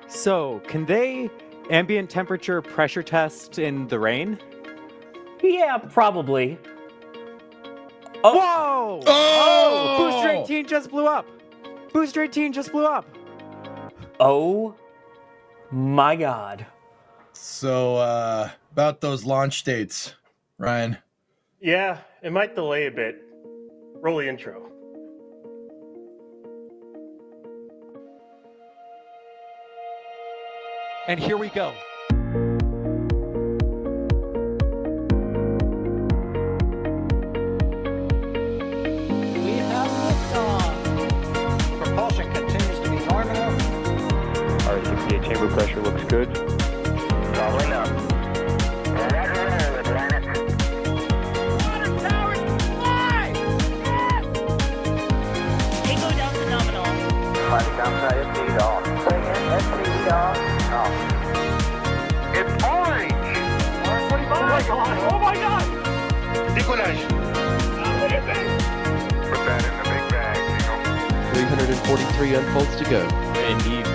So, can they ambient temperature pressure test in the rain? Yeah, probably. Whoa! Oh! Booster 18 just blew up! Booster 18 just blew up! Oh my god. So, about those launch dates, Ryan. Yeah, it might delay a bit. Roll the intro. And here we go. We have liftoff. Propulsion continues to be nominal. R68 chamber pressure looks good. Rolling up. Roger, roll, Atlantic. Water towers fly! Yes! Tango down to nominal. Flight downside at speed off. Bring in at speed off. It's orange! Orange 25! Oh my god! Oh my god! Decollage. Look at this! Put that in the big bag, Eagle. 343 unfolds to go. Indeed.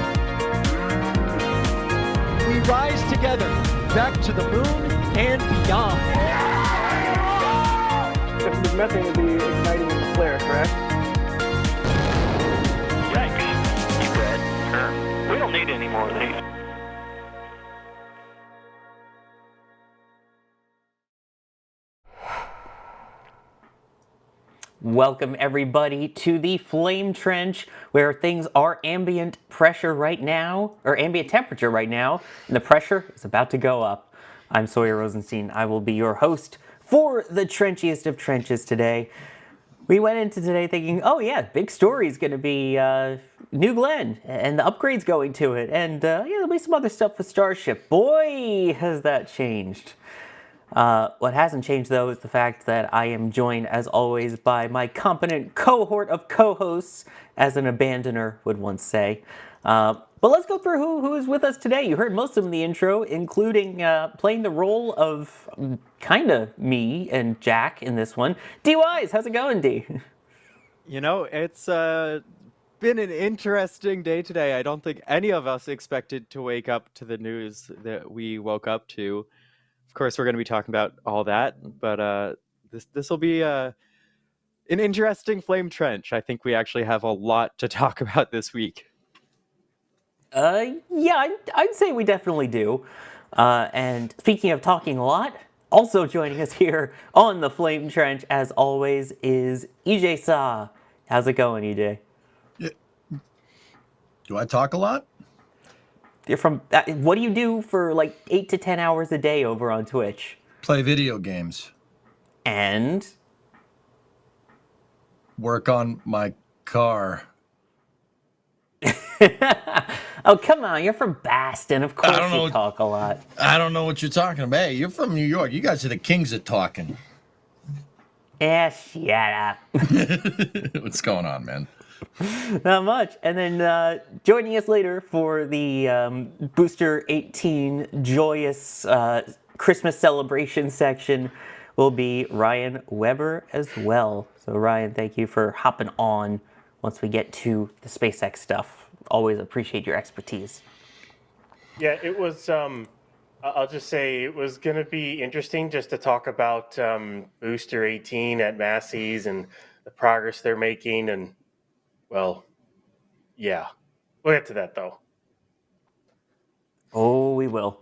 We rise together, back to the moon and beyond. This methane will be igniting in the flare, correct? Yikes. You good? We don't need any more of these. Welcome everybody to the Flame Trench, where things are ambient pressure right now, or ambient temperature right now, and the pressure is about to go up. I'm Sawyer Rosenstein. I will be your host for the trenchiest of trenches today. We went into today thinking, oh yeah, big story is going to be New Glenn and the upgrades going to it, and yeah, there'll be some other stuff with Starship. Boy, has that changed. What hasn't changed, though, is the fact that I am joined, as always, by my competent cohort of co-hosts, as an abandoner would once say. But let's go through who is with us today. You heard most of them in the intro, including playing the role of kind of me and Jack in this one. D Wise, how's it going, D? You know, it's been an interesting day today. I don't think any of us expected to wake up to the news that we woke up to. Of course, we're going to be talking about all that, but this will be an interesting flame trench. I think we actually have a lot to talk about this week. Yeah, I'd say we definitely do. And speaking of talking a lot, also joining us here on the Flame Trench, as always, is EJ Saw. How's it going, EJ? Do I talk a lot? You're from. What do you do for like 8 to 10 hours a day over on Twitch? Play video games. And Work on my car. oh, come on, you're from Boston. Of course you talk a lot. I don't know what you're talking about. Hey, you're from New York. You guys are the kings of talking. Yeah, shut up. What's going on, man? Not much. And then joining us later for the Booster 18 joyous Christmas celebration section will be Ryan Weber as well. So Ryan, thank you for hopping on once we get to the SpaceX stuff. Always appreciate your expertise. Yeah, it was, I'll just say it was going to be interesting just to talk about Booster 18 at Massey's and the progress they're making. And, well, yeah, we'll get to that, though. Oh, we will.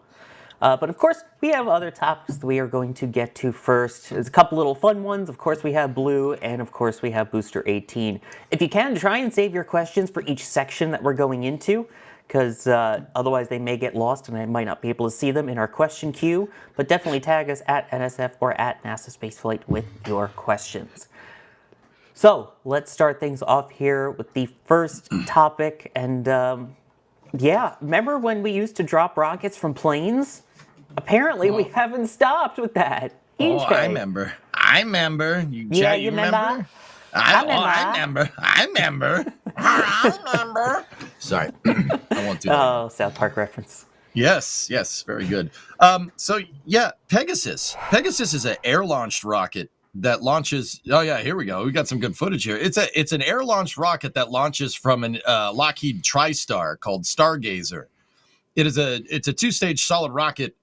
But of course, we have other topics that we are going to get to first. There's a couple little fun ones. Of course, we have Blue, and of course, we have Booster 18. If you can, try and save your questions for each section that we're going into, because otherwise they may get lost and I might not be able to see them in our question queue. But definitely tag us at NSF or at NASASpaceflight with your questions. So let's start things off here with the first topic. And yeah, remember when we used to drop rockets from planes? Apparently, we haven't stopped with that. Oh, I remember. You remember? I remember. Sorry, I won't do that. Oh, South Park reference. Yes, very good. So yeah, Pegasus. Pegasus is an air-launched rocket that launches. Oh yeah, here we go. We got some good footage here. It's an air-launched rocket that launches from an Lockheed TriStar called Stargazer. it's a 2-stage solid rocket,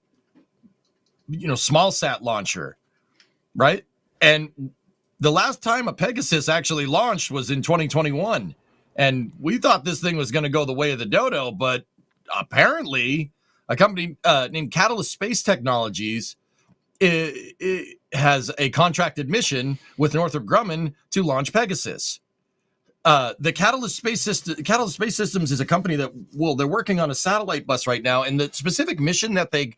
small sat launcher, right? And the last time a Pegasus actually launched was in 2021. And we thought this thing was going to go the way of the dodo, but apparently a company named Catalyst Space Technologies it has a contracted mission with Northrop Grumman to launch Pegasus. The Catalyst Space Systems is a company that, they're working on a satellite bus right now, and the specific mission that they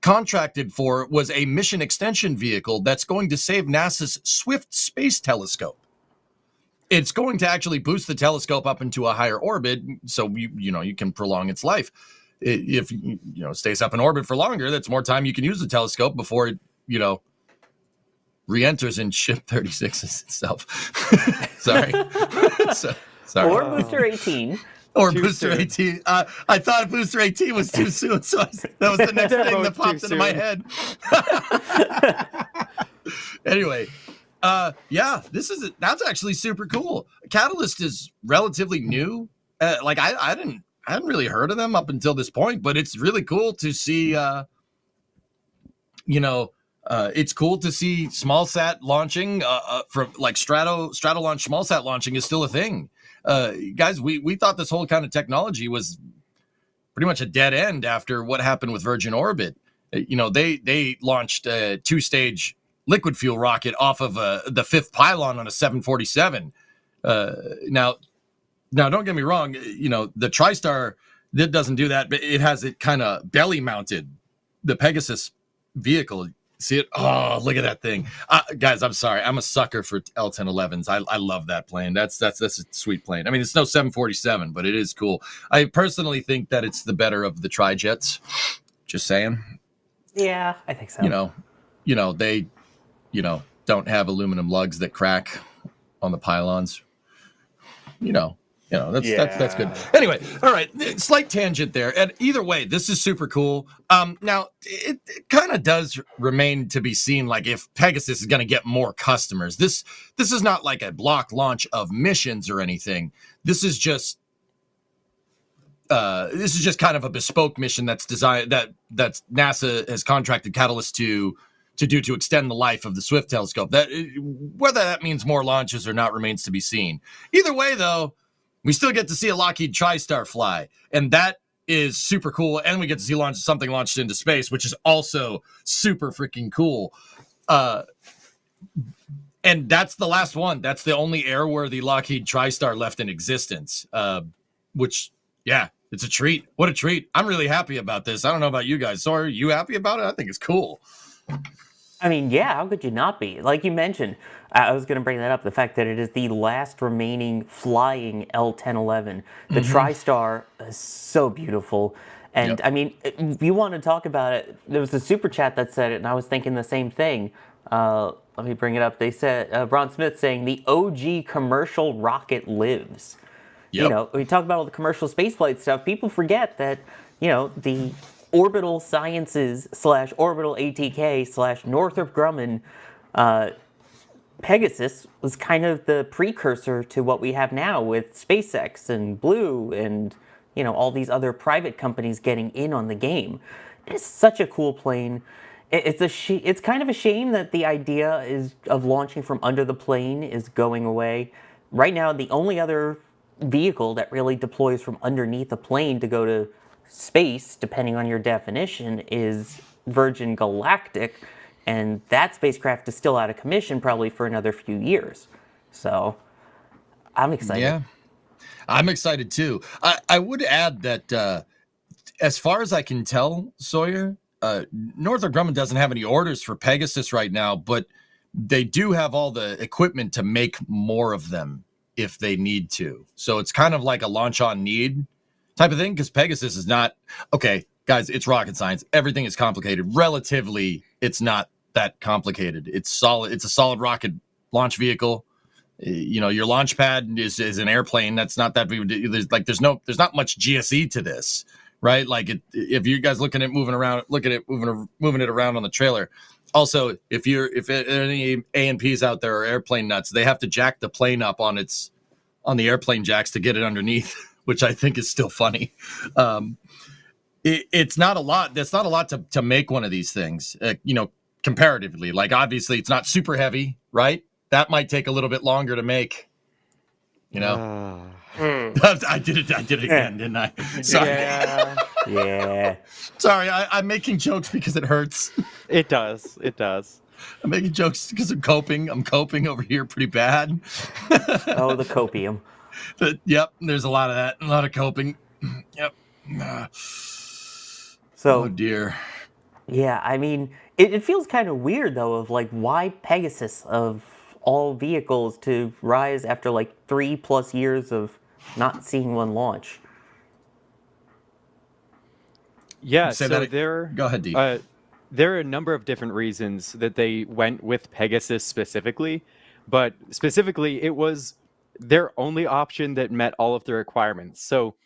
contracted for was a mission extension vehicle that's going to save NASA's Swift Space Telescope. It's going to actually boost the telescope up into a higher orbit, so you can prolong its life. If it stays up in orbit for longer, that's more time you can use the telescope before it re-enters in ship 36 itself. Sorry. Sorry. Or Booster 18. Or Booster 18. I thought Booster 18 was too soon, so that was the next thing that popped into my head. Anyway, that's actually super cool. Catalyst is relatively new. I hadn't really heard of them up until this point, but it's really cool to see. It's cool to see small sat launching from like Stratolaunch small sat launching is still a thing. Guys, we thought this whole kind of technology was pretty much a dead end after what happened with Virgin Orbit. They launched a 2-stage liquid fuel rocket off of the 5th pylon on a 747. Now don't get me wrong, the TriStar that doesn't do that, but it has it kind of belly mounted, the Pegasus vehicle. See it? Oh, look at that thing. Guys, I'm sorry. I'm a sucker for L-1011s. I love that plane. That's a sweet plane. I mean, it's no 747, but it is cool. I personally think that it's the better of the tri-jets. Just saying. Yeah, I think so. They don't have aluminum lugs that crack on the pylons. That's good. Anyway, all right, slight tangent there. And either way, this is super cool. Now, it kind of does remain to be seen, like if Pegasus is going to get more customers. This is not like a block launch of missions or anything. This is just kind of a bespoke mission that's designed that NASA has contracted Catalyst to do to extend the life of the Swift telescope. That whether that means more launches or not remains to be seen. Either way, though, we still get to see a Lockheed TriStar fly, and that is super cool. And we get to see something launched into space, which is also super freaking cool. And that's the last one. That's the only airworthy Lockheed TriStar left in existence, which, yeah, it's a treat. What a treat. I'm really happy about this. I don't know about you guys. So are you happy about it? I think it's cool. I mean, yeah, how could you not be? Like you mentioned, I was going to bring that up, the fact that it is the last remaining flying L-1011. The TriStar is so beautiful. And, Yep. I mean, if you want to talk about it, there was a super chat that said it, and I was thinking the same thing. Let me bring it up. They said, Bron Smith saying, the OG commercial rocket lives. Yep. We talk about all the commercial spaceflight stuff. People forget that, the Orbital Sciences / Orbital ATK / Northrop Grumman Pegasus was kind of the precursor to what we have now with SpaceX and Blue and, all these other private companies getting in on the game. It's such a cool plane. It's kind of a shame that the idea of launching from under the plane is going away. Right now, the only other vehicle that really deploys from underneath a plane to go to space, depending on your definition, is Virgin Galactic, and that spacecraft is still out of commission probably for another few years. So I'm excited. Yeah, I'm excited too. I would add that as far as I can tell, Sawyer, Northrop Grumman doesn't have any orders for Pegasus right now, but they do have all the equipment to make more of them if they need to. So it's kind of like a launch on need type of thing, because Pegasus is not, okay, guys, it's rocket science. Everything is complicated. Relatively, it's not that complicated. It's solid. It's a solid rocket launch vehicle. Your launch pad is an airplane. That's not that big. There's not much GSE to this, right? Like if you guys moving it around on the trailer. Also, if any A&Ps out there are airplane nuts, they have to jack the plane up on the airplane jacks to get it underneath, which I think is still funny. it's not a lot. That's not a lot to make one of these things, comparatively. Like, obviously, it's not super heavy, right? That might take a little bit longer to make. I did it again, didn't I? Sorry. Yeah. Sorry, I'm making jokes because it hurts. It does. I'm making jokes because I'm coping. I'm coping over here pretty bad. Oh, the copium. Yep, there's a lot of that. A lot of coping. Yep. So, oh, dear. Yeah, I mean, it feels kind of weird, though, of like, why Pegasus of all vehicles to rise after like 3+ years of not seeing one launch? Yeah, Say so that- there. Go ahead, Dee. There are a number of different reasons that they went with Pegasus specifically, but specifically, it was their only option that met all of the requirements. So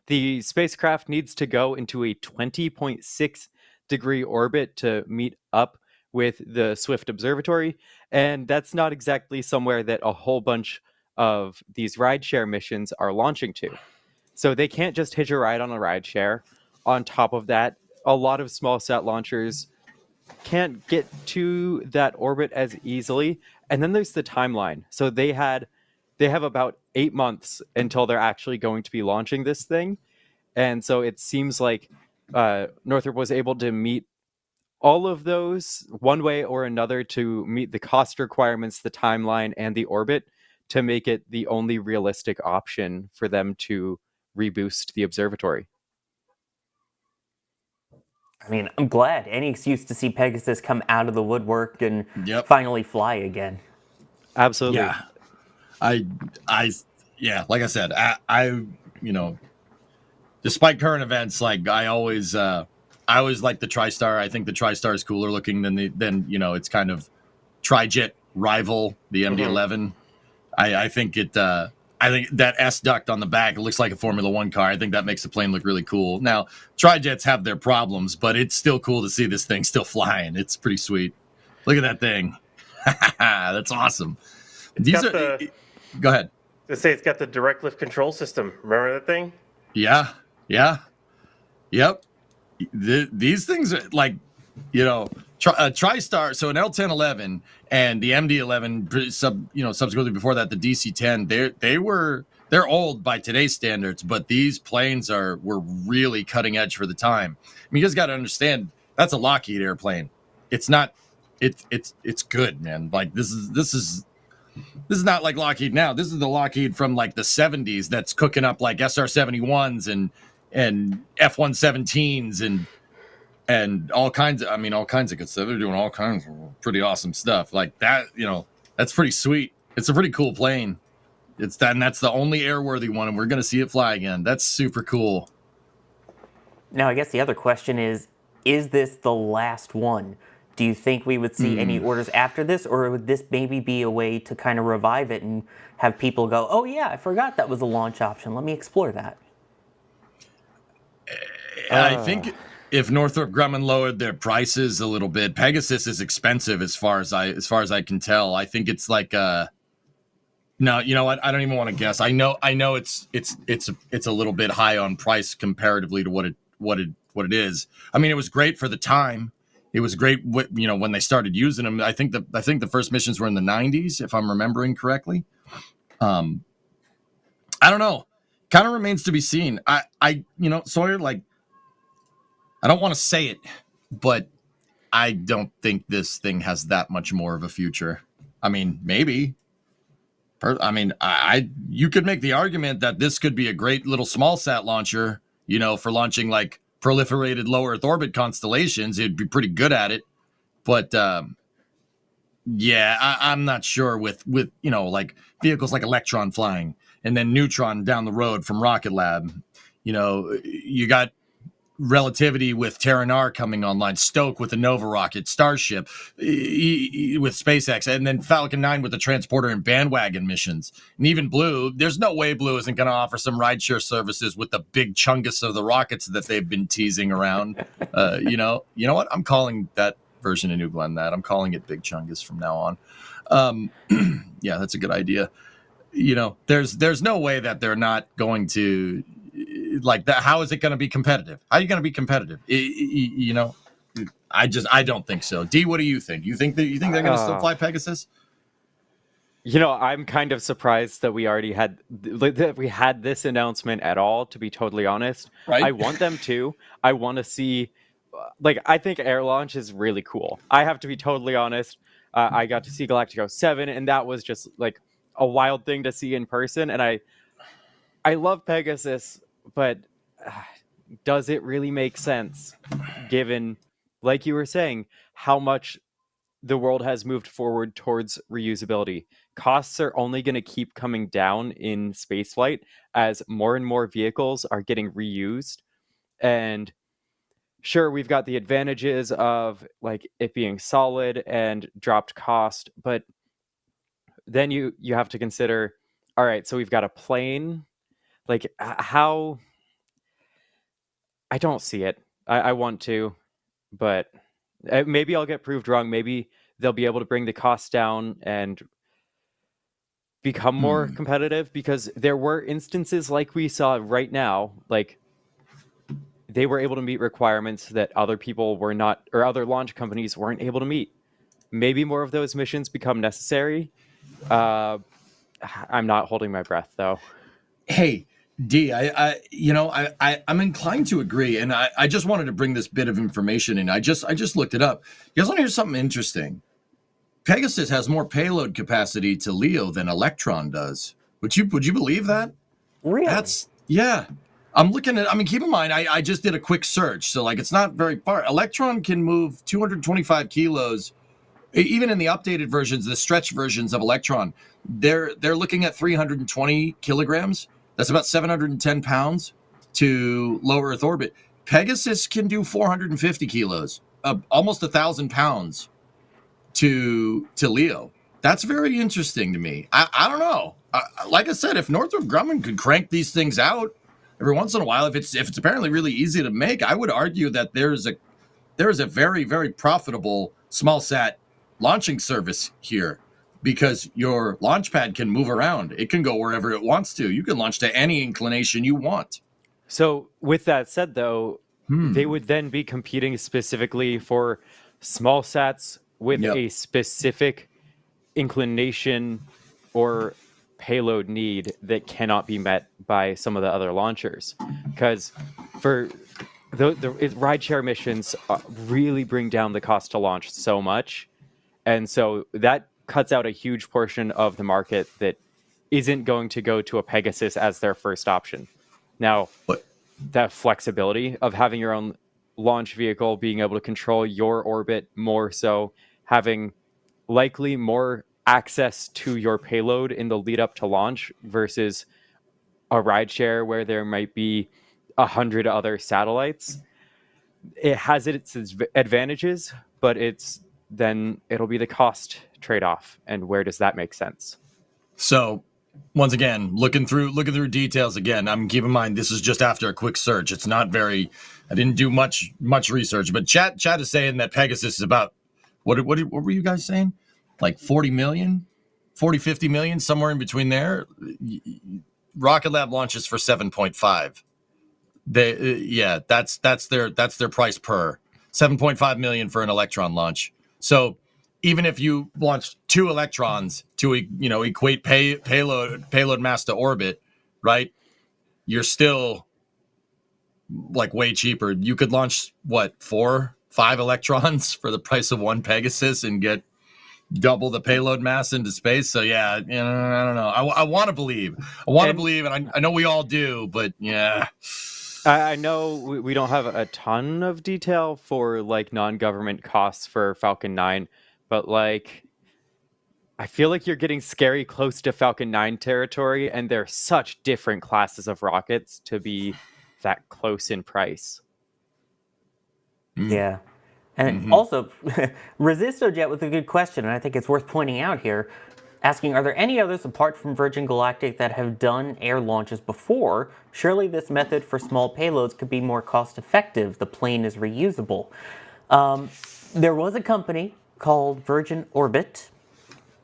the spacecraft needs to go into a 20.6 degree orbit to meet up with the Swift Observatory, and that's not exactly somewhere that a whole bunch of these rideshare missions are launching to. So they can't just hitch a ride on a rideshare. On top of that, a lot of small sat launchers can't get to that orbit as easily. And then there's the timeline. So they have about 8 months until they're actually going to be launching this thing. And so it seems like Northrop was able to meet all of those one way or another to meet the cost requirements, the timeline, and the orbit to make it the only realistic option for them to reboost the observatory. I mean, I'm glad. Any excuse to see Pegasus come out of the woodwork and Yep. finally fly again. Absolutely. Yeah. Like I said, I despite current events, like I always like the TriStar. I think the TriStar is cooler looking than it's kind of trijet rival, the MD-11. I think that S duct on the back, it looks like a Formula One car. I think that makes the plane look really cool. Now, trijets have their problems, but it's still cool to see this thing still flying. It's pretty sweet. Look at that thing. That's awesome. Go ahead. To say it's got the direct lift control system. Remember that thing? Yeah. Yep. These things are like, TriStar. So an L1011 and the MD-11, subsequently before that, the DC-10. They're old by today's standards, but these planes were really cutting edge for the time. I mean, you guys got to understand that's a Lockheed airplane. It's not. It's good, man. Like this is not like Lockheed now. This is the Lockheed from like the 70s that's cooking up like SR-71s and F-117s and all kinds of good stuff. They're doing all kinds of pretty awesome stuff like that. That's pretty sweet. It's a pretty cool plane. And that's the only airworthy one, and we're going to see it fly again. That's super cool. Now, I guess the other question is this the last one? Do you think we would see any orders after this, or would this maybe be a way to kind of revive it and have people go, oh yeah, I forgot that was a launch option. Let me explore that. I think if Northrop Grumman lowered their prices a little bit, Pegasus is expensive as far as I can tell. I think it's like no, you know what? I don't even want to guess. I know it's a little bit high on price comparatively to what it is. I mean, it was great for the time. It was great, when they started using them. I think the first missions were in the 90s, if I'm remembering correctly. I don't know. Kind of remains to be seen. Sawyer, like, I don't want to say it, but I don't think this thing has that much more of a future. I mean, maybe. You could make the argument that this could be a great little small sat launcher, for launching like proliferated low Earth orbit constellations. It'd be pretty good at it. But I'm not sure with like vehicles like Electron flying and then Neutron down the road from Rocket Lab. You got Relativity with Terranar coming online, Stoke with the Nova rocket, Starship with SpaceX, and then Falcon 9 with the transporter and bandwagon missions. And even Blue, there's no way Blue isn't going to offer some rideshare services with the big chungus of the rockets that they've been teasing around. You know what? I'm calling that version of New Glenn that. I'm calling it Big Chungus from now on. Yeah, that's a good idea. There's no way that they're not going to like that. How is it going to be competitive? How are you going to be competitive? You know, I don't think so. D, what do you think? You think they're going to still fly Pegasus? You know, I'm kind of surprised that we already had that we had this announcement at all, to be totally honest. Right. I want them to. I want to see, like, I think air launch is really cool. I have to be totally honest. I got to see Galactico 7, and that was just like a wild thing to see in person. And I love Pegasus, but does it really make sense given, like you were saying, how much the world has moved forward towards reusability? Costs are only going to keep coming down in spaceflight as more and more vehicles are getting reused. And sure, we've got the advantages of like it being solid and dropped cost, but then you have to consider, all right, so we've got a plane. Like how? I don't see it. I want to, but maybe I'll get proved wrong. Maybe they'll be able to bring the cost down and become more competitive, because there were instances like we saw right now, like they were able to meet requirements that other people were not, or other launch companies weren't able to meet. Maybe more of those missions become necessary. I'm not holding my breath though. Hey, D, I'm inclined to agree, and I just wanted to bring this bit of information in. I just looked it up. You guys want to hear something interesting? Pegasus has more payload capacity to LEO than Electron does. Would you believe that? Really? Yeah. I'm looking at, I mean, keep in mind, I just did a quick search, so like it's not very far. Electron can move 225 kilos, even in the updated versions, the stretch versions of Electron. They're looking at 320 kilograms. That's about 710 pounds to low Earth orbit. Pegasus can do 450 kilos, almost 1,000 pounds to LEO. That's very interesting to me. I don't know. Like I said, if Northrop Grumman could crank these things out every once in a while, if it's apparently really easy to make, I would argue that there is a very, very profitable small sat launching service here, because your launch pad can move around. It can go wherever it wants to. You can launch to any inclination you want. So with that said, though, they would then be competing specifically for small sats with a specific inclination or payload need that cannot be met by some of the other launchers. Because for the rideshare missions really bring down the cost to launch so much. And so that cuts out a huge portion of the market that isn't going to go to a Pegasus as their first option. Now, that flexibility of having your own launch vehicle, being able to control your orbit more so, having likely more access to your payload in the lead up to launch versus a rideshare where there might be 100 other satellites. It has its advantages, but it'll be the cost trade-off, and where does that make sense? So once again, looking through details again. I'm keep in mind this is just after a quick search. It's not very. I didn't do much research, but chat is saying that Pegasus is about what were you guys saying? Like 40 million, 50 million, somewhere in between there. Rocket Lab launches for 7.5. That's their price per 7.5 million for an Electron launch. So even if you launch 2 Electrons to equate payload mass to orbit, right? You're still like way cheaper. You could launch 4-5 Electrons for the price of 1 Pegasus and get double the payload mass into space. So yeah, I don't know. I want to believe. And I know we all do, but yeah. I know we don't have a ton of detail for like non-government costs for Falcon 9, but like I feel like you're getting scary close to Falcon 9 territory, and they're such different classes of rockets to be that close in price. Yeah. And also, Resistojet with a good question, and I think it's worth pointing out here, asking, are there any others apart from Virgin Galactic that have done air launches before? Surely this method for small payloads could be more cost effective. The plane is reusable. There was a company called Virgin Orbit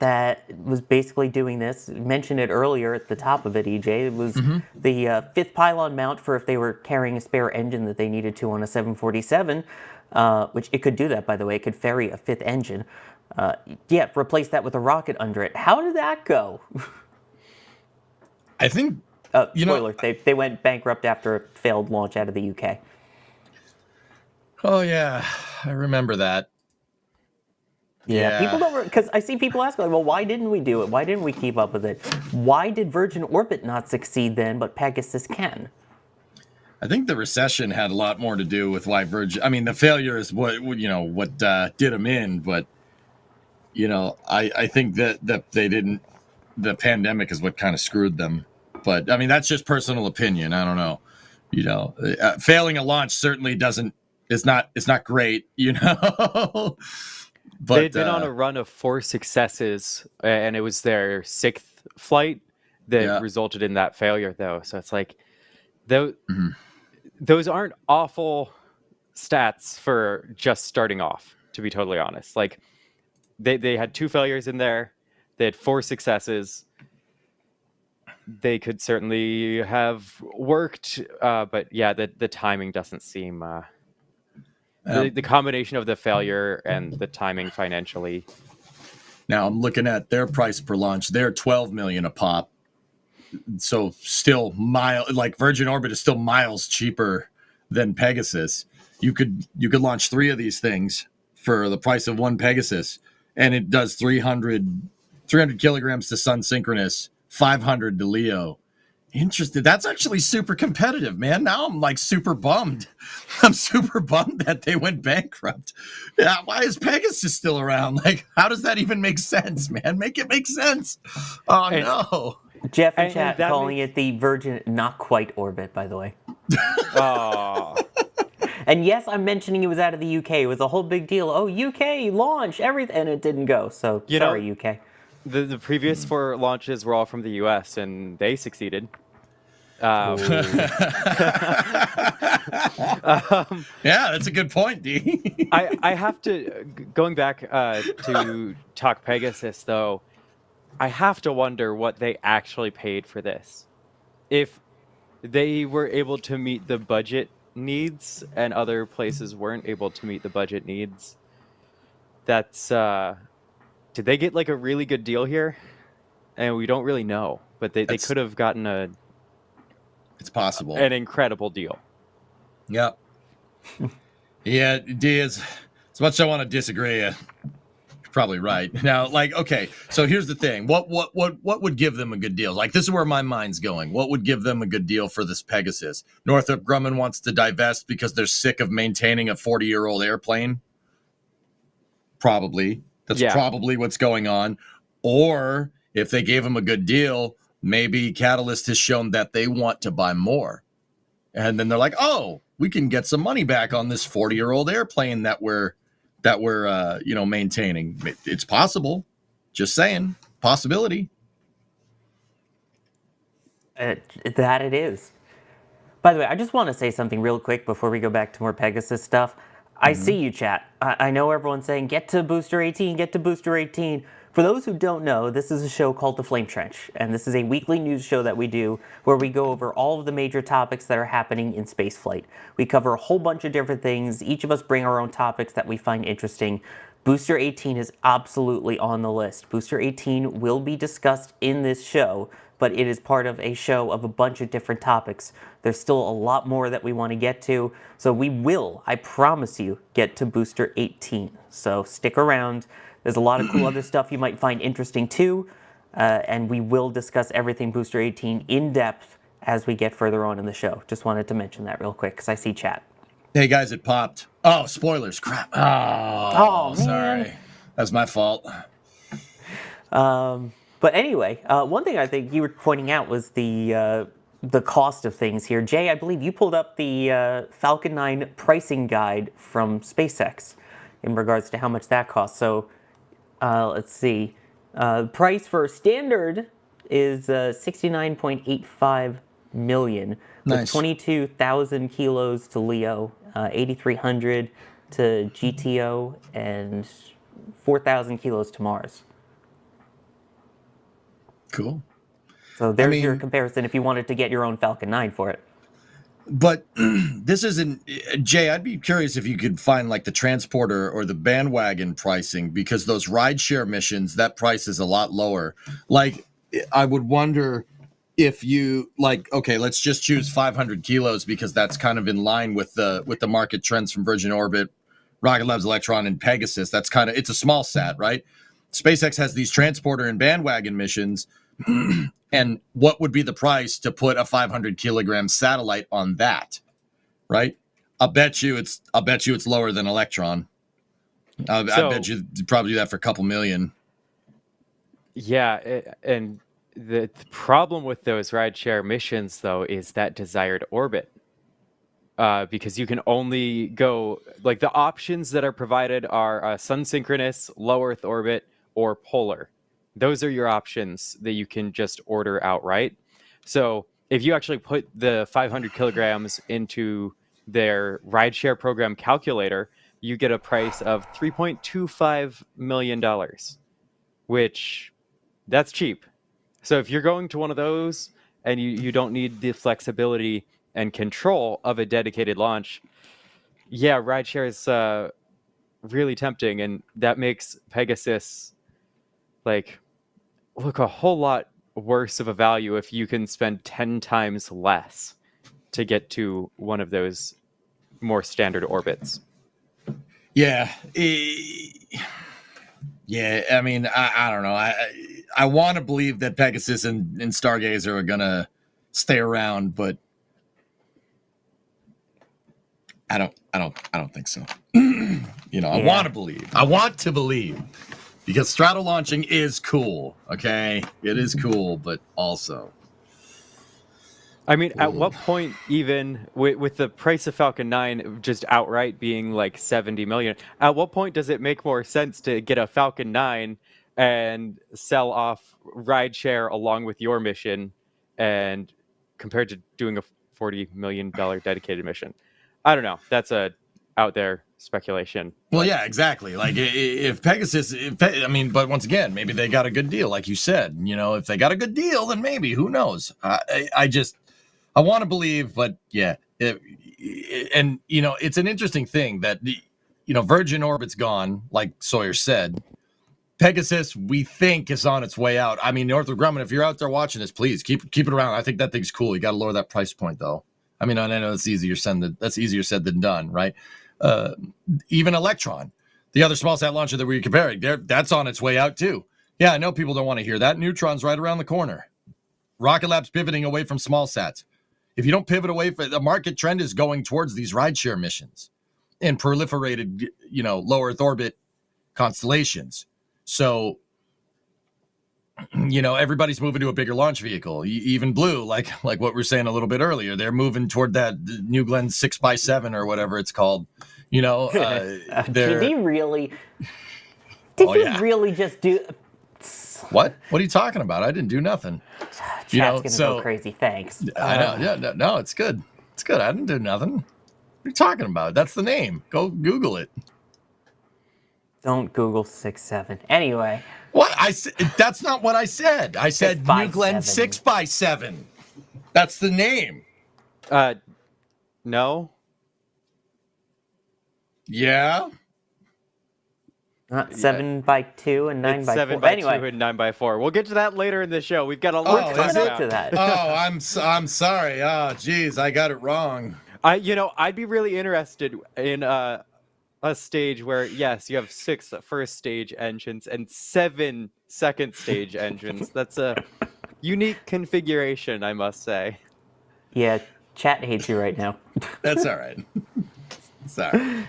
that was basically doing this. Mentioned it earlier at the top of it, EJ. It was the fifth pylon mount for if they were carrying a spare engine that they needed to on a 747, which it could do that, by the way. It could ferry a fifth engine. Replace that with a rocket under it. How did that go? I think, Spoiler, they went bankrupt after a failed launch out of the UK. oh yeah, I remember that. Yeah, people don't, because I see people ask, like, well, why didn't we do it? Why didn't we keep up with it? Why did Virgin Orbit not succeed then, but Pegasus can? I think the recession had a lot more to do with why Virgin. I mean, the failure is what did them in, but I think that they didn't. The pandemic is what kind of screwed them. But I mean, that's just personal opinion. I don't know. Failing a launch certainly it's not great. But they'd been on a run of 4 successes, and it was their 6th flight that resulted in that failure, though. So it's like, those aren't awful stats for just starting off, to be totally honest. Like, they had 2 failures in there. They had 4 successes. They could certainly have worked, but yeah, the timing doesn't seem... The combination of the failure and the timing financially. Now I'm looking at their price per launch. They're $12 million a pop. So still Virgin Orbit is still miles cheaper than Pegasus. You could launch 3 of these things for the price of 1 Pegasus, and it does 300 kilograms to sun synchronous, 500 to LEO. Interesting. That's actually super competitive, man. Now I'm like super bummed. I'm super bummed that they went bankrupt. Yeah, why is Pegasus still around? Like, how does that even make sense, man? Make it make sense. Oh, no. Jeff in chat calling it the Virgin not quite orbit, by the way. Oh. And yes, I'm mentioning it was out of the UK. It was a whole big deal. Oh, UK launch, everything, and it didn't go. So sorry, UK. The previous 4 launches were all from the US, and they succeeded. Yeah, that's a good point, D. I have to, going back to talk Pegasus, though, I have to wonder what they actually paid for this. If they were able to meet the budget needs and other places weren't able to meet the budget needs, that's... did they get like a really good deal here? And we don't really know, but they could have gotten it's possible. An incredible deal. Yep. Yeah, D, as much as I want to disagree, you're probably right. Now, like, okay, so here's the thing. What would give them a good deal? Like, this is where my mind's going. What would give them a good deal for this Pegasus? Northrop Grumman wants to divest because they're sick of maintaining a 40-year-old airplane? Probably. That's probably what's going on. Or if they gave them a good deal, maybe Catalyst has shown that they want to buy more. And then they're like, oh, we can get some money back on this 40-year-old airplane that we're maintaining. It's possible. Just saying. Possibility. That it is. By the way, I just want to say something real quick before we go back to more Pegasus stuff. I see you, chat. I know everyone's saying, get to Booster 18, get to Booster 18. For those who don't know, this is a show called The Flame Trench, and this is a weekly news show that we do where we go over all of the major topics that are happening in spaceflight. We cover a whole bunch of different things. Each of us bring our own topics that we find interesting. Booster 18 is absolutely on the list. Booster 18 will be discussed in this show, but it is part of a show of a bunch of different topics. There's still a lot more that we want to get to, so we will, I promise you, get to Booster 18. So stick around. There's a lot of cool other stuff you might find interesting too, and we will discuss everything Booster 18 in depth as we get further on in the show. Just wanted to mention that real quick because I see chat. Hey guys, it popped. Oh, spoilers, crap. Oh, man. Sorry. That's my fault. But anyway, one thing I think you were pointing out was the cost of things here. Jay, I believe you pulled up the Falcon 9 pricing guide from SpaceX in regards to how much that costs. So let's see. Price for standard is $69.85 million, with 22,000 kilos to LEO, 8,300 to GTO, and 4,000 kilos to Mars. Cool. So there's mean- your comparison if you wanted to get your own Falcon 9 for it. But this isn't, Jay, I'd be curious if you could find like the transporter or the bandwagon pricing, because those rideshare missions, that price is a lot lower. Like, I would wonder if you like, okay, let's just choose 500 kilos because that's kind of in line with the market trends from Virgin Orbit, Rocket Lab's Electron, and Pegasus. That's kind of, it's a small sat, right? SpaceX has these transporter and bandwagon missions. And what would be the price to put a 500 kilogram satellite on that, right? I'll bet you it's lower than Electron. I bet you'd probably do that for a couple million. Yeah, and the problem with those rideshare missions, though, is that desired orbit. Because you can only go, like, the options that are provided are sun synchronous, low Earth orbit, or polar. Those are your options that you can just order outright. So if you actually put the 500 kilograms into their rideshare program calculator, you get a price of $3.25 million, which that's cheap. So if you're going to one of those and you don't need the flexibility and control of a dedicated launch, yeah, rideshare is really tempting, and that makes Pegasus look a whole lot worse of a value if you can spend 10 times less to get to one of those more standard orbits. Yeah. Yeah, I mean, I don't know. I want to believe that Pegasus and Stargazer are gonna stay around, but I don't think so. I want to believe. Because straddle launching is cool, okay? It is cool, but also... I mean, at what point, even with the price of Falcon 9 just outright being like 70 million, at what point does it make more sense to get a Falcon 9 and sell off rideshare along with your mission, and compared to doing a $40 million dedicated mission? I don't know. That's a out there speculation. Well, yeah, exactly. Like if Pegasus, but once again, maybe they got a good deal, like you said. If they got a good deal, then maybe, who knows? I want to believe, but yeah. It's an interesting thing that Virgin Orbit's gone, like Sawyer said. Pegasus, we think, is on its way out. I mean, Northrop Grumman, if you're out there watching this, please keep it around. I think that thing's cool. You got to lower that price point, though. I mean, I know that's easier said than done, right? Even Electron, the other small sat launcher that we're comparing, that's on its way out too. Yeah, I know people don't want to hear that. Neutron's right around the corner. Rocket Lab's pivoting away from small sats. If you don't pivot away from the market trend is going towards these rideshare missions and proliferated, low Earth orbit constellations. So, everybody's moving to a bigger launch vehicle. Even Blue, like what we were saying a little bit earlier, they're moving toward that New Glenn 6x7 or whatever it's called. Did he really? Really just do? What are you talking about? I didn't do nothing. Chat's gonna go crazy. Thanks. I know. Yeah, no, it's good. It's good. I didn't do nothing. What are you talking about? That's the name. Go Google it. Don't Google 6-7. Anyway. What I said? That's not what I said. I said New Glenn 6x7. That's the name. No. Yeah. Not 7x2 and 9x4. 7x2 anyway, and 9x4. We'll get to that later in the show. We've got a lot to talk about. to that. Oh, I'm sorry. Oh, geez, I got it wrong. I'd be really interested in a stage where, yes, you have 6 first stage engines and 7 second stage engines. That's a unique configuration, I must say. Yeah, chat hates you right now. That's all right. Sorry.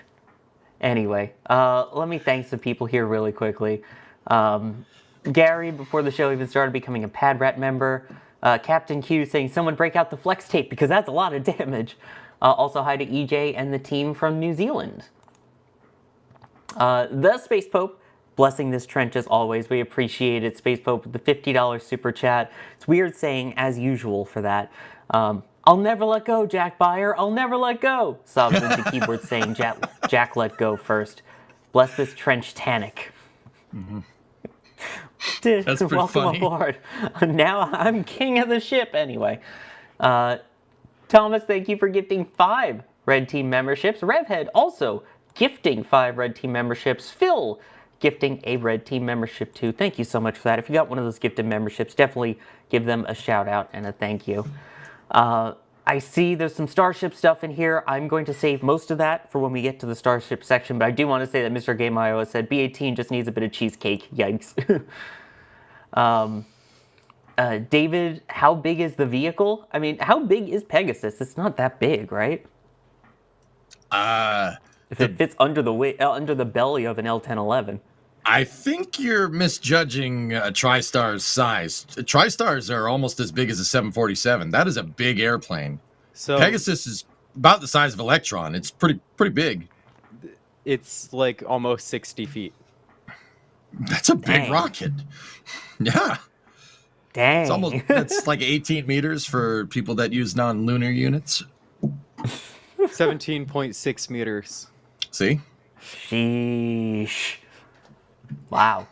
Anyway, let me thank some people here really quickly. Gary, before the show even started, becoming a Pad Rat member. Captain Q saying, someone break out the flex tape because that's a lot of damage. Also, hi to EJ and the team from New Zealand. The Space Pope, blessing this trench as always. We appreciate it. Space Pope with the $50 super chat. It's weird saying as usual for that. I'll never let go, Jack Byer. I'll never let go. Subs into keyboard saying, Jack let go first. Bless this trench Tanic. Mm-hmm. That's pretty Welcome funny. aboard. Now I'm king of the ship anyway. Thomas, thank you for gifting 5 Red Team memberships. Revhead also gifting 5 Red Team memberships. Phil gifting a Red Team membership too. Thank you so much for that. If you got one of those gifted memberships, definitely give them a shout out and a thank you. I see there's some Starship stuff in here. I'm going to save most of that for when we get to the Starship section, but I do want to say that Mr. Game IO said B18 just needs a bit of cheesecake. Yikes. David, how big is the vehicle? I mean, how big is Pegasus? It's not that big, right? If it fits under the belly of an L-1011. I think you're misjudging TriStar's size. TriStars are almost as big as a 747. That is a big airplane. So Pegasus is about the size of Electron. It's pretty big. it's like almost 60 feet. That's a big Dang. rocket. Yeah. Dang. That's like 18 meters for people that use non-lunar units. 17.6 meters. See? Sheesh. Wow.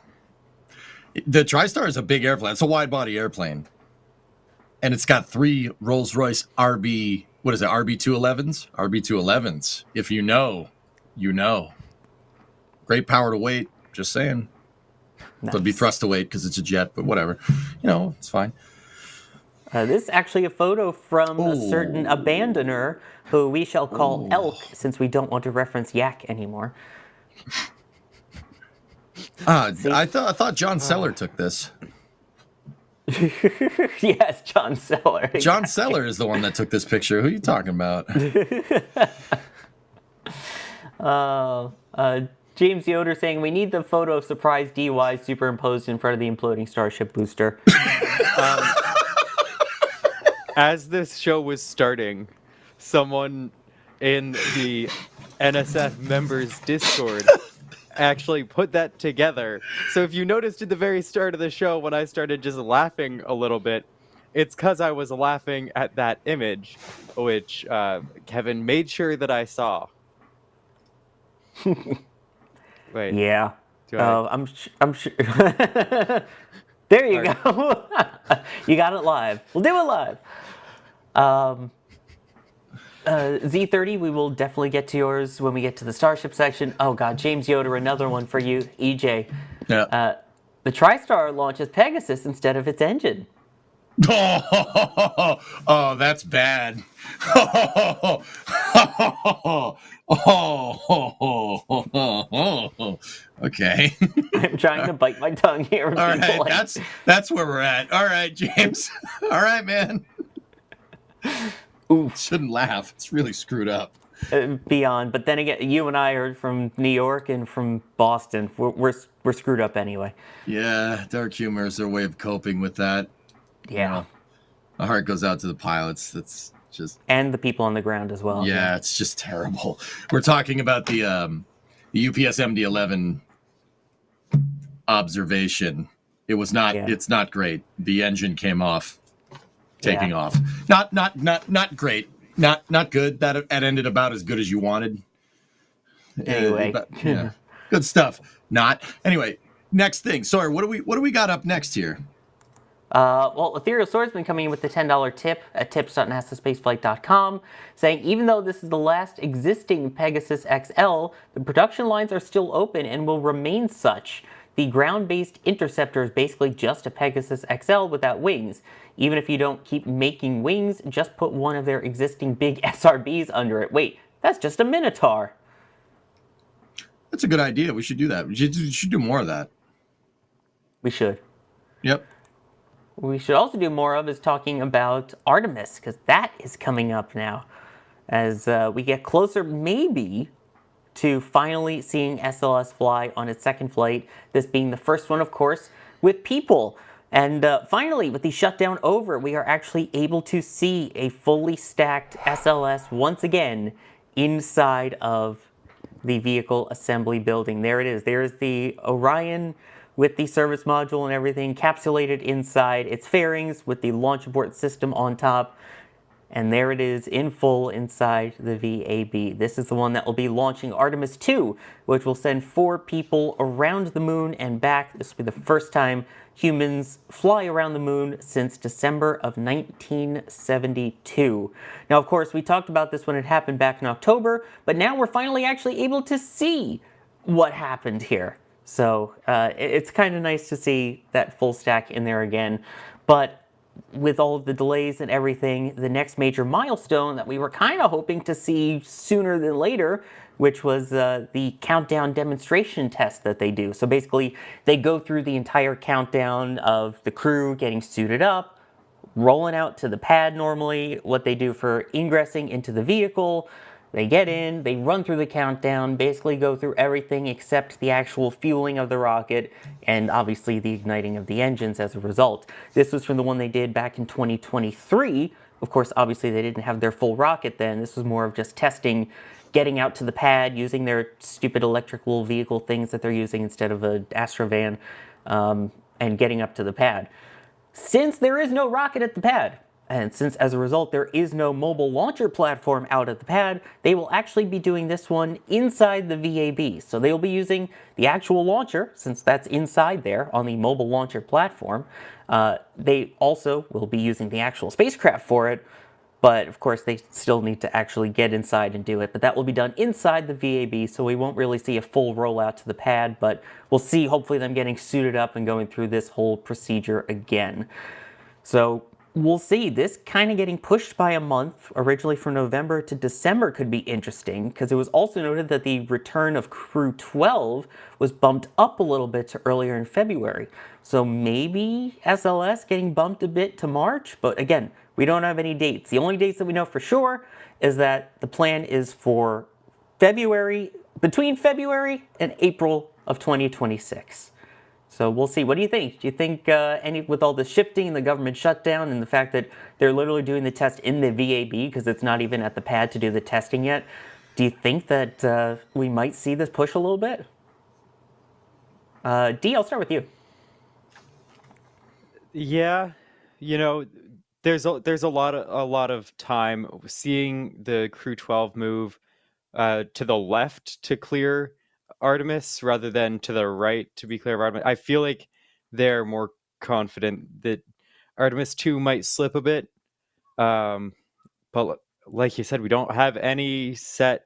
The TriStar is a big airplane. It's a wide-body airplane. And it's got 3 Rolls-Royce RB211s? RB211s. If you know, you know. Great power to weight. Just saying. Nice. So it'd be thrust to weight because it's a jet, but whatever. You know, it's fine. This is actually a photo from a certain abandoner who we shall call Elk, since we don't want to reference Yak anymore. I thought John Seller took this. Yes, John Seller. John Seller is the one that took this picture. Who are you talking about? James Yoder saying we need the photo of surprise DY superimposed in front of the imploding Starship booster. As this show was starting, someone in the NSF members Discord actually put that together. So if you noticed at the very start of the show when I started just laughing a little bit, it's because I was laughing at that image, which Kevin made sure that I saw. Wait. Yeah. Do I- I'm sure. There you go. You got it live. We'll do it live. Z30, we will definitely get to yours when we get to the Starship section. Oh God, James Yoder, another one for you, EJ. Yeah. The TriStar launches Pegasus instead of its engine. Oh, that's bad. Okay. I'm trying to bite my tongue here. All right, that's where we're at. All right, James. All right, man. Oof. Shouldn't laugh. It's really screwed up. Beyond, but then again, you and I are from New York and from Boston. We're screwed up anyway. Yeah, dark humor is their way of coping with that. Yeah. You know, my heart goes out to the pilots. That's just And the people on the ground as well. yeah, it's just terrible. We're talking about the UPS MD-11 observation. It was not. Yeah. It's not great. The engine came off, taking Yeah. off. Not great. Not good. That ended about as good as you wanted. Anyway. Yeah, good stuff. Not anyway. Next thing. Sorry. What do we got up next here? Well, Ethereal Sword's been coming in with the $10 tip at tips.nasaspaceflight.com, saying even though this is the last existing Pegasus XL, the production lines are still open and will remain such. The ground-based interceptor is basically just a Pegasus XL without wings. Even if you don't keep making wings, just put one of their existing big SRBs under it. Wait, that's just a Minotaur. That's a good idea. We should do that. We should do more of that. We should. Yep. We should also do more of is talking about Artemis, because that is coming up now. As we get closer, maybe, to finally seeing SLS fly on its second flight. This being the first one, of course, with people. And finally, with the shutdown over, we are actually able to see a fully stacked SLS once again inside of the vehicle assembly building. There it is. There is the Orion with the service module and everything encapsulated inside its fairings with the launch abort system on top. And there it is in full inside the VAB. This is the one that will be launching Artemis 2, which will send 4 people around the moon and back. This will be the first time humans fly around the moon since December of 1972. Now, of course, we talked about this when it happened back in October, but now we're finally actually able to see what happened here. So it's kind of nice to see that full stack in there again. But with all of the delays and everything, the next major milestone that we were kind of hoping to see sooner than later, which was the countdown demonstration test that they do. So basically, they go through the entire countdown of the crew getting suited up, rolling out to the pad normally, what they do for ingressing into the vehicle. They get in, they run through the countdown, basically go through everything except the actual fueling of the rocket and obviously the igniting of the engines as a result. This was from the one they did back in 2023. Of course, obviously they didn't have their full rocket then. This was more of just testing, getting out to the pad, using their stupid electrical vehicle things that they're using instead of an Astrovan, and getting up to the pad. Since there is no rocket at the pad, and since as a result there is no mobile launcher platform out at the pad, they will actually be doing this one inside the VAB. So they will be using the actual launcher, since that's inside there on the mobile launcher platform. They also will be using the actual spacecraft for it, but of course they still need to actually get inside and do it. But that will be done inside the VAB, so we won't really see a full rollout to the pad, but we'll see hopefully them getting suited up and going through this whole procedure again. So we'll see. This kind of getting pushed by a month, originally from November to December, could be interesting, because it was also noted that the return of Crew 12 was bumped up a little bit to earlier in February. So maybe SLS getting bumped a bit to March, but again, we don't have any dates. The only dates that we know for sure is that the plan is for February, between February and April of 2026. So we'll see. What do you think? Do you think with all the shifting and the government shutdown and the fact that they're literally doing the test in the VAB because it's not even at the pad to do the testing yet, do you think that we might see this push a little bit? D, I'll start with you. Yeah, there's a lot of time seeing the Crew 12 move to the left to clear Artemis rather than to the right to be clear of Artemis. I feel like they're more confident that Artemis 2 might slip a bit. But like you said, we don't have any set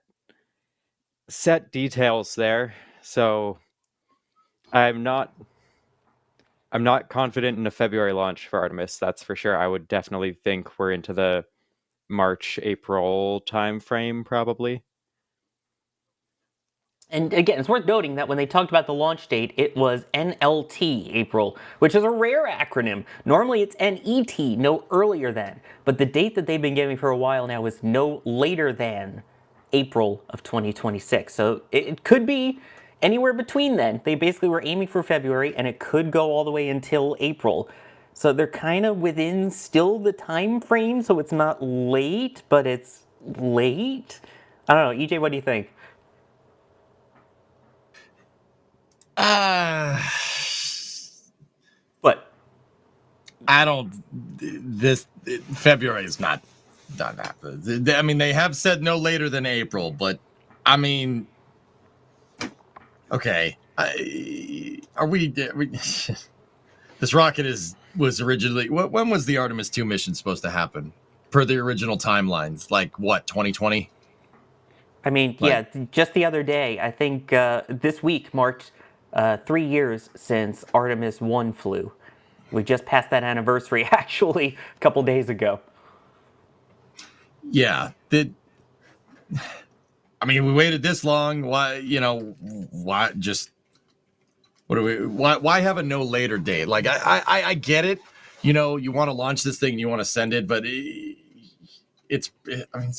details there. So I'm not confident in a February launch for Artemis, that's for sure. I would definitely think we're into the March, April time frame probably. And again, it's worth noting that when they talked about the launch date, it was NLT, April, which is a rare acronym. Normally it's NET, no earlier than. But the date that they've been giving for a while now is no later than April of 2026. So it could be anywhere between then. They basically were aiming for February, and it could go all the way until April. So they're kind of within still the time frame, so it's not late, but it's late. I don't know, EJ, what do you think? What? I don't. February is not that. I mean, they have said no later than April, but I mean, okay. Are we? This rocket was originally. When was the Artemis 2 mission supposed to happen? Per the original timelines, like what, 2020? I mean, yeah, just the other day, I think this week marked 3 years since Artemis 1 flew. We just passed that anniversary, actually, a couple days ago. Yeah. I mean, we waited this long. Why, why have a no later date? Like, I get it. You want to launch this thing, you want to send it, but it's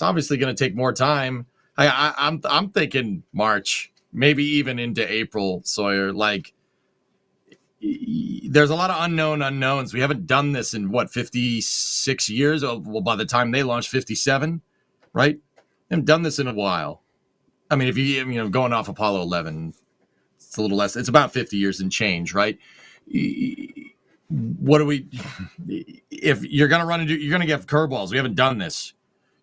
obviously going to take more time. I'm thinking March, maybe even into April, Sawyer. Like, there's a lot of unknowns. We haven't done this in 56 years. Well, by the time they launched, 57, right? Haven't done this in a while. I mean, if going off Apollo 11, it's a little less. It's about 50 years and change, right? what do we? If you're gonna you're gonna get curveballs. We haven't done this.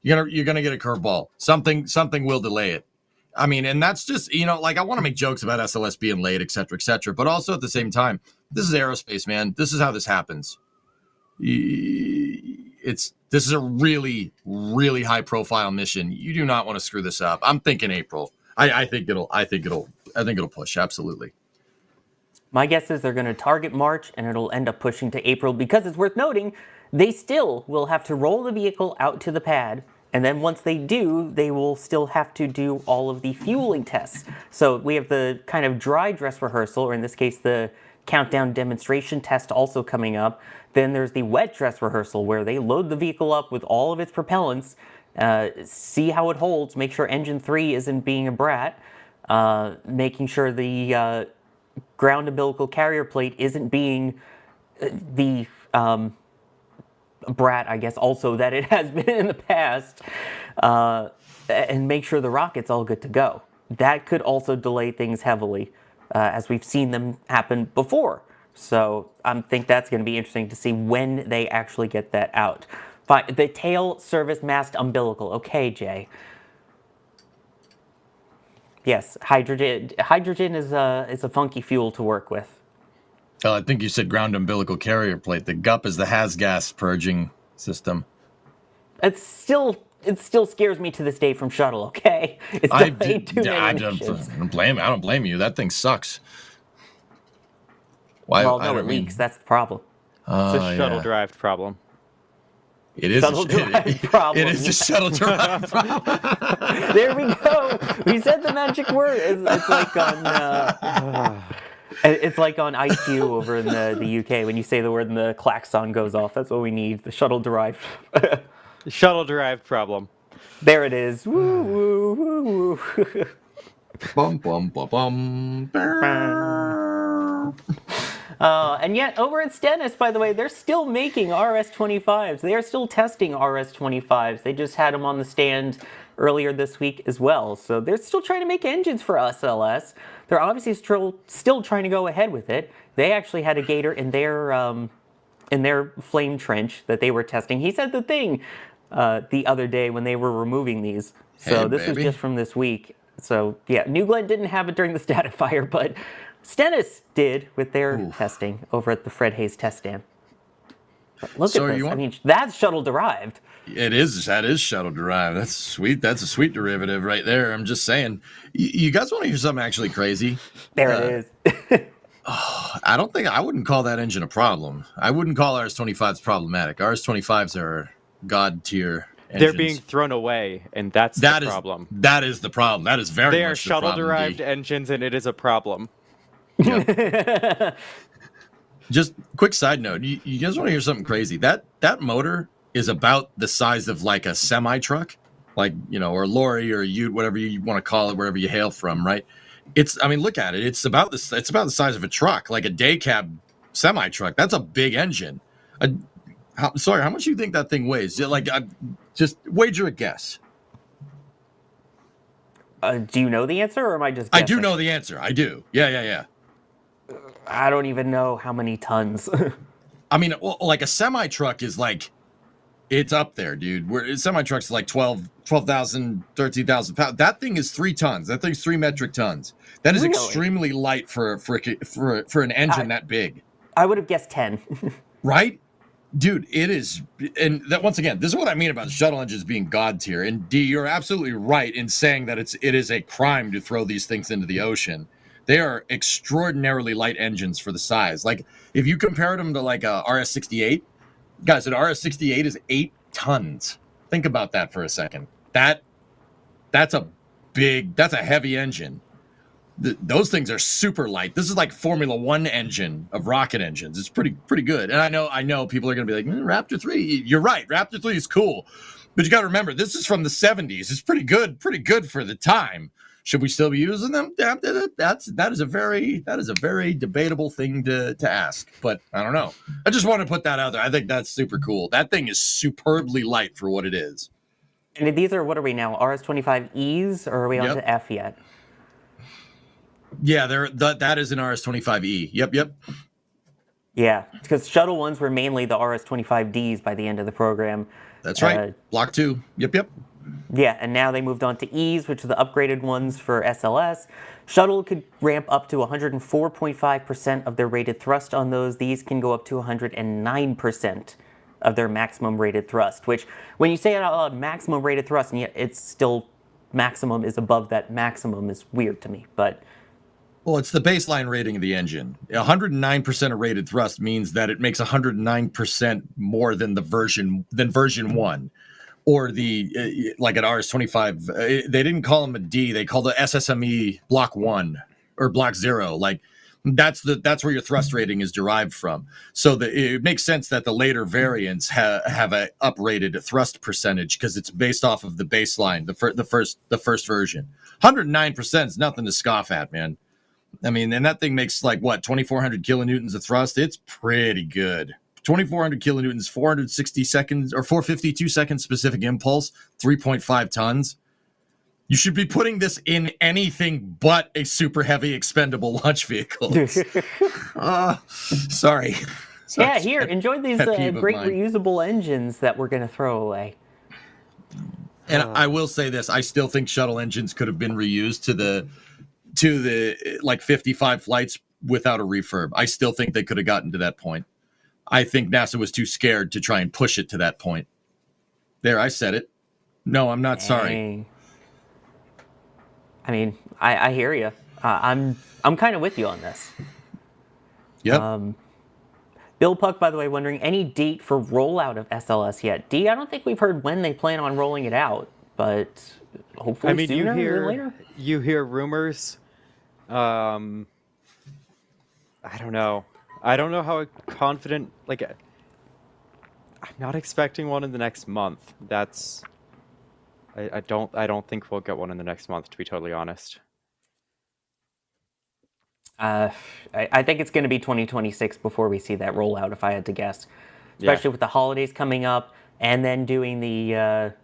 You're gonna get a curveball. Something will delay it. I mean, and that's just, like, I want to make jokes about SLS being late, et cetera, but also at the same time, this is aerospace, man. This is how this happens. This is a really, really high profile mission. You do not want to screw this up. I'm thinking April. I think it'll push. Absolutely. My guess is they're going to target March and it'll end up pushing to April because it's worth noting they still will have to roll the vehicle out to the pad. And then once they do, they will still have to do all of the fueling tests. So we have the kind of dry dress rehearsal, or in this case, the countdown demonstration test also coming up. Then there's the wet dress rehearsal where they load the vehicle up with all of its propellants, see how it holds, make sure engine 3 isn't being a brat, making sure the ground umbilical carrier plate isn't being the brat, I guess, also that it has been in the past, and make sure the rocket's all good to go. That could also delay things heavily, as we've seen them happen before. So I think that's going to be interesting to see when they actually get that out. Fine. The tail service mast umbilical. Okay, Jay. Yes, hydrogen. Hydrogen is a funky fuel to work with. I think you said ground umbilical carrier plate. The GUP is the has gas purging system. It still scares me to this day from shuttle. Okay, it's delayed too many missions. I don't blame you. That thing sucks. Why? Well, no, it leaks. That's the problem. It's a shuttle-derived problem. It is shuttle-derived problem. It is a shuttle-derived problem. There we go. We said the magic word. It's like on. It's like on IQ over in the UK when you say the word and the klaxon goes off. That's what we need. The shuttle-derived. Shuttle-derived problem. There it is. Woo woo woo woo. Bum bum bum bum. And yet, over at Stennis, by the way, they're still making RS-25s. They are still testing RS-25s. They just had them on the stand earlier this week as well. So they're still trying to make engines for SLS. They're obviously still trying to go ahead with it. They actually had a gator in their flame trench that they were testing. He said the thing the other day when they were removing these. So hey, this baby. was just from this week. So yeah, New Glenn didn't have it during the static fire, but Stennis did with their testing over at the Fred Hayes test stand. But look at this. I mean, that's shuttle derived. It is. That is shuttle derived. That's sweet. That's a sweet derivative right there. I'm just saying. You guys want to hear something actually crazy? There it is. I wouldn't call that engine a problem. I wouldn't call RS-25s problematic. RS-25s are god tier engines. They're being thrown away, and that's the problem. That is the problem. That is very much the problem. They are shuttle-derived engines, and it is a problem. Yep. Just quick side note. You guys want to hear something crazy? That motor is about the size of like a semi-truck, like, or lorry or ute, whatever you want to call it, wherever you hail from, right? Look at it. It's about the size of a truck, like a day cab semi-truck. That's a big engine. How much do you think that thing weighs? Just wager a guess. Do you know the answer, or am I just guessing? I do know the answer. I do. Yeah. I don't even know how many tons. I mean, like a semi-truck is like, it's up there, dude. Where semi-trucks are like 12,000, 13,000 pounds. That thing is 3 tons. That thing's 3 metric tons. That is extremely light for an engine that big. I would have guessed 10. Right? Dude, it is. And that, once again, this is what I mean about shuttle engines being god tier. And D, you're absolutely right in saying that it is a crime to throw these things into the ocean. They are extraordinarily light engines for the size. Like, if you compared them to like a RS-68, guys, an RS-68 is 8 tons. Think about that for a second. That's a heavy engine. Those things are super light. This is like Formula One engine of rocket engines. It's pretty good. And I know people are going to be like, Raptor 3. You're right. Raptor 3 is cool. But you got to remember, this is from the 70s. It's pretty good for the time. Should we still be using them? That is a very debatable thing to ask. But I don't know. I just want to put that out there. I think that's super cool. That thing is superbly light for what it is. And these are, what are we now, RS-25Es, or are we on to F yet? Yeah, that is an RS-25E. Yep. Yeah, because shuttle ones were mainly the RS-25Ds by the end of the program. That's right. Block 2. Yep. Yeah, and now they moved on to E's, which are the upgraded ones for SLS. Shuttle could ramp up to 104.5% of their rated thrust on those. These can go up to 109% of their maximum rated thrust, which when you say it out loud, maximum rated thrust, and yet it's still maximum is above that maximum is weird to me, but... Well, it's the baseline rating of the engine. 109% of rated thrust means that it makes 109% more than version 1. Or the like at RS-25, they didn't call them a D, they called it SSME Block 1 or Block 0. Like that's where your thrust rating is derived from. So it makes sense that the later variants have a uprated thrust percentage because it's based off of the baseline, the first version. 109% is nothing to scoff at, man. I mean, and that thing makes like what 2,400 kilonewtons of thrust. It's pretty good. 2,400 kilonewtons, 460 seconds or 452 seconds specific impulse, 3.5 tons. You should be putting this in anything but a super heavy expendable launch vehicle. Sorry. Yeah, here, enjoy these great reusable engines that we're going to throw away. And I will say this, I still think shuttle engines could have been reused to the like 55 flights without a refurb. I still think they could have gotten to that point. I think NASA was too scared to try and push it to that point. There, I said it. No, I'm not sorry. I mean, I hear you. I'm kind of with you on this. Yep. Bill Puck, by the way, wondering, any date for rollout of SLS yet? D, I don't think we've heard when they plan on rolling it out, but hopefully sooner than later. You hear rumors. I don't know. I don't know how confident, like, I'm not expecting one in the next month. I don't think we'll get one in the next month, to be totally honest. I think it's going to be 2026 before we see that rollout, if I had to guess. Especially with the holidays coming up and then doing the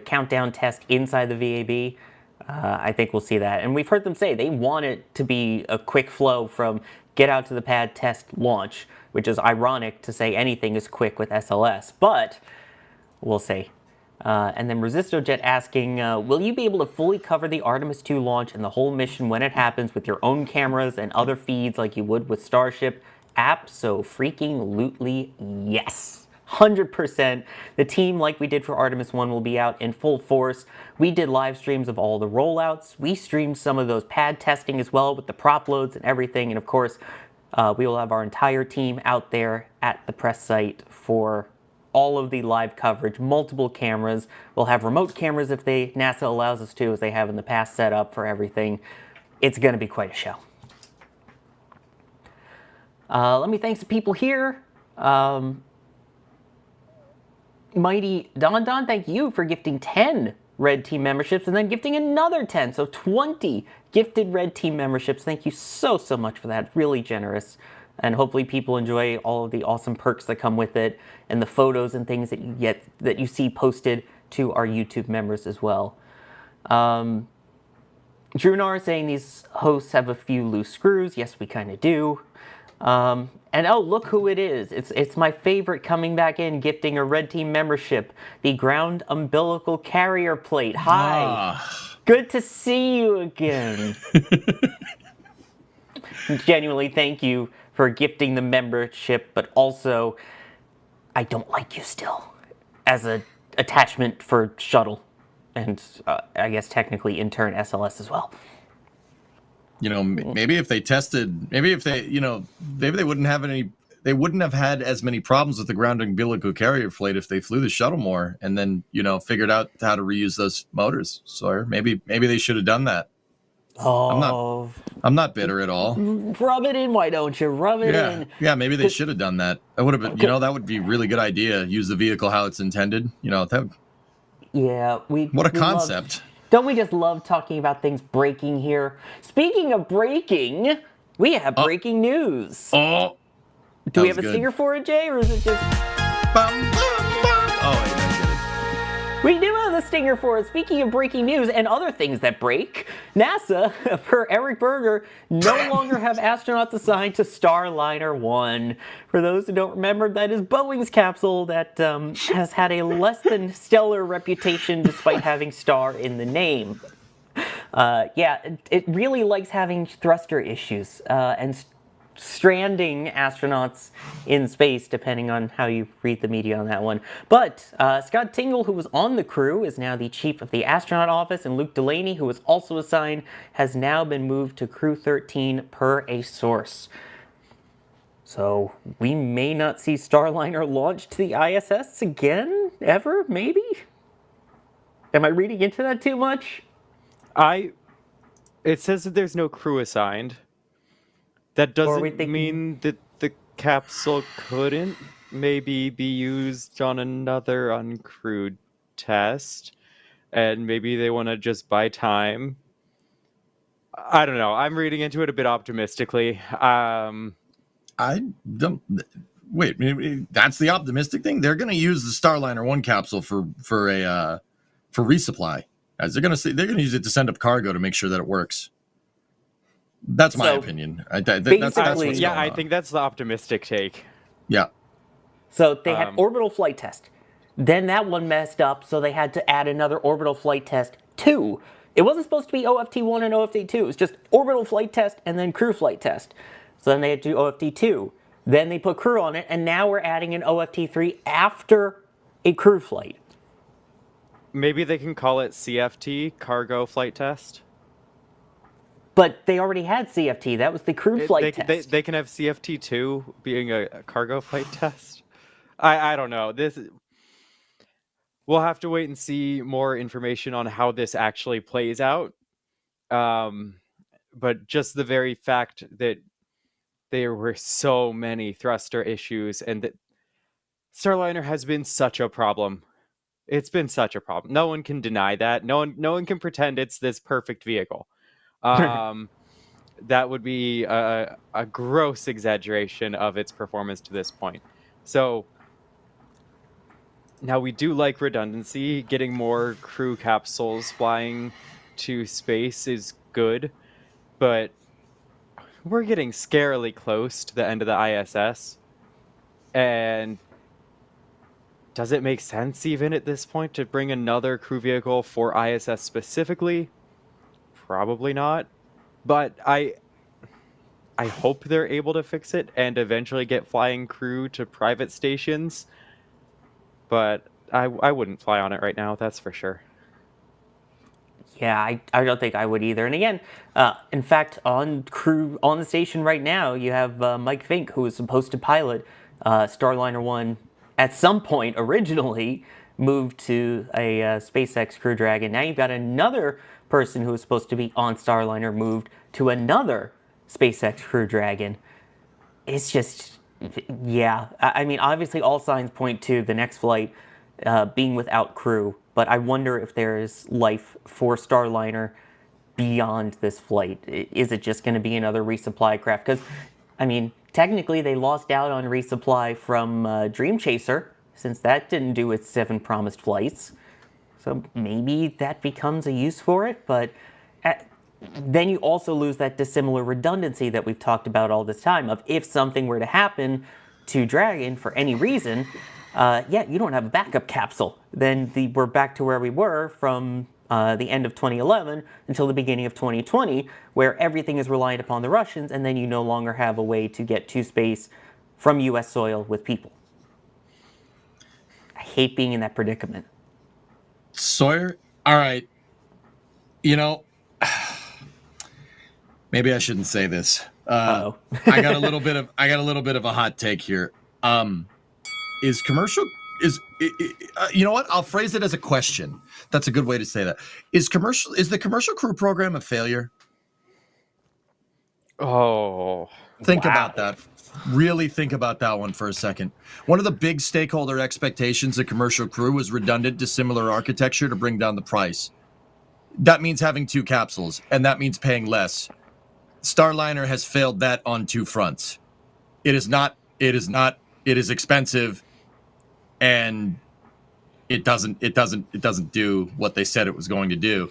countdown test inside the VAB. I think we'll see that. And we've heard them say they want it to be a quick flow from get out to the pad, test, launch, which is ironic to say anything is quick with SLS, but we'll see. And then Resistojet asking, will you be able to fully cover the Artemis 2 launch and the whole mission when it happens with your own cameras and other feeds like you would with Starship? Abso-freaking-lutely yes. 100%. The team, like we did for Artemis 1, will be out in full force. We did live streams of all the rollouts. We streamed some of those pad testing as well with the prop loads and everything. And of course, we will have our entire team out there at the press site for all of the live coverage, multiple cameras. We'll have remote cameras if NASA allows us to, as they have in the past, set up for everything. It's going to be quite a show. Let me thank the people here. Mighty Don, thank you for gifting 10 Red Team memberships and then gifting another 10. So 20 gifted Red Team memberships. Thank you so much for that. Really generous. And hopefully people enjoy all of the awesome perks that come with it and the photos and things that you get, that you see posted to our YouTube members as well. Drunar saying these hosts have a few loose screws. Yes, we kind of do. And oh, look who it is. It's my favorite coming back in, gifting a Red Team membership. The ground umbilical carrier plate. Hi. Good to see you again. Genuinely, thank you for gifting the membership, but also, I don't like you still as an attachment for shuttle. And I guess technically intern SLS as well. You know, maybe if they tested, maybe they wouldn't have had as many problems with the ground umbilical carrier plate if they flew the shuttle more and then, figured out how to reuse those motors. So maybe they should have done that. Oh, I'm not bitter at all. Rub it in, why don't you? Rub it in. Yeah, maybe they should have done that. That would have been, that would be a really good idea. Use the vehicle how it's intended. What a concept. Don't we just love talking about things breaking here? Speaking of breaking, we have breaking news. Do we have a stinger for it, Jay, or is it just... Oh, wait, I get it. We do have the stinger for it. Speaking of breaking news and other things that break, NASA, per Eric Berger, no longer have astronauts assigned to Starliner 1. For those who don't remember, that is Boeing's capsule that has had a less than stellar reputation despite having star in the name. It really likes having thruster issues and stranding astronauts in space, depending on how you read the media on that one. But Scott Tingle, who was on the crew, is now the chief of the astronaut office, and Luke Delaney, who was also assigned, has now been moved to Crew 13 per a source. So we may not see Starliner launch to the ISS again, ever, maybe? Am I reading into that too much? It says that there's no crew assigned. That doesn't mean that the capsule couldn't maybe be used on another uncrewed test, and maybe they want to just buy time. I don't know. I'm reading into it a bit optimistically. I don't. Wait, that's the optimistic thing. They're going to use the Starliner 1 capsule for resupply. As they're going to use it to send up cargo to make sure that it works. That's my opinion. I think that's what's yeah, I think that's the optimistic take. Yeah. So they had orbital flight test. Then that one messed up, so they had to add another orbital flight test 2. It wasn't supposed to be OFT1 and OFT2. It was just orbital flight test and then crew flight test. So then they had to do OFT2. Then they put crew on it, and now we're adding an OFT3 after a crew flight. Maybe they can call it CFT, cargo flight test. But they already had CFT. That was the crew flight test. They can have CFT2 being a cargo flight test. I don't know. We'll have to wait and see more information on how this actually plays out. But just the very fact that there were so many thruster issues and that Starliner has been such a problem. It's been such a problem. No one can deny that. No one can pretend it's this perfect vehicle. That would be a gross exaggeration of its performance to this point. So now we do like redundancy. Getting more crew capsules flying to space is good, but we're getting scarily close to the end of the ISS. And does it make sense even at this point to bring another crew vehicle for ISS specifically? Probably not. But I hope they're able to fix it and eventually get flying crew to private stations. But I wouldn't fly on it right now, that's for sure. Yeah, I don't think I would either. And again, in fact, on the station right now, you have Mike Fink, who was supposed to pilot Starliner 1 at some point originally, moved to a SpaceX Crew Dragon. Now you've got another person who was supposed to be on Starliner moved to another SpaceX Crew Dragon. It's just, yeah. I mean, obviously all signs point to the next flight being without crew, but I wonder if there is life for Starliner beyond this flight. Is it just going to be another resupply craft? Because, I mean, technically they lost out on resupply from Dream Chaser, since that didn't do its 7 promised flights. So maybe that becomes a use for it, but then you also lose that dissimilar redundancy that we've talked about all this time of if something were to happen to Dragon for any reason, you don't have a backup capsule. Then we're back to where we were from the end of 2011 until the beginning of 2020, where everything is reliant upon the Russians, and then you no longer have a way to get to space from U.S. soil with people. I hate being in that predicament. Sawyer, all right. You know, maybe I shouldn't say this. I got a little bit of a hot take here. Is you know what? I'll phrase it as a question. That's a good way to say that. Is the commercial crew program a failure? Oh, think about that. Really think about that one for a second. One of the big stakeholder expectations of commercial crew was redundant, dissimilar architecture to bring down the price. That means having 2 capsules, and that means paying less. Starliner has failed that on 2 fronts. It is expensive, and it doesn't do what they said it was going to do.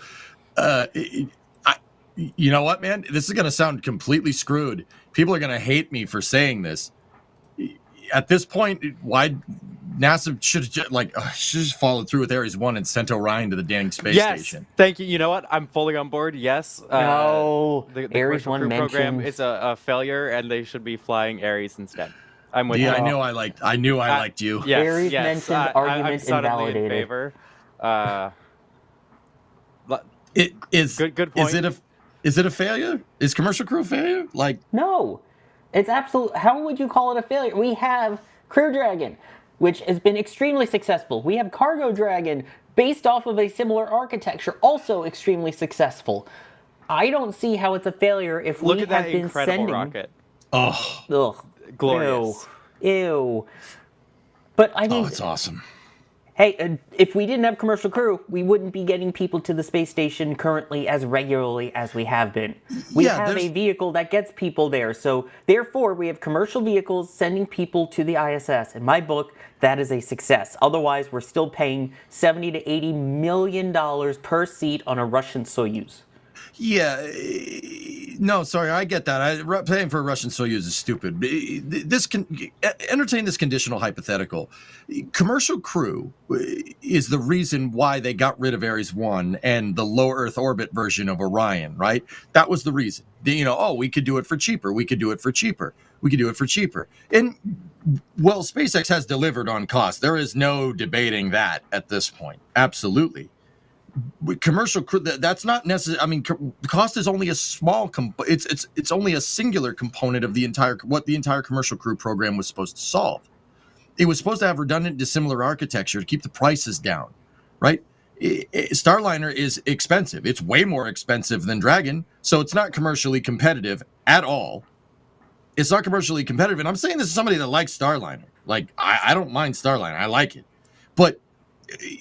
You know what, man? This is going to sound completely screwed. People are going to hate me for saying this. At this point, why NASA should have just followed through with Ares 1 and sent Orion to the dang space station. Thank you. You know what? I'm fully on board. Yes. No, the Ares Commercial 1 Crew program mentioned- is a failure, and they should be flying Ares instead. I'm with Yeah, you. I knew I liked you. Yes, Ares mentioned I'm argument subtly in invalidated. favor. It is Good point. Is it a failure? Is Commercial Crew a failure? Like, No, it's absolute. How would you call it a failure? We have Crew Dragon, which has been extremely successful. We have Cargo Dragon, based off of a similar architecture, also extremely successful. I don't see how it's a failure if Look we at have that been incredible sending. oh, Ugh, Glorious. Ew. But I mean, it's awesome. hey, if we didn't have Commercial Crew, we wouldn't be getting people to the space station currently as regularly as we have been. We have a vehicle that gets people there, so therefore we have commercial vehicles sending people to the ISS. In my book, that is a success. Otherwise, we're still paying $70 to $80 million per seat on a Russian Soyuz. Yeah, no, sorry, I get that. Paying for a Russian Soyuz is stupid. Entertain this conditional hypothetical. Commercial Crew is the reason why they got rid of Ares 1 and the low Earth orbit version of Orion, right? That was the reason. We could do it for cheaper. We could do it for cheaper. We could do it for cheaper. And, well, SpaceX has delivered on cost. There is no debating that at this point. Absolutely. Commercial Crew, that's not necessary. I mean, cost is only a small it's only a singular component of what the entire Commercial Crew program was supposed to solve. It was supposed to have redundant dissimilar architecture to keep the prices down, right? Starliner is expensive. It's way more expensive than Dragon, so it's not commercially competitive at all. It's not commercially competitive, and I'm saying this as somebody that likes Starliner. Like, I don't mind Starliner. I like it. But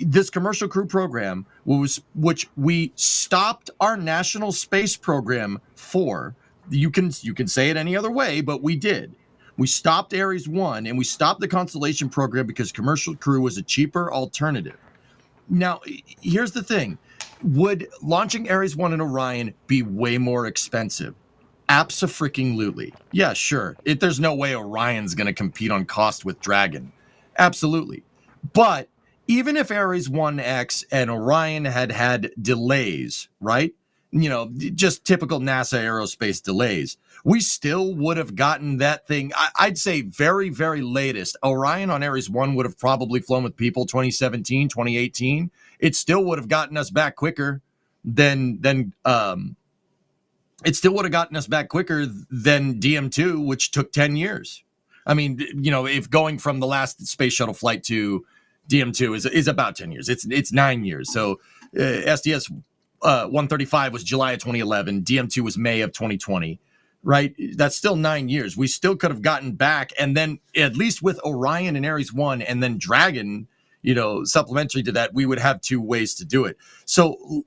this Commercial Crew program which we stopped our national space program for. You can say it any other way, but we did. We stopped Ares 1 and we stopped the Constellation program because Commercial Crew was a cheaper alternative. Now, here's the thing. Would launching Ares 1 and Orion be way more expensive? Abso-freaking-lutely. Yeah, sure. There's no way Orion's going to compete on cost with Dragon. Absolutely. But even if Ares 1X and Orion had delays, right? Just typical NASA aerospace delays, we still would have gotten that thing. I'd say very, very latest. Orion on Ares 1 would have probably flown with people 2017, 2018. It still would have gotten us back quicker than DM2, which took 10 years. I mean, if going from the last space shuttle flight to DM2 is about 10 years. It's 9 years. So SDS 135 was July of 2011. DM2 was May of 2020, right? That's still 9 years. We still could have gotten back. And then at least with Orion and Ares 1 and then Dragon, supplementary to that, we would have 2 ways to do it. So,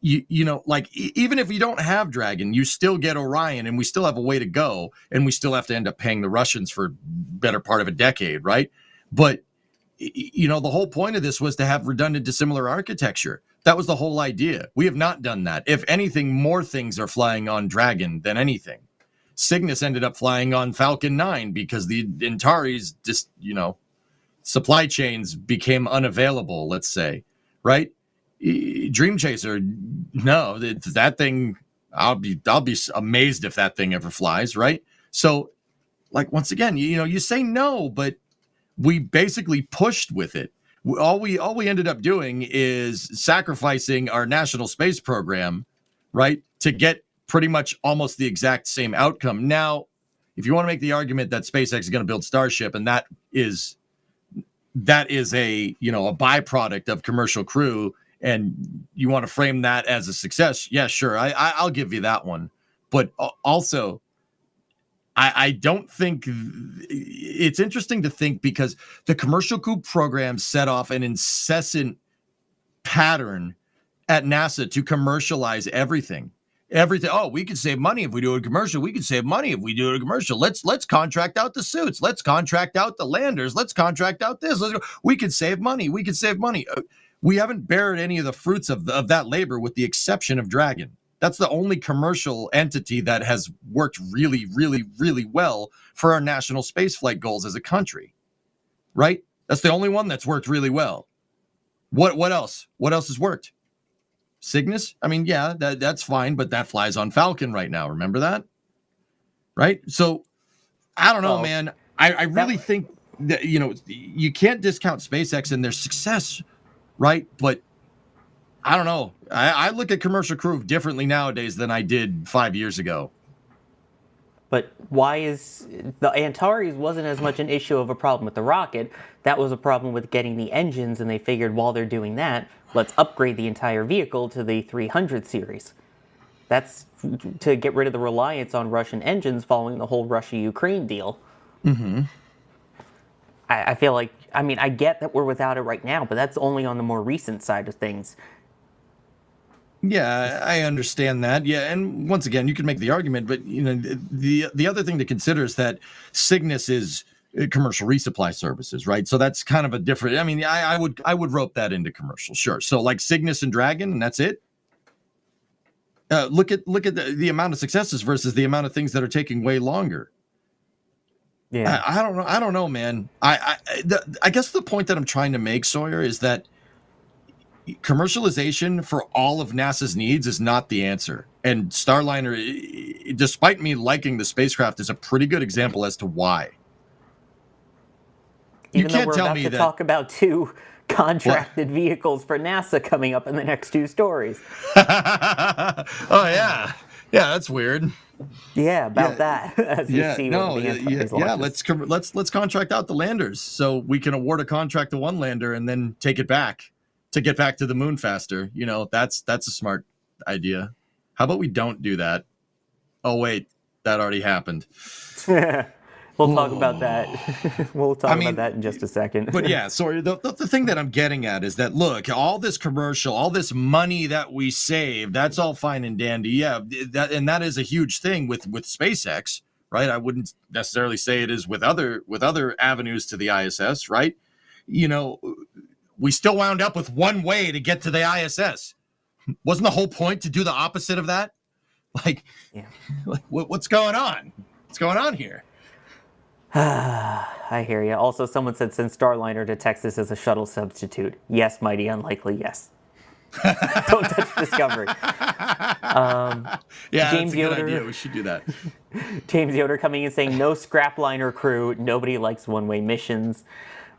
even if you don't have Dragon, you still get Orion and we still have a way to go. And we still have to end up paying the Russians for better part of a decade, right? But the whole point of this was to have redundant dissimilar architecture. That was the whole idea. We have not done that. If anything, more things are flying on Dragon than anything. Cygnus ended up flying on Falcon 9 because the Antares just, supply chains became unavailable, let's say, right? Dream Chaser, no, that thing, I'll be amazed if that thing ever flies, right? So, once again, you say no, but we basically pushed with it. All we ended up doing is sacrificing our national space program, right, to get pretty much almost the exact same outcome. Now, if you want to make the argument that SpaceX is going to build Starship, and that is a byproduct of Commercial Crew, and you want to frame that as a success, yeah, sure, I'll give you that one. But also, I don't think it's interesting to think because the Commercial Crew program set off an incessant pattern at NASA to commercialize everything. Everything. Oh, we could save money if we do a commercial. We could save money if we do a commercial. Let's contract out the suits. Let's contract out the landers. Let's contract out this. We could save money. We could save money. We haven't bared any of the fruits of that labor, with the exception of Dragon. That's the only commercial entity that has worked really, really, really well for our national spaceflight goals as a country. Right? That's the only one that's worked really well. What else? What else has worked? Cygnus? I mean, yeah, that's fine, but that flies on Falcon right now. Remember that? Right? So, I don't know, man. I really think that, you can't discount SpaceX and their success, right? But I don't know. I look at Commercial Crew differently nowadays than I did 5 years ago. But why is the Antares wasn't as much an issue of a problem with the rocket? That was a problem with getting the engines, and they figured while they're doing that, let's upgrade the entire vehicle to the 300 series. That's to get rid of the reliance on Russian engines following the whole Russia-Ukraine deal. Mm-hmm. I feel like, I mean, I get that we're without it right now, but that's only on the more recent side of things. Yeah, I understand that. Yeah, and once again, you can make the argument, but the other thing to consider is that Cygnus is commercial resupply services, right? So that's kind of a different. I mean, I would rope that into commercial, sure. So like Cygnus and Dragon, and that's it. Look at the amount of successes versus the amount of things that are taking way longer. Yeah, I don't know, man. I guess the point that I'm trying to make, Sawyer, is that commercialization for all of NASA's needs is not the answer. And Starliner, despite me liking the spacecraft, is a pretty good example as to why. Even though we're about to talk about 2 contracted vehicles for NASA coming up in the next 2 stories. Oh, yeah. Yeah, that's weird. Yeah, about that. As you see let's contract out the landers so we can award a contract to one lander and then take it back to get back to the moon faster. That's a smart idea. How about we don't do that? Oh wait, that already happened. We'll talk about that. We'll talk about that in just a second. But yeah, so the thing that I'm getting at is that, look, all this commercial, all this money that we save, that's all fine and dandy. Yeah, that is a huge thing with SpaceX, right? I wouldn't necessarily say it is with other avenues to the ISS, right? We still wound up with one way to get to the ISS. Wasn't the whole point to do the opposite of that? Like what's going on? What's going on here? I hear you. Also, someone said send Starliner to Texas as a shuttle substitute. Yes, mighty unlikely, yes. Don't touch Discovery. James that's a good idea. We should do that. James Yoder coming in saying, no scrapliner crew. Nobody likes one-way missions.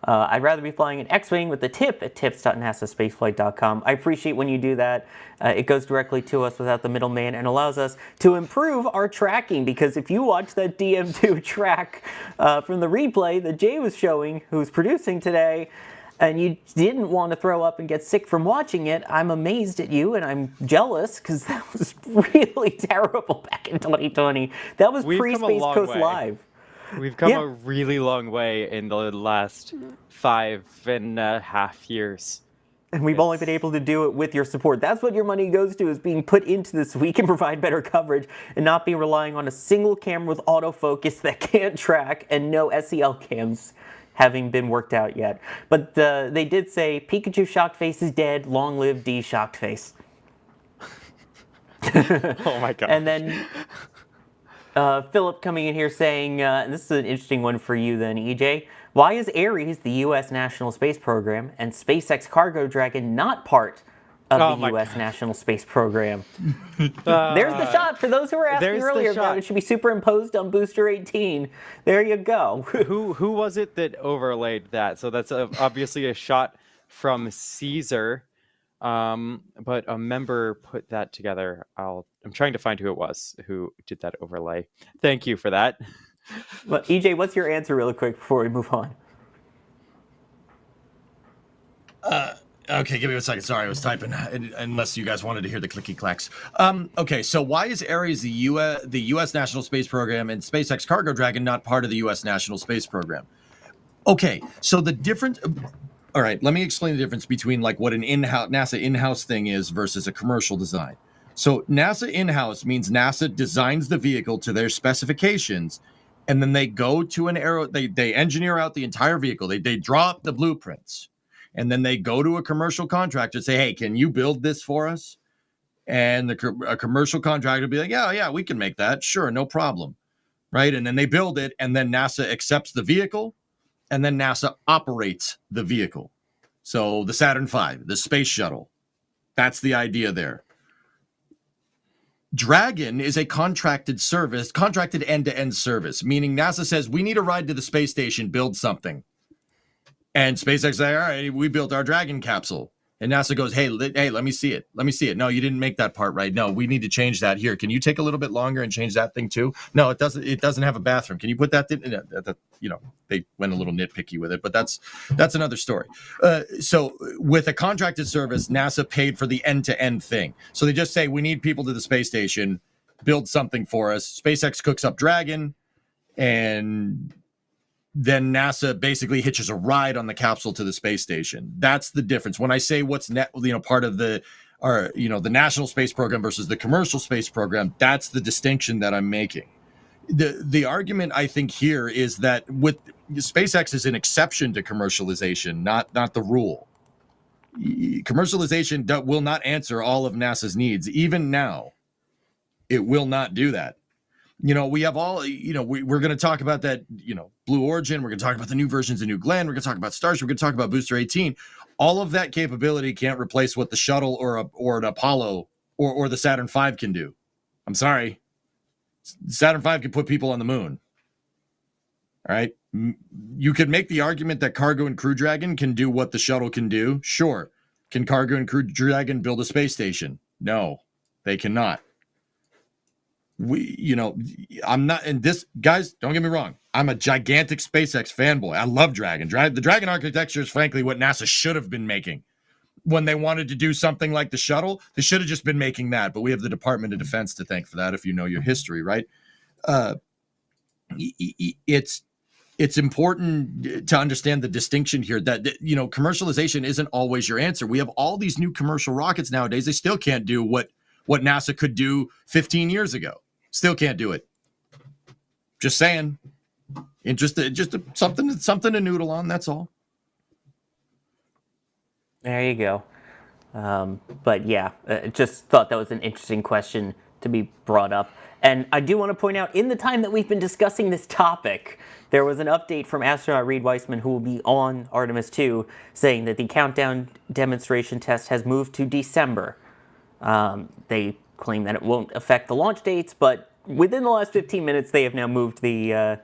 I'd rather be flying an X-Wing with the tip at tips.nasaspaceflight.com. I appreciate when you do that. It goes directly to us without the middleman and allows us to improve our tracking, because if you watch that DM2 track from the replay that Jay was showing, who's producing today, and you didn't want to throw up and get sick from watching it, I'm amazed at you and I'm jealous, because that was really terrible back in 2020. That was pre-Space Coast Live. We've come a really long way in the last 5.5 years. And we've only been able to do it with your support. That's what your money goes to, is being put into this so we can provide better coverage and not be relying on a single camera with autofocus that can't track and no SEL cams having been worked out yet. But they did say, Pikachu shocked face is dead, long live D shocked face. Oh my god. And then Philip coming in here saying, this is an interesting one for you then, EJ. Why is Ares, the U.S. National Space Program, and SpaceX Cargo Dragon not part of the U.S. National Space Program? There's the shot for those who were asking earlier about it. Should be superimposed on Booster 18. There you go. Who was it that overlaid that? So that's obviously a shot from Caesar. But a member put that together. I'm trying to find who it was who did that overlay. Thank you for that. Well, EJ, what's your answer really quick before we move on? Okay, give me 1 second. Sorry, I was typing, unless you guys wanted to hear the clicky clacks. Okay, so why is Ares, the U.S. National Space Program, and SpaceX Cargo Dragon not part of the U.S. National Space Program? Okay, so the difference... All right, let me explain the difference between like what an NASA in-house thing is versus a commercial design. So NASA in-house means NASA designs the vehicle to their specifications, and then they go to they engineer out the entire vehicle. They draw up the blueprints, and then they go to a commercial contractor and say, hey, can you build this for us? And a commercial contractor will be like, yeah, we can make that. Sure, no problem. Right? And then they build it, and then NASA accepts the vehicle, and then NASA operates the vehicle. So the Saturn V, the space shuttle, that's the idea there. Dragon is a contracted end-to-end service, meaning NASA says, we need a ride to the space station, build something. And SpaceX say, all right, we built our Dragon capsule. And NASA goes, hey, let me see it. Let me see it. No, you didn't make that part right. No, we need to change that here. Can you take a little bit longer and change that thing too? No, it doesn't. It doesn't have a bathroom. Can you put that in? They went a little nitpicky with it, but that's another story. So with a contracted service, NASA paid for the end-to-end thing. So they just say, we need people to the space station, build something for us. SpaceX cooks up Dragon, and then NASA basically hitches a ride on the capsule to the space station. That's the difference. When I say what's part of the national space program versus the commercial space program, that's the distinction that I'm making. The argument I think here is that with SpaceX is an exception to commercialization, not the rule. Commercialization will not answer all of NASA's needs. Even now, it will not do that. We have all, we're going to talk about that, Blue Origin. We're going to talk about the new versions of New Glenn. We're going to talk about Starship. We're going to talk about Booster 18. All of that capability can't replace what the shuttle or an Apollo or the Saturn V can do. I'm sorry. Saturn V can put people on the moon. All right. You could make the argument that Cargo and Crew Dragon can do what the shuttle can do. Sure. Can Cargo and Crew Dragon build a space station? No, they cannot. I'm not, and this, guys, don't get me wrong. I'm a gigantic SpaceX fanboy. I love Dragon. The Dragon architecture is frankly what NASA should have been making. When they wanted to do something like the shuttle, they should have just been making that. But we have the Department of Defense to thank for that, if you know your history, right? It's important to understand the distinction here that, commercialization isn't always your answer. We have all these new commercial rockets nowadays. They still can't do what NASA could do 15 years ago. Still can't do it. Just saying. Something to noodle on, that's all. There you go. But yeah, just thought that was an interesting question to be brought up. And I do want to point out, in the time that we've been discussing this topic, there was an update from astronaut Reed Weissman, who will be on Artemis 2, saying that the countdown demonstration test has moved to December. They claim that it won't affect the launch dates, but within the last 15 minutes, they have now moved the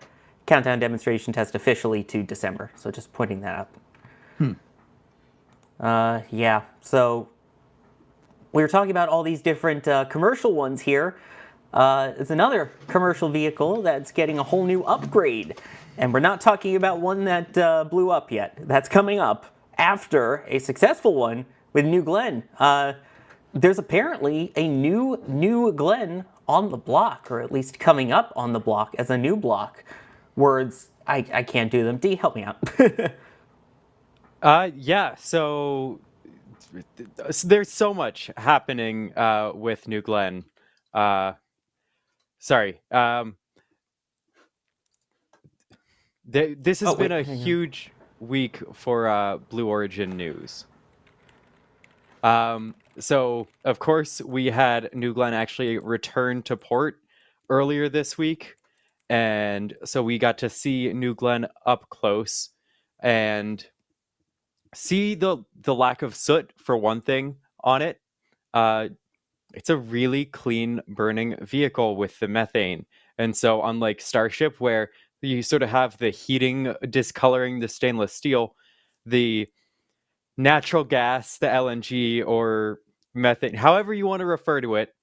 countdown demonstration test officially to December. So just pointing that out. Yeah, so we were talking about all these different commercial ones here. It's another commercial vehicle that's getting a whole new upgrade. And we're not talking about one that blew up yet. That's coming up after a successful one with New Glenn. There's apparently a new Glenn on the block, or at least coming up on the block as a new block. Words, I can't do them. D, help me out. Yeah, so there's so much happening with New Glenn. Sorry. This has been a huge week for Blue Origin news. So, of course, we had New Glenn actually return to port earlier this week. And so we got to see New Glenn up close and see the lack of soot, for one thing, on it. It's a really clean burning vehicle with the methane. And so unlike Starship, where you sort of have the heating discoloring the stainless steel, the natural gas, the LNG or methane, however you want to refer to it,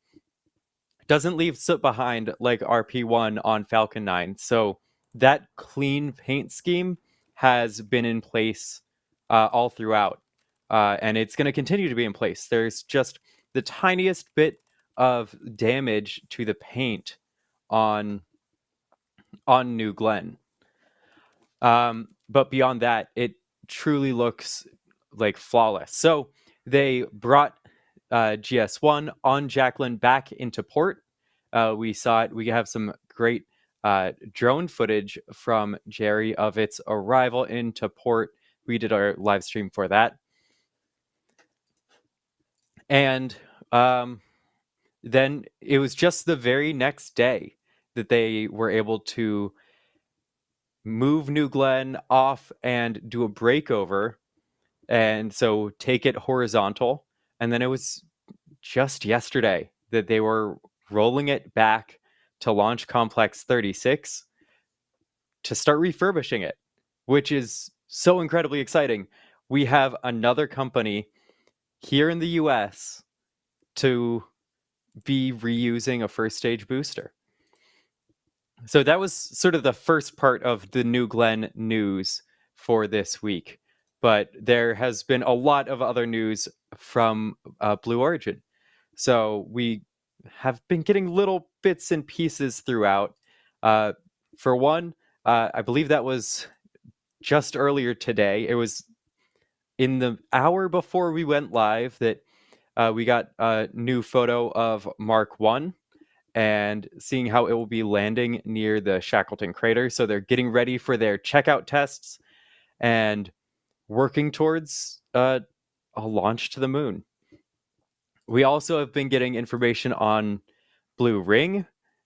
doesn't leave soot behind like RP1 on Falcon 9. So that clean paint scheme has been in place all throughout. And it's going to continue to be in place. There's just the tiniest bit of damage to the paint on New Glenn. But beyond that, it truly looks like flawless. So they brought GS1 on Jacqueline back into port. We saw it. We have some great drone footage from Jerry of its arrival into port. We did our live stream for that. And then it was just the very next day that they were able to move New Glenn off and do a breakover, and so take it horizontal. And then it was just yesterday that they were rolling it back to Launch Complex 36 to start refurbishing it, which is so incredibly exciting. We have another company here in the US to be reusing a first stage booster. So that was sort of the first part of the New Glenn news for this week. But there has been a lot of other news from Blue Origin. So we have been getting little bits and pieces throughout. For one, I believe that was just earlier today. It was in the hour before we went live that we got a new photo of Mark 1 and seeing how it will be landing near the Shackleton crater. So they're getting ready for their checkout tests and working towards a launch to the moon. We also have been getting information on Blue Ring.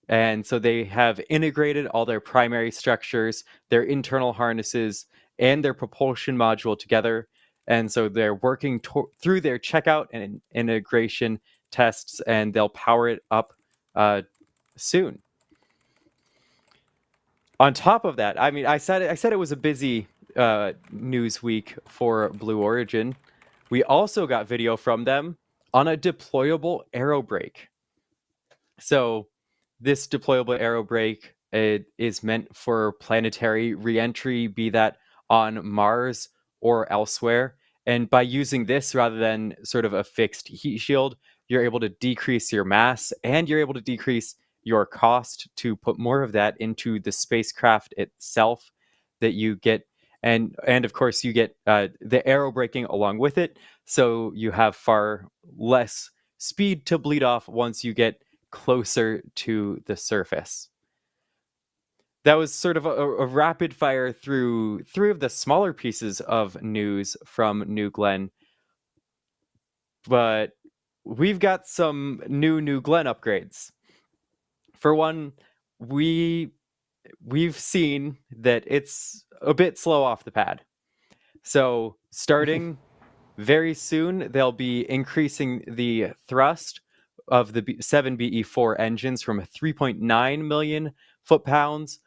And so they have integrated all their primary structures, their internal harnesses, and their propulsion module together. And so they're working through their checkout and integration tests, and they'll power it up soon. On top of that, I mean, I said it was a busy news week for Blue Origin. We also got video from them on a deployable aero brake. So this deployable aero brake is meant for planetary reentry, be that on Mars or elsewhere. And by using this rather than sort of a fixed heat shield, you're able to decrease your mass and you're able to decrease your cost to put more of that into the spacecraft itself that you get. And of course, you get the aero braking along with it. So you have far less speed to bleed off once you get closer to the surface. That was sort of a rapid fire through three of the smaller pieces of news from New Glenn. But we've got some New Glenn upgrades. For one, we've seen that it's a bit slow off the pad. So starting very soon, they'll be increasing the thrust of the 7BE4 engines from 3.9 million foot-pounds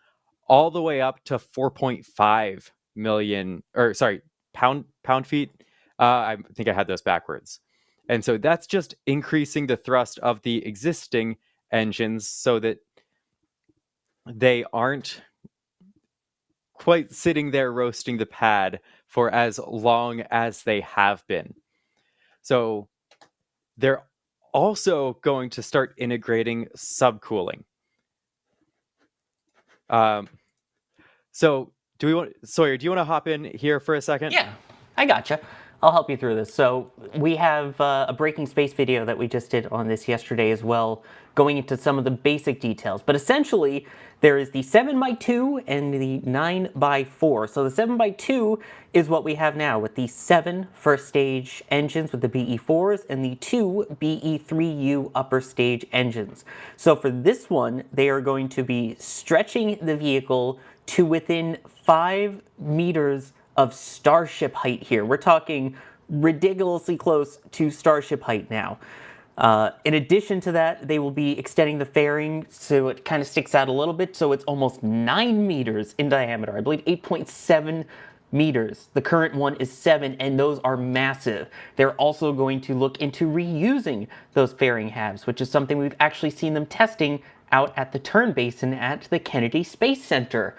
all the way up to 4.5 million, or sorry, pound-feet. I think I had those backwards. And so that's just increasing the thrust of the existing engines so that they aren't quite sitting there roasting the pad for as long as they have been. So they're also going to start integrating subcooling. So Sawyer, do you want to hop in here for a second? Yeah, I gotcha. I'll help you through this. So we have a Breaking Space video that we just did on this yesterday as well, going into some of the basic details. But essentially, there is the 7x2 and the 9x4. So the 7x2 is what we have now with the 7 first stage engines with the BE4s and the 2 BE3U upper stage engines. So for this one, they are going to be stretching the vehicle to within 5 meters of Starship height here. We're talking ridiculously close to Starship height now. In addition to that, they will be extending the fairing so it kind of sticks out a little bit, so it's almost 9 meters in diameter. I believe 8.7 meters. The current one is 7, and those are massive. They're also going to look into reusing those fairing halves, which is something we've actually seen them testing out at the Turn Basin at the Kennedy Space Center.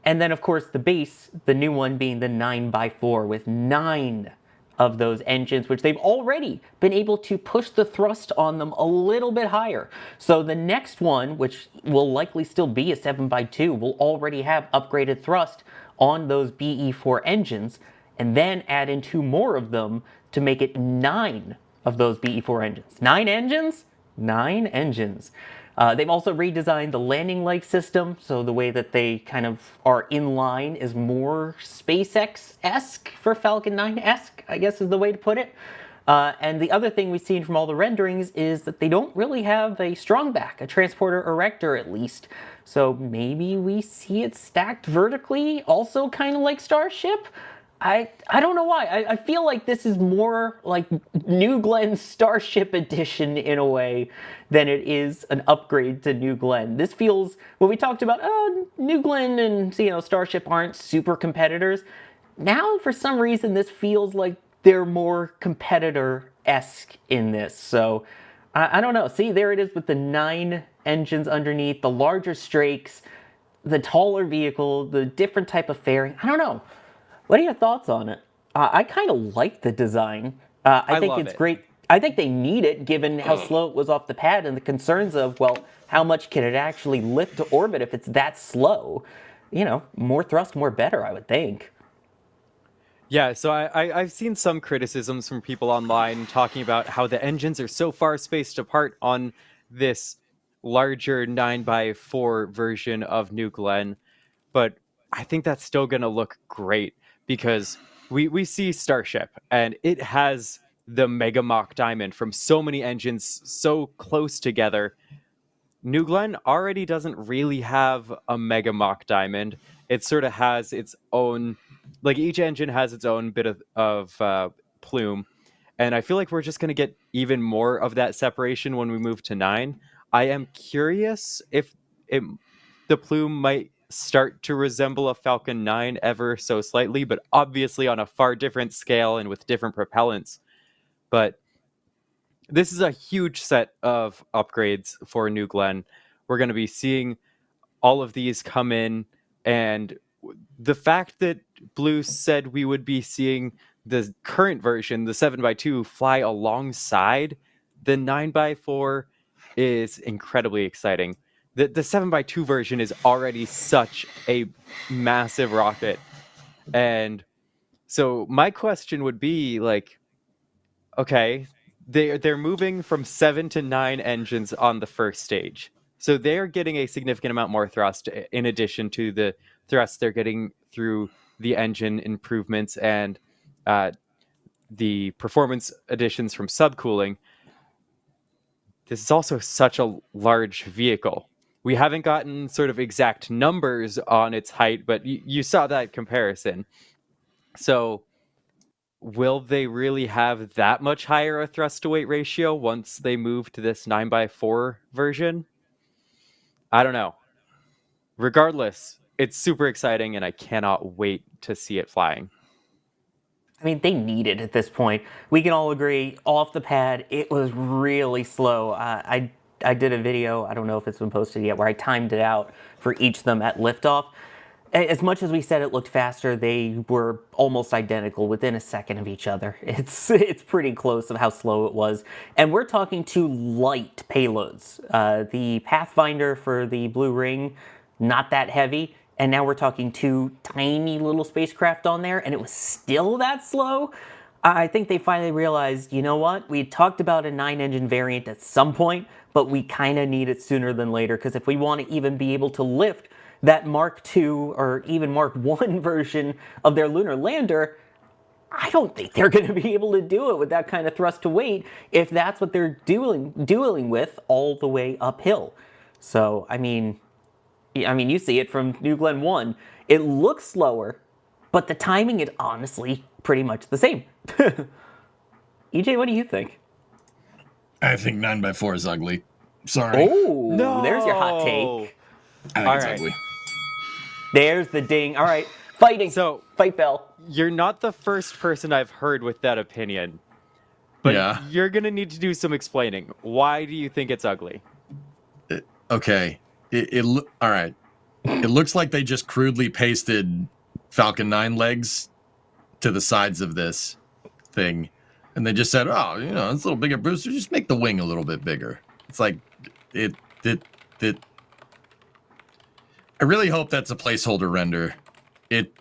And then, of course, the base, the new one being the 9x4 with 9 of those engines, which they've already been able to push the thrust on them a little bit higher. So the next one, which will likely still be a 7x2, will already have upgraded thrust on those BE4 engines, and then add in 2 more of them to make it 9 of those BE-4 engines. 9 engines? 9 engines. They've also redesigned the landing leg system, so the way that they kind of are in line is more SpaceX-esque for Falcon 9-esque, I guess is the way to put it. And the other thing we've seen from all the renderings is that they don't really have a strong back, a transporter erector at least. So maybe we see it stacked vertically, also kind of like Starship? I don't know why. I feel like this is more like New Glenn's Starship Edition in a way than it is an upgrade to New Glenn. This feels, when we talked about, New Glenn and Starship aren't super competitors. Now, for some reason, this feels like they're more competitor-esque in this. So, I don't know. See, there it is with the 9 engines underneath, the larger strakes, the taller vehicle, the different type of fairing. I don't know. What are your thoughts on it? I kind of like the design. I think it's great. I think they need it given how slow it was off the pad and the concerns of, well, how much can it actually lift to orbit if it's that slow? More thrust, more better, I would think. Yeah, so I've seen some criticisms from people online talking about how the engines are so far spaced apart on this larger 9x4 version of New Glenn, but I think that's still going to look great because we see Starship and it has the Mega Mach diamond from so many engines so close together. New Glenn already doesn't really have a Mega Mach diamond. It sort of has its own, like each engine has its own bit of plume. And I feel like we're just going to get even more of that separation when we move to 9. I am curious if the plume might start to resemble a Falcon 9 ever so slightly, but obviously on a far different scale and with different propellants. But this is a huge set of upgrades for New Glenn. We're going to be seeing all of these come in, and the fact that Blue said we would be seeing the current version, the 7x2, fly alongside the 9x4 is incredibly exciting. The 7x2 version is already such a massive rocket. And so my question would be like, okay, they're moving from 7 to 9 engines on the first stage. So they're getting a significant amount more thrust in addition to the thrust they're getting through the engine improvements and the performance additions from subcooling. This is also such a large vehicle. We haven't gotten sort of exact numbers on its height, but you saw that comparison. So will they really have that much higher a thrust to weight ratio once they move to this 9x4 version? I don't know. Regardless, it's super exciting and I cannot wait to see it flying. I mean, they need it at this point. We can all agree, off the pad, it was really slow. I did a video, I don't know if it's been posted yet, where I timed it out for each of them at liftoff. As much as we said it looked faster, they were almost identical within a second of each other. It's pretty close of how slow it was. And we're talking 2 light payloads. The Pathfinder for the Blue Ring, not that heavy. And now we're talking 2 tiny little spacecraft on there, and it was still that slow. I think they finally realized, you know what? We talked about a 9-engine variant at some point, but we kind of need it sooner than later, because if we want to even be able to lift that Mark II or even Mark I version of their lunar lander, I don't think they're going to be able to do it with that kind of thrust to weight if that's what they're dealing with all the way uphill. So, I mean, you see it from New Glenn 1. It looks slower, but the timing is honestly pretty much the same. EJ, what do you think? I think 9x4 is ugly. Sorry. Oh, no. There's your hot take. I think it's ugly. There's the ding. All right, fighting. So, fight bell. You're not the first person I've heard with that opinion. But you're going to need to do some explaining. Why do you think it's ugly? Okay. All right. It looks like they just crudely pasted Falcon 9 legs to the sides of this thing. And they just said, oh, it's a little bigger booster. Just make the wing a little bit bigger. It's like, I really hope that's a placeholder render. It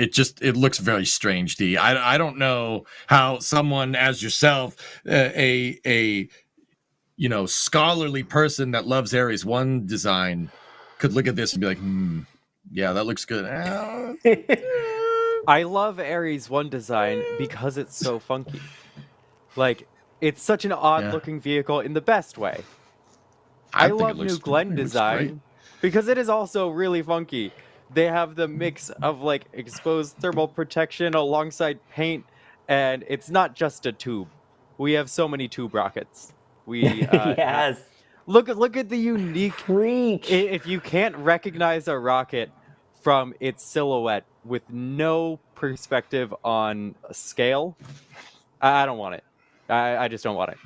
it looks very strange, D. I don't know how someone as yourself, a scholarly person that loves Ares 1 design, could look at this and be like, yeah, that looks good. I love Ares 1 design because it's so funky. Like, it's such an odd-looking vehicle in the best way. I think love it looks- New Glenn it looks great. design because it is also really funky. They have the mix of like exposed thermal protection alongside paint, and it's not just a tube. We have so many tube rockets. We Yes. look at the unique. Preach. If you can't recognize a rocket from its silhouette with no perspective on scale, I don't want it. I just don't want it.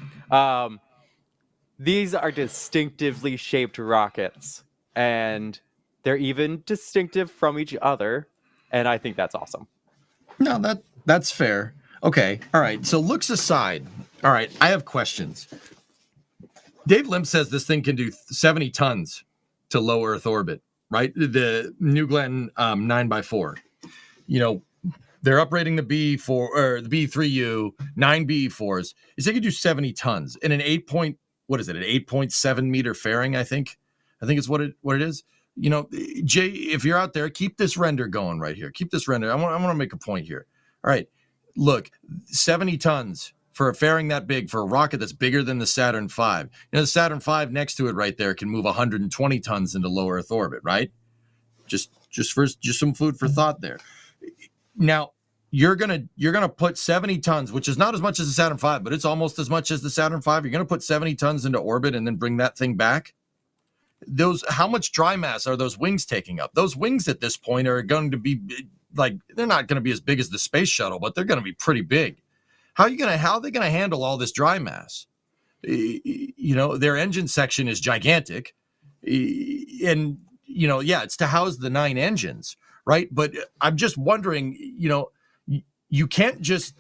These are distinctively shaped rockets, and they're even distinctive from each other, and I think that's awesome. No, that's fair. Okay, all right. So looks aside, all right, I have questions. Dave Limp says this thing can do 70 tons to low Earth orbit, right? The New Glenn 9x4. They're uprating the B4 or the B3U 9 B4s. Is they could do 70 tons in an 8.7 meter fairing, I think is what it is. Jay, if you're out there, keep this render going right here. Keep this render. I want to make a point here. All right, look, 70 tons for a fairing that big, for a rocket that's bigger than the Saturn V. The Saturn V next to it right there can move 120 tons into low Earth orbit, right? Just some food for thought there. Now, you're gonna put 70 tons, which is not as much as the Saturn V, but it's almost as much as the Saturn V. You're gonna put 70 tons into orbit and then bring that thing back. How much dry mass are those wings taking up? Those wings at this point are going to be like, they're not going to be as big as the space shuttle, but they're going to be pretty big. How are they going to handle all this dry mass? Their engine section is gigantic, and it's to house the 9 engines, right? But I'm just wondering, you can't just.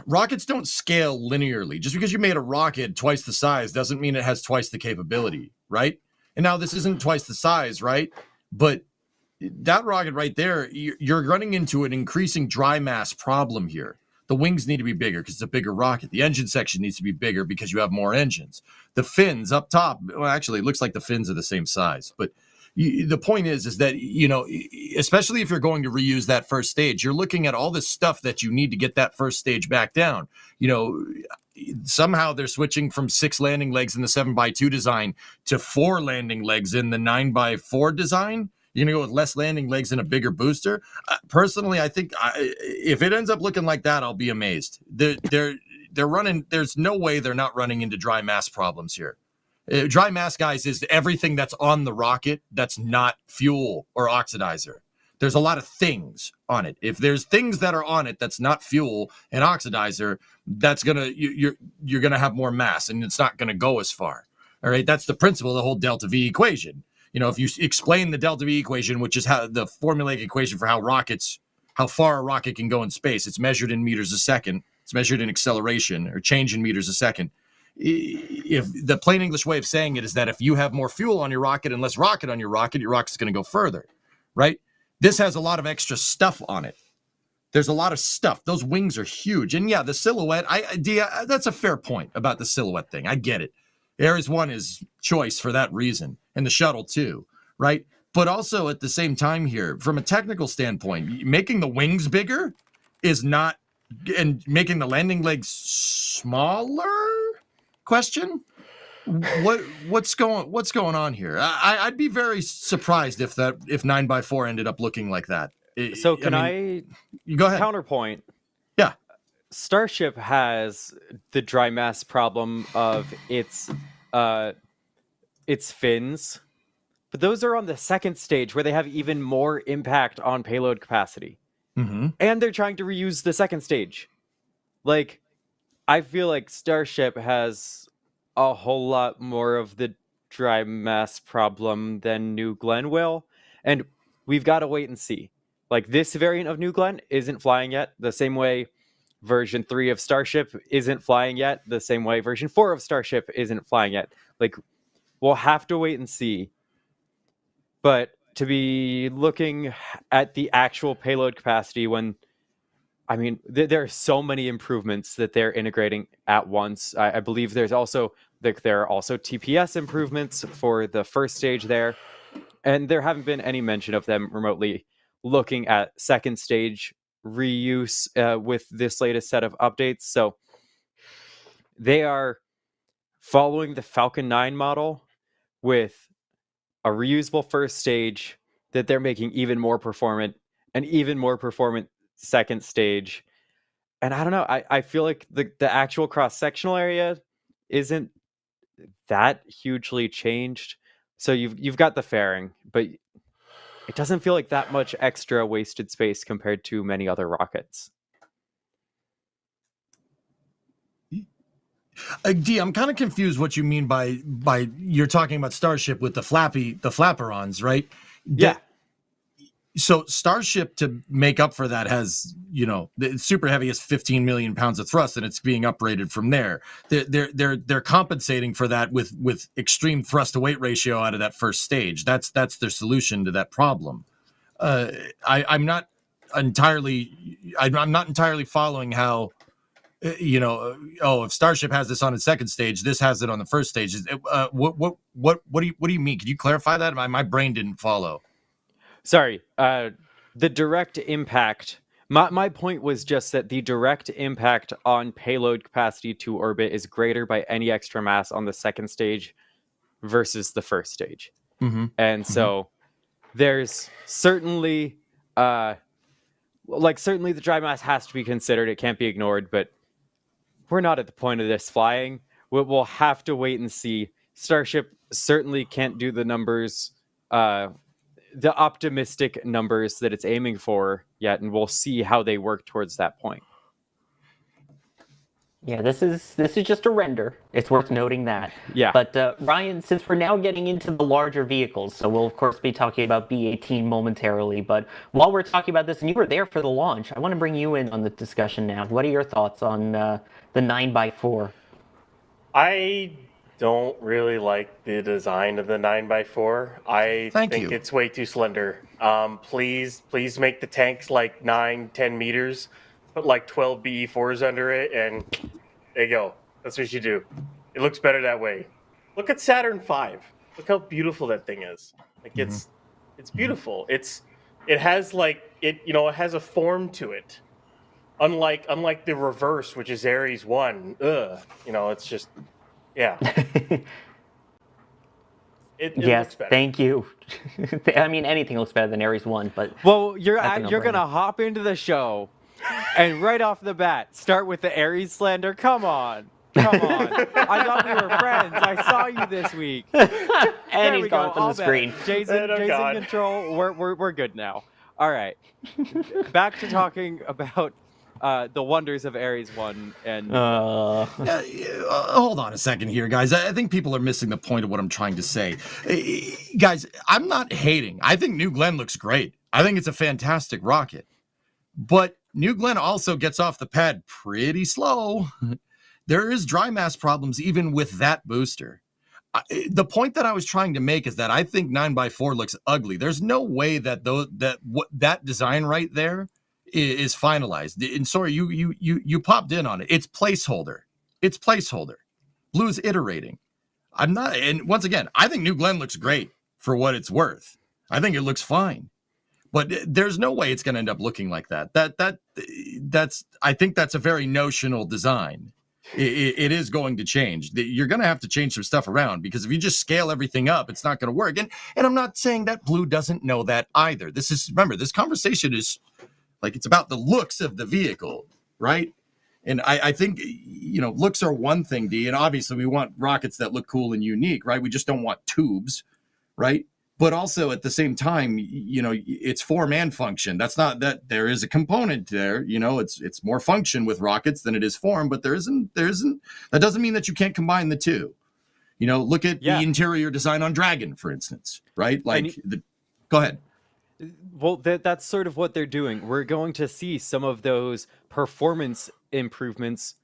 Rockets don't scale linearly. Just because you made a rocket twice the size doesn't mean it has twice the capability, right? And now this isn't twice the size, right? But that rocket right there, you're running into an increasing dry mass problem here. The wings need to be bigger because it's a bigger rocket. The engine section needs to be bigger because you have more engines. The fins up top, well, actually, it looks like the fins are the same size, but the point is that, especially if you're going to reuse that first stage, you're looking at all this stuff that you need to get that first stage back down. Somehow they're switching from 6 landing legs in the 7x2 design to 4 landing legs in the 9x4 design. You're going to go with less landing legs and a bigger booster. Personally, I think if it ends up looking like that, I'll be amazed. They're running. There's no way they're not running into dry mass problems here. Dry mass, guys, is everything that's on the rocket that's not fuel or oxidizer. There's a lot of things on it. If there's things that are on it that's not fuel and oxidizer, that's you're gonna have more mass, and it's not gonna go as far. All right, that's the principle of the whole delta V equation. If you explain the delta V equation, which is how the formulaic equation for how far a rocket can go in space, it's measured in meters a second. It's measured in acceleration or change in meters a second. If the plain English way of saying it is that if you have more fuel on your rocket and less rocket on your rocket's going to go further, right? This has a lot of extra stuff on it. There's a lot of stuff. Those wings are huge. And yeah, the silhouette, that's a fair point about the silhouette thing. I get it. Ares 1 is choice for that reason, and the shuttle too, right? But also at the same time here, from a technical standpoint, making the wings bigger is not, and making the landing legs smaller? Question? What's going on here? I'd be very surprised if 9x4 ended up looking like that. So can I go ahead. Counterpoint? Yeah. Starship has the dry mass problem of its fins, but those are on the second stage where they have even more impact on payload capacity. Mm-hmm. And they're trying to reuse the second stage. Like, I feel like Starship has a whole lot more of the dry mass problem than New Glenn will, and we've got to wait and see. Like, this variant of New Glenn isn't flying yet, the same way version 3 of Starship isn't flying yet, the same way version 4 of Starship isn't flying yet. Like, we'll have to wait and see. But to be looking at the actual payload capacity when, I mean, there are so many improvements that they're integrating at once. I believe there are also TPS improvements for the first stage there, and there haven't been any mention of them remotely looking at second stage reuse with this latest set of updates. So they are following the Falcon 9 model with a reusable first stage that they're making even more performant, and even more performant second stage. And I don't know, I feel like the actual cross-sectional area isn't that hugely changed. So you've got the fairing, but it doesn't feel like that much extra wasted space compared to many other rockets. D, I'm kind of confused what you mean by you're talking about Starship with the flaperons, right? Yeah. So Starship, to make up for that, has, the super heavy has 15 million pounds of thrust, and it's being uprated from there. They're compensating for that with extreme thrust to weight ratio out of that first stage. That's their solution to that problem. I'm not entirely following how, if Starship has this on its second stage, this has it on the first stage. What do you mean? Could you clarify that? My brain didn't follow. Sorry, the direct impact. My point was just that the direct impact on payload capacity to orbit is greater by any extra mass on the second stage versus the first stage. Mm-hmm. And so there's certainly, certainly the dry mass has to be considered. It can't be ignored, but we're not at the point of this flying. We'll have to wait and see. Starship certainly can't do the numbers, the optimistic numbers that it's aiming for yet, and we'll see how they work towards that point. Yeah, this is just a render. It's worth noting that. Yeah. But Ryan, since we're now getting into the larger vehicles, so we'll of course be talking about B-18 momentarily, but while we're talking about this, and you were there for the launch, I want to bring you in on the discussion now. What are your thoughts on the 9x4? I don't really like the design of the 9x4. I think it's way too slender. Please make the tanks like 9-10 meters. Put like 12 BE4s under it, and there you go. That's what you do. It looks better that way. Look at Saturn V. Look how beautiful that thing is. Like it's beautiful. It has a form to it. Unlike the reverse, which is Ares 1. It's just, yeah. It looks better. Thank you. I mean, anything looks better than Ares 1, but you're gonna hop into the show and right off the bat start with the Ares slander. Come on. I thought we were friends. I saw you this week. And he's gone from the screen. Jason control. We're good now. All right. Back to talking about the wonders of Ares 1 and hold on a second here, guys. I think people are missing the point of what I'm trying to say. Guys, I'm not hating. I think New Glenn looks great. I think it's a fantastic rocket. But New Glenn also gets off the pad pretty slow. There is dry mass problems even with that booster. The point that I was trying to make is that I think 9x4 looks ugly. There's no way that that design right there is finalized. And sorry, you popped in on it. It's placeholder. Blue's iterating. I'm not, and once again, I think New Glenn looks great for what it's worth. I think it looks fine. But there's no way it's going to end up looking like that. I think that's a very notional design. It is going to change. You're going to have to change some stuff around, because if you just scale everything up, it's not going to work. And I'm not saying that Blue doesn't know that either. Remember, this conversation is like, it's about the looks of the vehicle, right? And I think, looks are one thing, D, and obviously we want rockets that look cool and unique, right? We just don't want tubes, right? But also at the same time, it's form and function. That's not that there is a component there, it's more function with rockets than it is form, but there isn't, that doesn't mean that you can't combine the two. Look at the interior design on Dragon, for instance, right? Go ahead. Well, that's sort of what they're doing. We're going to see some of those performance improvements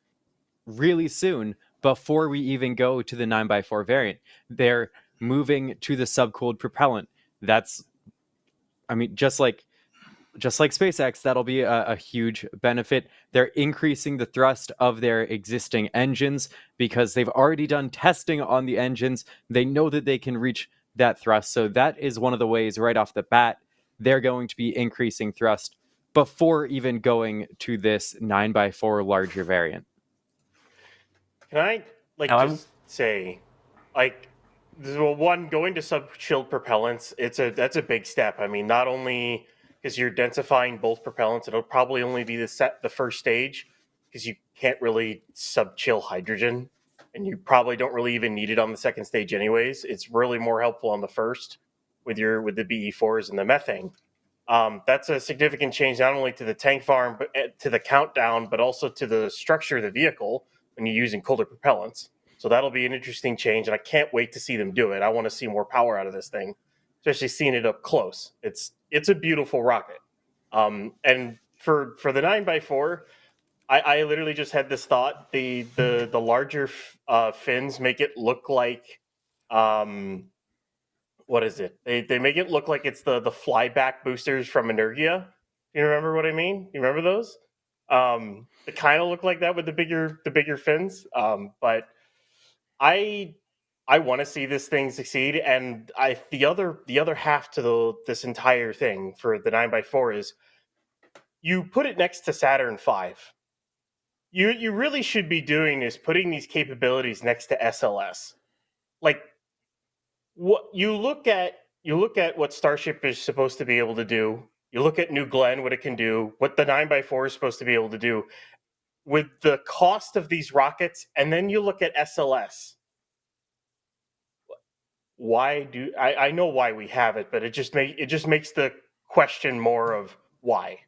really soon before we even go to the 9x4 variant. They're moving to the subcooled propellant. That's I mean, just like SpaceX, that'll be a huge benefit. They're increasing the thrust of their existing engines because they've already done testing on the engines. They know that they can reach that thrust. So that is one of the ways right off the bat they're going to be increasing thrust before even going to this 9x4 larger variant. Can I just say, one, going to sub-chilled propellants, that's a big step. I mean, not only because you're densifying both propellants, it'll probably only be the first stage because you can't really sub-chill hydrogen, and you probably don't really even need it on the second stage anyways. It's really more helpful on the first with the BE4s and the methane. That's a significant change not only to the tank farm, but to the countdown, but also to the structure of the vehicle when you're using colder propellants. So that'll be an interesting change, and I can't wait to see them do it. I want to see more power out of this thing, especially seeing it up close. It's a beautiful rocket. And for the 9x4, I literally just had this thought: the larger fins make it look like what is it? They make it look like it's the flyback boosters from Energia. You remember what I mean? You remember those? They kind of look like that with the bigger fins. But I want to see this thing succeed, and the other half to this entire thing for the 9x4 is you put it next to Saturn V. You really should be doing is putting these capabilities next to SLS. Like, what you look at what Starship is supposed to be able to do. You look at New Glenn, what it can do, what the 9x4 is supposed to be able to do with the cost of these rockets, and then you look at SLS. I know why we have it, but it just makes the question more of why,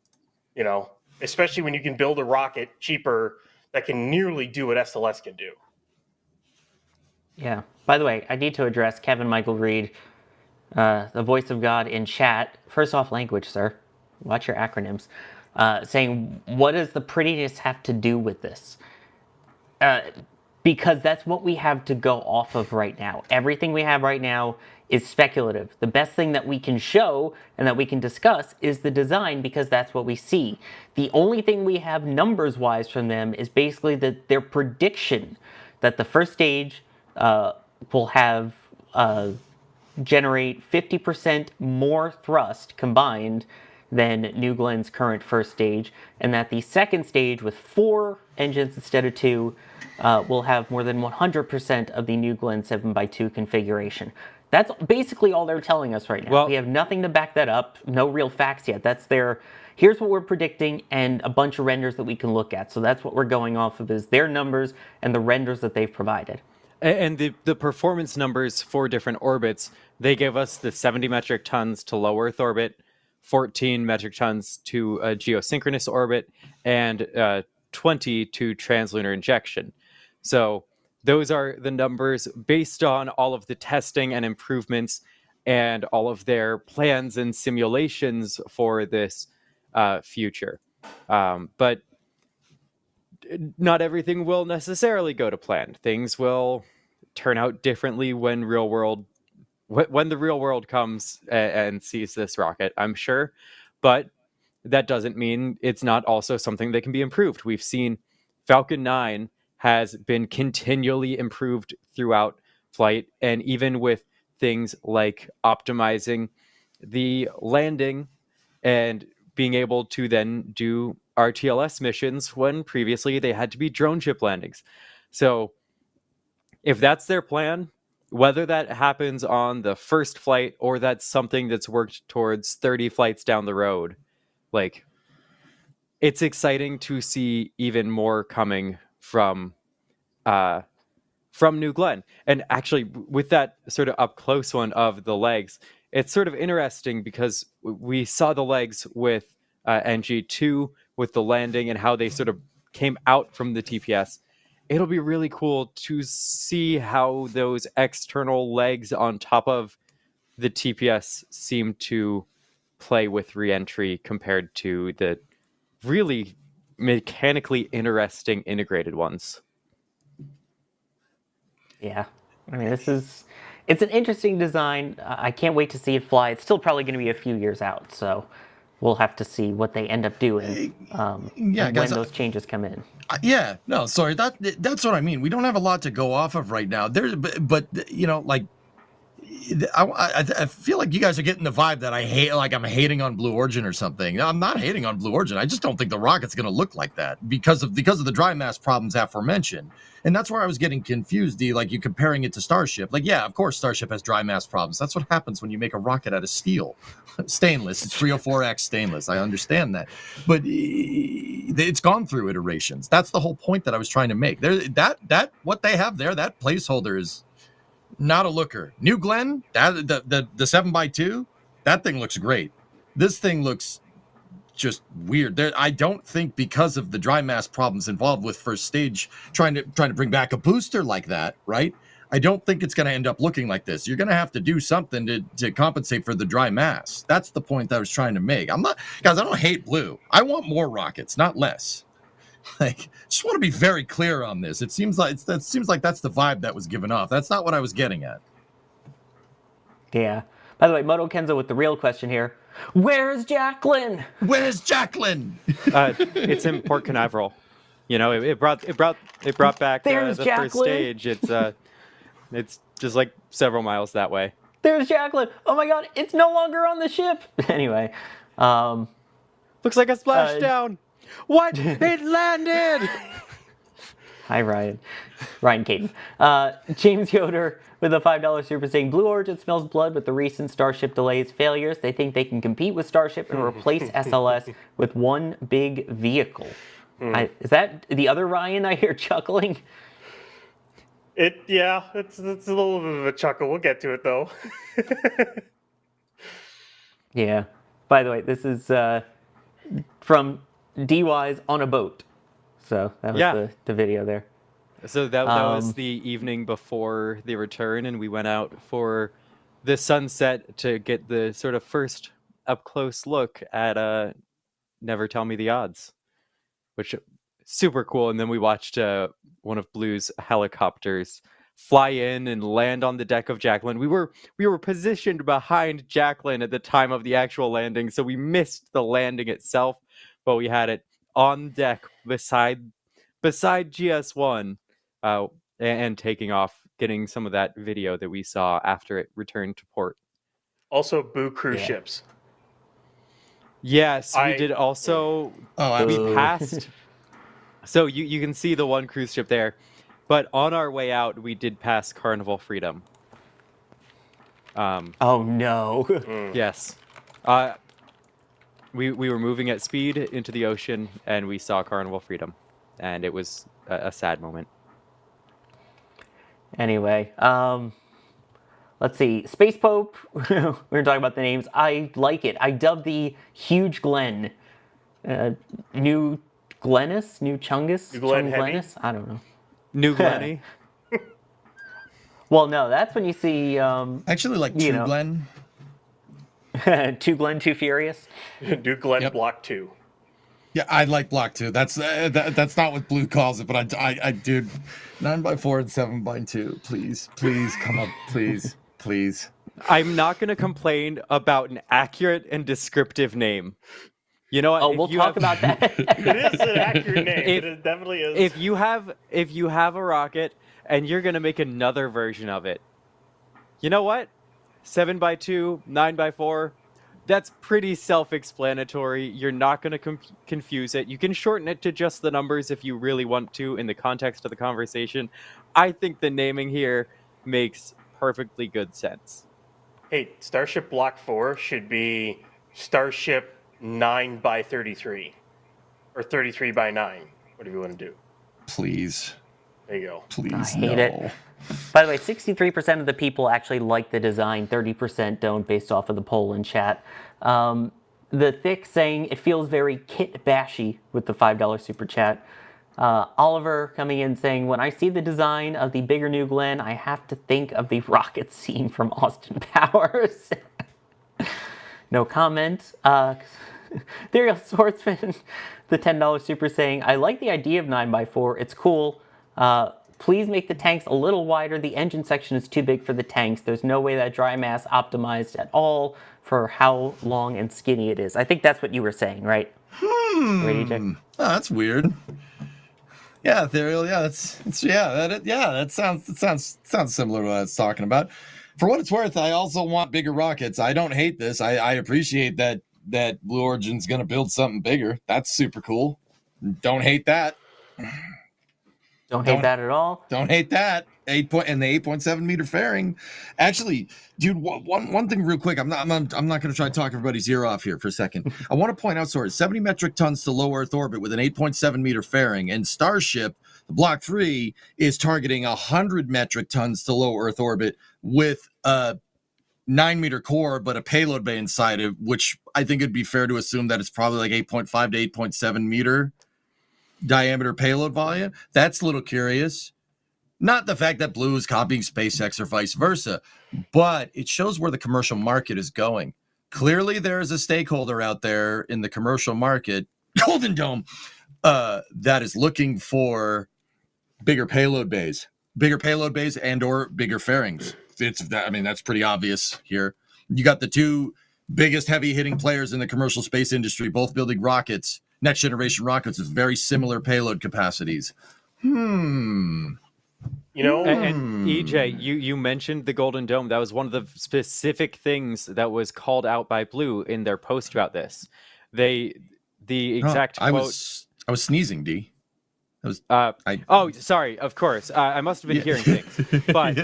especially when you can build a rocket cheaper that can nearly do what SLS can do. Yeah. By the way, I need to address Kevin Michael Reed, the voice of God in chat. First off, language, sir. Watch your acronyms. Saying, what does the prettiness have to do with this? Because that's what we have to go off of right now. Everything we have right now is speculative. The best thing that we can show and that we can discuss is the design, because that's what we see. The only thing we have numbers-wise from them is basically their prediction that the first stage will have generate 50% more thrust combined than New Glenn's current first stage, and that the second stage with 4 engines instead of 2 will have more than 100% of the New Glenn 7x2 configuration. That's basically all they're telling us right now. Well, we have nothing to back that up, no real facts yet. That's here's what we're predicting and a bunch of renders that we can look at. So that's what we're going off of, is their numbers and the renders that they've provided. And the performance numbers for different orbits, they give us the 70 metric tons to low Earth orbit, 14 metric tons to a geosynchronous orbit, and 20 to translunar injection. So those are the numbers based on all of the testing and improvements and all of their plans and simulations for this future. But not everything will necessarily go to plan. Things will turn out differently when the real world comes and sees this rocket, I'm sure. But that doesn't mean it's not also something that can be improved. We've seen Falcon 9 has been continually improved throughout flight, and even with things like optimizing the landing and being able to then do RTLS missions when previously they had to be drone ship landings. So if that's their plan, whether that happens on the first flight or that's something that's worked towards 30 flights down the road, like, it's exciting to see even more coming from New Glenn. And actually, with that sort of up close one of the legs, it's sort of interesting because we saw the legs with NG2 with the landing and how they sort of came out from the TPS. It'll be really cool to see how those external legs on top of the TPS seem to play with reentry compared to the really mechanically interesting integrated ones. Yeah. I mean, It's an interesting design. I can't wait to see it fly. It's still probably going to be a few years out, so we'll have to see what they end up doing Yeah, and guys, when those changes come in. Yeah, no, sorry. That's what I mean. We don't have a lot to go off of right now. But you know, like, I feel like you guys are getting the vibe that I hate, like I'm hating on Blue Origin or something. No, I'm not hating on Blue Origin. I just don't think the rocket's going to look like that because of the dry mass problems aforementioned. And that's where I was getting confused. Like you comparing it to Starship. Like, yeah, of course Starship has dry mass problems. That's what happens when you make a rocket out of steel, stainless. It's 304X stainless. I understand that, but it's gone through iterations. That's the whole point that I was trying to make. That what they have there, that placeholder is not a looker. New Glenn, the 7x2, that thing looks great. This thing looks just weird. I don't think because of the dry mass problems involved with first stage trying to bring back a booster like that, right? I don't think it's going to end up looking like this. You're going to have to do something to compensate for the dry mass. That's the point that I was trying to make. I don't hate Blue. I want more rockets, not less. Like, just want to be very clear on this. It seems like that's the vibe that was given off. That's not what I was getting at. Yeah. By the way, Moto Kenzo with the real question here. Where's Jacqueline? Where's Jacqueline? It's in Port Canaveral. You know, it brought back There's the Jacqueline. first stage. It's just like several miles that way. There's Jacqueline. Oh my God, it's no longer on the ship. Anyway, looks like a splashdown. What? It landed! Hi, Ryan. Ryan Caden. James Yoder with a $5 super saying, Blue Origin smells blood with the recent Starship delays, failures. They think they can compete with Starship and replace SLS with one big vehicle. Is that the other Ryan I hear chuckling? It's a little bit of a chuckle. We'll get to it, though. Yeah. By the way, this is from DY's on a boat. So that was the video there. So that was the evening before the return, and we went out for the sunset to get the sort of first up-close look at Never Tell Me the Odds, which super cool. And then we watched one of Blue's helicopters fly in and land on the deck of Jacqueline. We were positioned behind Jacqueline at the time of the actual landing, so we missed the landing itself, but we had it on deck beside GS1 and taking off, getting some of that video that we saw after it returned to port. Also, Boo cruise ships. Yes, we did also. We passed. So you can see the one cruise ship there, but on our way out, we did pass Carnival Freedom. Oh no! Yes. We were moving at speed into the ocean, and we saw Carnival Freedom, and it was a sad moment. Anyway, let's see. Space Pope, we were talking about the names. I like it. I dubbed the Huge Glenn. New Glennis? New Chungus? New Glenn Heavy? Glennis? I don't know. New Glenny. Well, no, that's when you see... Actually, like Two Glenn. Two Glenn, Too Furious. Duke Glenn Block 2. Yeah, I like Block 2. That's not what Blue calls it, but I dude, 9x4 and 7x2. Please come up, please. I'm not going to complain about an accurate and descriptive name. You know what? Oh, we'll talk about that. It is an accurate name. It definitely is. If you have a rocket and you're going to make another version of it, you know what? 7x2, 9x4, that's pretty self-explanatory. You're not going to confuse it. You can shorten it to just the numbers if you really want to in the context of the conversation. I think the naming here makes perfectly good sense. Hey, Starship Block 4 should be Starship 9x33 or 33x9, whatever you want to do. Please. There you go. Please, I hate it. By the way, 63% of the people actually like the design, 30% don't, based off of the poll in chat. The Thick saying it feels very kit bashy with the $5 super chat. Oliver coming in saying, when I see the design of the bigger New Glenn, I have to think of the rocket scene from Austin Powers. No comment. Ethereal Swordsman, the $10 super saying, I like the idea of 9x4. It's cool. please make the tanks a little wider. The engine section is too big for the tanks. There's no way that dry mass optimized at all for how long and skinny it is. I think that's what you were saying, right? Right, EJ? Oh, that's weird. Yeah, Ethereal. Yeah, that sounds similar to what I was talking about. For what it's worth, I also want bigger rockets. I don't hate this. I appreciate that Blue Origin's going to build something bigger. That's super cool. Don't hate that. Don't hate that at all. Don't hate that. The 8.7 meter fairing. Actually, dude, one thing real quick. I'm not going to try to talk everybody's ear off here for a second. I want to point out, 70 metric tons to low Earth orbit with an 8.7 meter fairing, and Starship, the Block 3, is targeting 100 metric tons to low Earth orbit with a 9 meter core, but a payload bay inside it, which I think it'd be fair to assume that it's probably like 8.5 to 8.7 meter diameter payload volume. That's a little curious. Not the fact that Blue is copying SpaceX or vice versa, but it shows where the commercial market is going. Clearly, there is a stakeholder out there in the commercial market, Golden Dome, that is looking for bigger payload bays and or bigger fairings. That's pretty obvious here. You got the two biggest heavy hitting players in the commercial space industry, both building rockets, next generation rockets with very similar payload capacities. You know, And EJ, you mentioned the Golden Dome. That was one of the specific things that was called out by Blue in their post about this. The exact I quote. was sneezing, D. Sorry. Of course, I must have been hearing things. But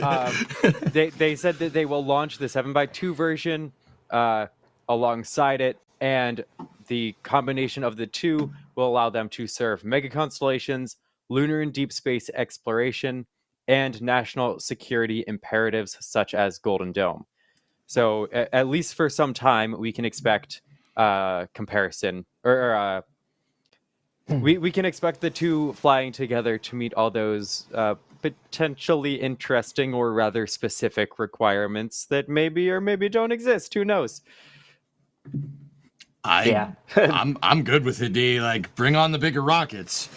they said that they will launch the 7x2 version alongside it, and the combination of the two will allow them to serve mega constellations, lunar and deep space exploration, and national security imperatives such as Golden Dome. So at least for some time, we can expect comparison, or we can expect the two flying together to meet all those potentially interesting or rather specific requirements that maybe or maybe don't exist. Who knows? I'm good with it, D. Like, bring on the bigger rockets.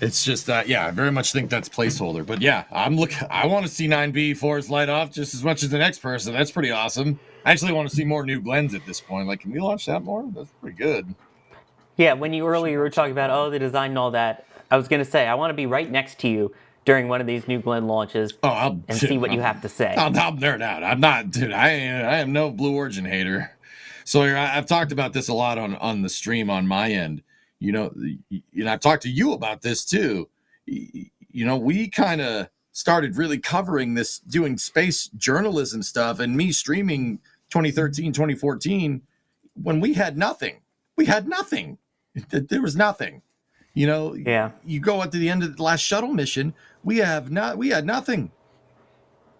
It's just I very much think that's placeholder. But yeah, I want to see 9B4s light off just as much as the next person. That's pretty awesome. I actually want to see more new Glens at this point. Like, can we launch that more? That's pretty good. Yeah, when you earlier were talking about the design and all that, I was going to say I want to be right next to you during one of these new Glen launches and see what you have to say. I'll nerd out. I'm not, dude. I am no Blue Origin hater. So I've talked about this a lot on the stream on my end. You know, I've talked to you about this too. You know, we kind of started really covering this, doing space journalism stuff, and me streaming 2013, 2014 when we had nothing. We had nothing. There was nothing. You know, you go up to the end of the last shuttle mission, we had nothing.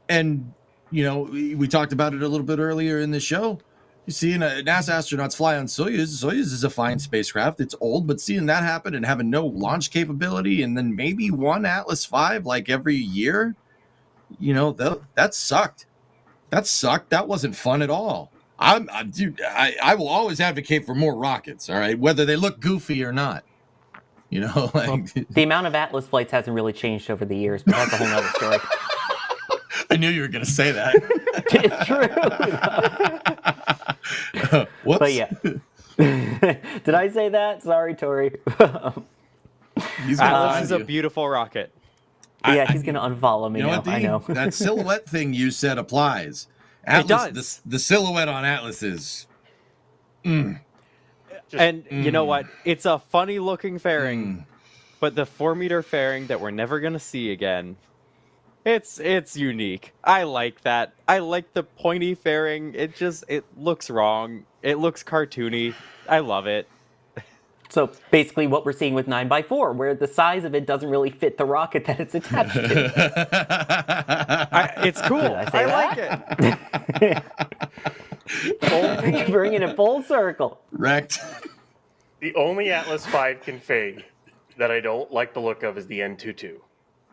And, you know, we talked about it a little bit earlier in the show. You see, NASA astronauts fly on Soyuz. Soyuz is a fine spacecraft. It's old, but seeing that happen and having no launch capability, and then maybe one Atlas V like every year, you know, that sucked. That sucked. That wasn't fun at all. I will always advocate for more rockets. All right, whether they look goofy or not. You know, like the amount of Atlas flights hasn't really changed over the years, but that's a whole nother story. I knew you were going to say that. It's true. Whoops. But yeah. Did I say that? Sorry, Tori. Atlas is a beautiful rocket. Yeah, he's going to unfollow me now. I know. That silhouette thing you said applies. Atlas, it does. The silhouette on Atlas is... You know what? It's a funny looking fairing, but the 4-meter fairing that we're never going to see again, it's unique. I like that. I like the pointy fairing. It looks wrong. It looks cartoony. I love it. So basically what we're seeing with 9x4, where the size of it doesn't really fit the rocket that it's attached to. It's cool. I like it. Bringing it full circle. Wrecked. The only Atlas V config that I don't like the look of is the N22.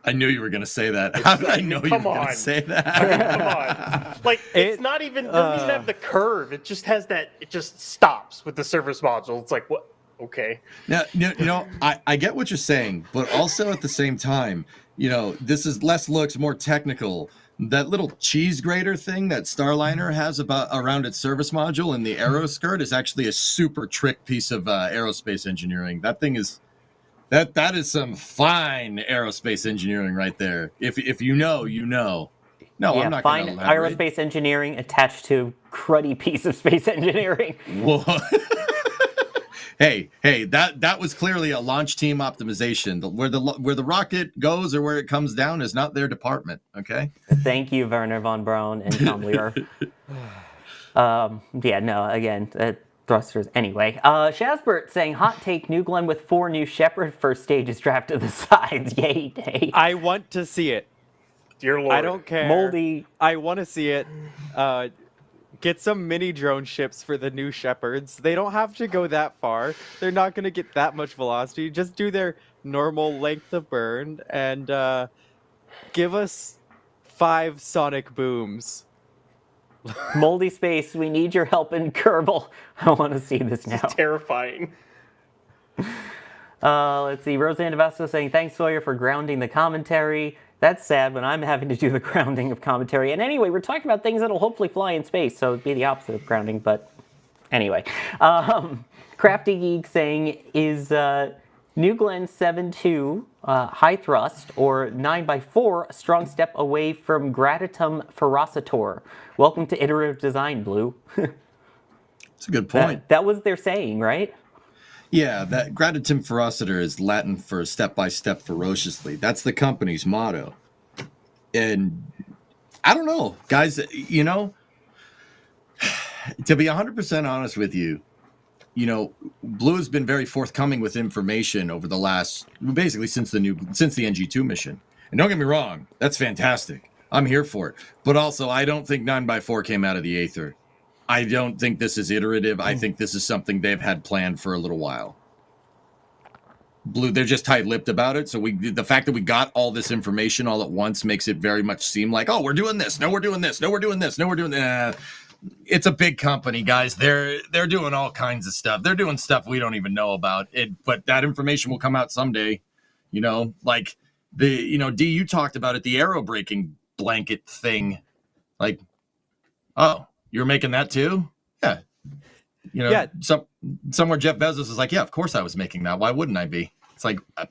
I knew you were going to say that. I know you were going to say that. I mean, come on. Like, it's not even, doesn't even have the curve. It just has that, it just stops with the surface module. It's like, what? Okay. Now, you know, I get what you're saying, but also at the same time, this is less looks, more technical. That little cheese grater thing that Starliner has around its service module in the aero skirt is actually a super trick piece of aerospace engineering. That thing is that is some fine aerospace engineering right there. If you know, you know. No, I'm not fine going to elaborate. aerospace engineering attached to cruddy piece of space engineering. Whoa. Hey, that was clearly a launch team optimization. Where the rocket goes or where it comes down is not their department. Okay. Thank you, Werner von Braun and Tom Lear. Thrusters. Anyway, Shazbert saying, hot take, New Glenn with 4 new Shepard first stages strapped to the sides. Yay, day. I want to see it. Dear Lord. I don't care. Moldy. I want to see it. Get some mini drone ships for the new Shepards. They don't have to go that far. They're not going to get that much velocity. Just do their normal length of burn and give us 5 sonic booms. Moldy Space, we need your help in Kerbal. I want to see this now. It's terrifying. Let's see. Roseanne DeVasto saying, thanks, Sawyer, for grounding the commentary. That's sad when I'm having to do the grounding of commentary. And anyway, we're talking about things that'll hopefully fly in space, so it'd be the opposite of grounding, but anyway. Crafty Geek saying, is New Glenn 7.2 high thrust or 9x4 a strong step away from Gradatum Ferocitor? Welcome to iterative design, Blue. That's a good point. That was their saying, right? Yeah, that Gradatum Ferocitor is Latin for step-by-step ferociously. That's the company's motto. And I don't know, guys, to be 100% honest with you, Blue has been very forthcoming with information over the last, basically since the NG2 mission. And don't get me wrong, that's fantastic. I'm here for it. But also, I don't think 9x4 came out of the aether. I don't think this is iterative. I think this is something they've had planned for a little while. Blue, they're just tight-lipped about it. So the fact that we got all this information all at once makes it very much seem like, oh, we're doing this. No, we're doing this. No, we're doing this. No, we're doing that. It's a big company, guys. They're doing all kinds of stuff. They're doing stuff we don't even know about. But that information will come out someday. Like D, you talked about it, the aero braking blanket thing. Like, oh, you're making that too? Yeah. Somewhere Jeff Bezos is like, yeah, of course I was making that. Why wouldn't I be? It's like, all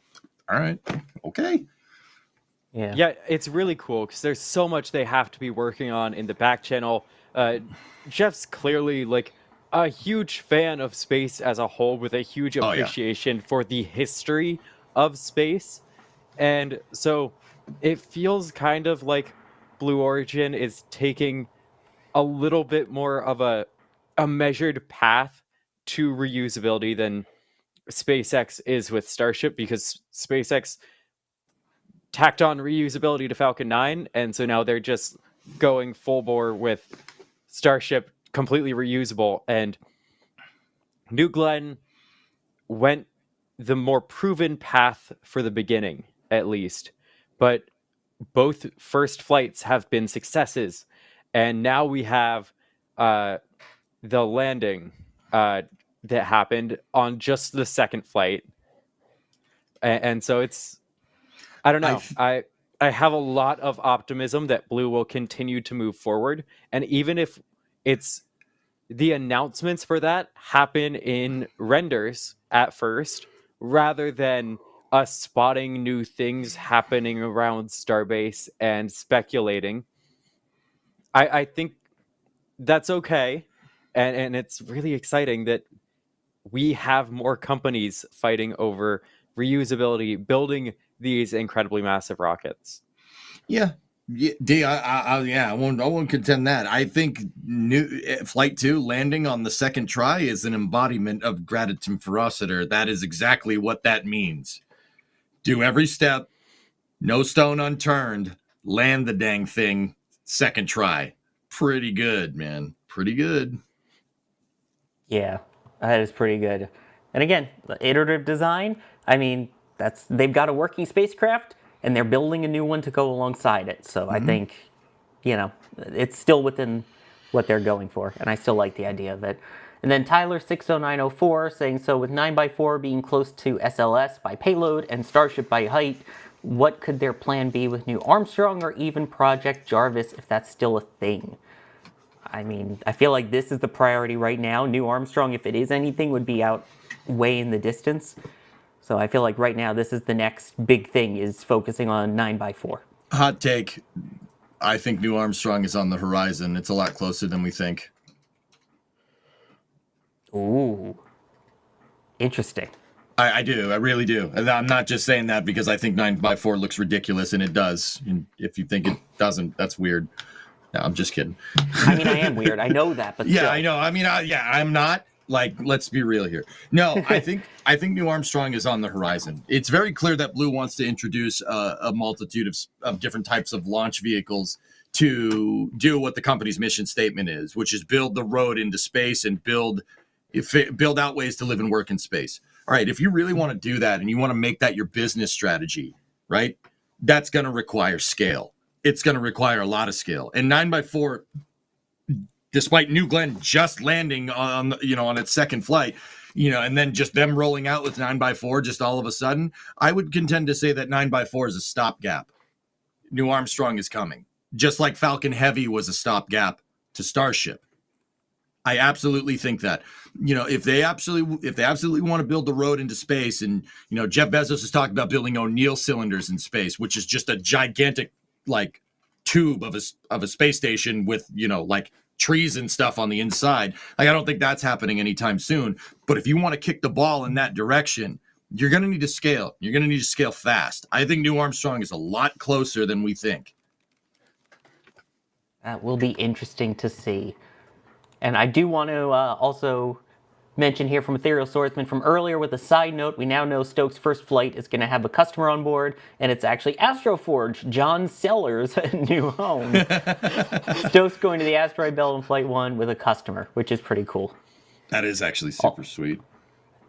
right, okay. Yeah, it's really cool because there's so much they have to be working on in the back channel. Jeff's clearly like a huge fan of space as a whole with a huge appreciation for the history of space. And so it feels kind of like Blue Origin is taking a little bit more of a measured path to reusability than SpaceX is with Starship, because SpaceX tacked on reusability to Falcon 9, and so now they're just going full bore with Starship, completely reusable. And New Glenn went the more proven path for the beginning, at least. But both first flights have been successes, and now we have the landing that happened on just the second flight. And so it's, I don't know. I have a lot of optimism that Blue will continue to move forward. And even if it's the announcements for that happen in renders at first, rather than us spotting new things happening around Starbase and speculating, I think that's okay. And it's really exciting that we have more companies fighting over reusability, building these incredibly massive rockets. Yeah. D, I won't contend that. I think Flight 2 landing on the second try is an embodiment of Gradatum Ferocitor. That is exactly what that means. Do every step, no stone unturned, land the dang thing, second try. Pretty good, man. Pretty good. Yeah, that is pretty good. And again, iterative design, I mean, they've got a working spacecraft and they're building a new one to go alongside it. So I think, it's still within what they're going for. And I still like the idea of it. And then Tyler60904 saying, so with 9x4 being close to SLS by payload and Starship by height, what could their plan be with New Armstrong or even Project Jarvis, if that's still a thing? I mean, I feel like this is the priority right now. New Armstrong, if it is anything, would be out way in the distance. So I feel like right now this is the next big thing, is focusing on 9x4. Hot take. I think New Armstrong is on the horizon. It's a lot closer than we think. Ooh. Interesting. I do. I really do. And I'm not just saying that because I think 9x4 looks ridiculous, and it does. And if you think it doesn't, that's weird. No, I'm just kidding. I mean, I am weird. I know that, but Yeah, still. I know. I mean, I'm not. Like, let's be real here. No, I think New Armstrong is on the horizon. It's very clear that Blue wants to introduce a multitude of different types of launch vehicles to do what the company's mission statement is, which is build the road into space and build out ways to live and work in space. All right, if you really want to do that and you want to make that your business strategy, right, that's going to require scale. It's going to require a lot of scale. And 9x4, despite New Glenn just landing on its second flight, and then just them rolling out with 9x4 just all of a sudden, I would contend to say that 9x4 is a stopgap. New Armstrong is coming, just like Falcon Heavy was a stopgap to Starship. I absolutely think that, if they absolutely want to build the road into space, and Jeff Bezos has talked about building O'Neill cylinders in space, which is just a gigantic tube of a space station with trees and stuff on the inside. I don't think that's happening anytime soon. But if you want to kick the ball in that direction, you're going to need to scale. You're going to need to scale fast. I think New Armstrong is a lot closer than we think. That will be interesting to see. And I do want to also mention here from Ethereal Swordsman from earlier with a side note, we now know Stoke's first flight is going to have a customer on board, and it's actually Astroforge, John Sellers' new home. Stoke's going to the asteroid belt on Flight 1 with a customer, which is pretty cool. That is actually super sweet.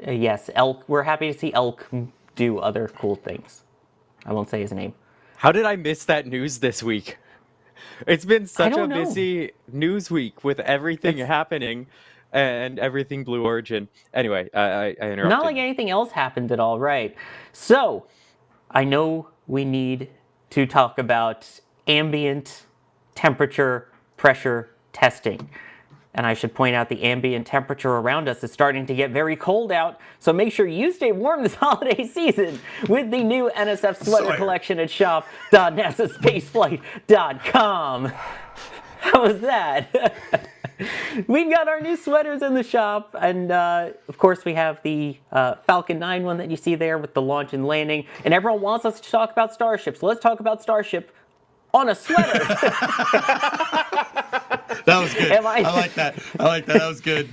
Yes, Elk. We're happy to see Elk do other cool things. I won't say his name. How did I miss that news this week? It's been such a busy news week with everything happening and everything Blue Origin. Anyway, I interrupted. Not like anything else happened at all, right? So, I know we need to talk about ambient temperature pressure testing. And I should point out the ambient temperature around us is starting to get very cold out, so make sure you stay warm this holiday season with the new NSF sweater collection at shop.nasaspaceflight.com. How was that? We've got our new sweaters in the shop, and of course we have the Falcon 9 one that you see there with the launch and landing, and everyone wants us to talk about Starship, so let's talk about Starship on a sweater. That was good. I like that. That was good.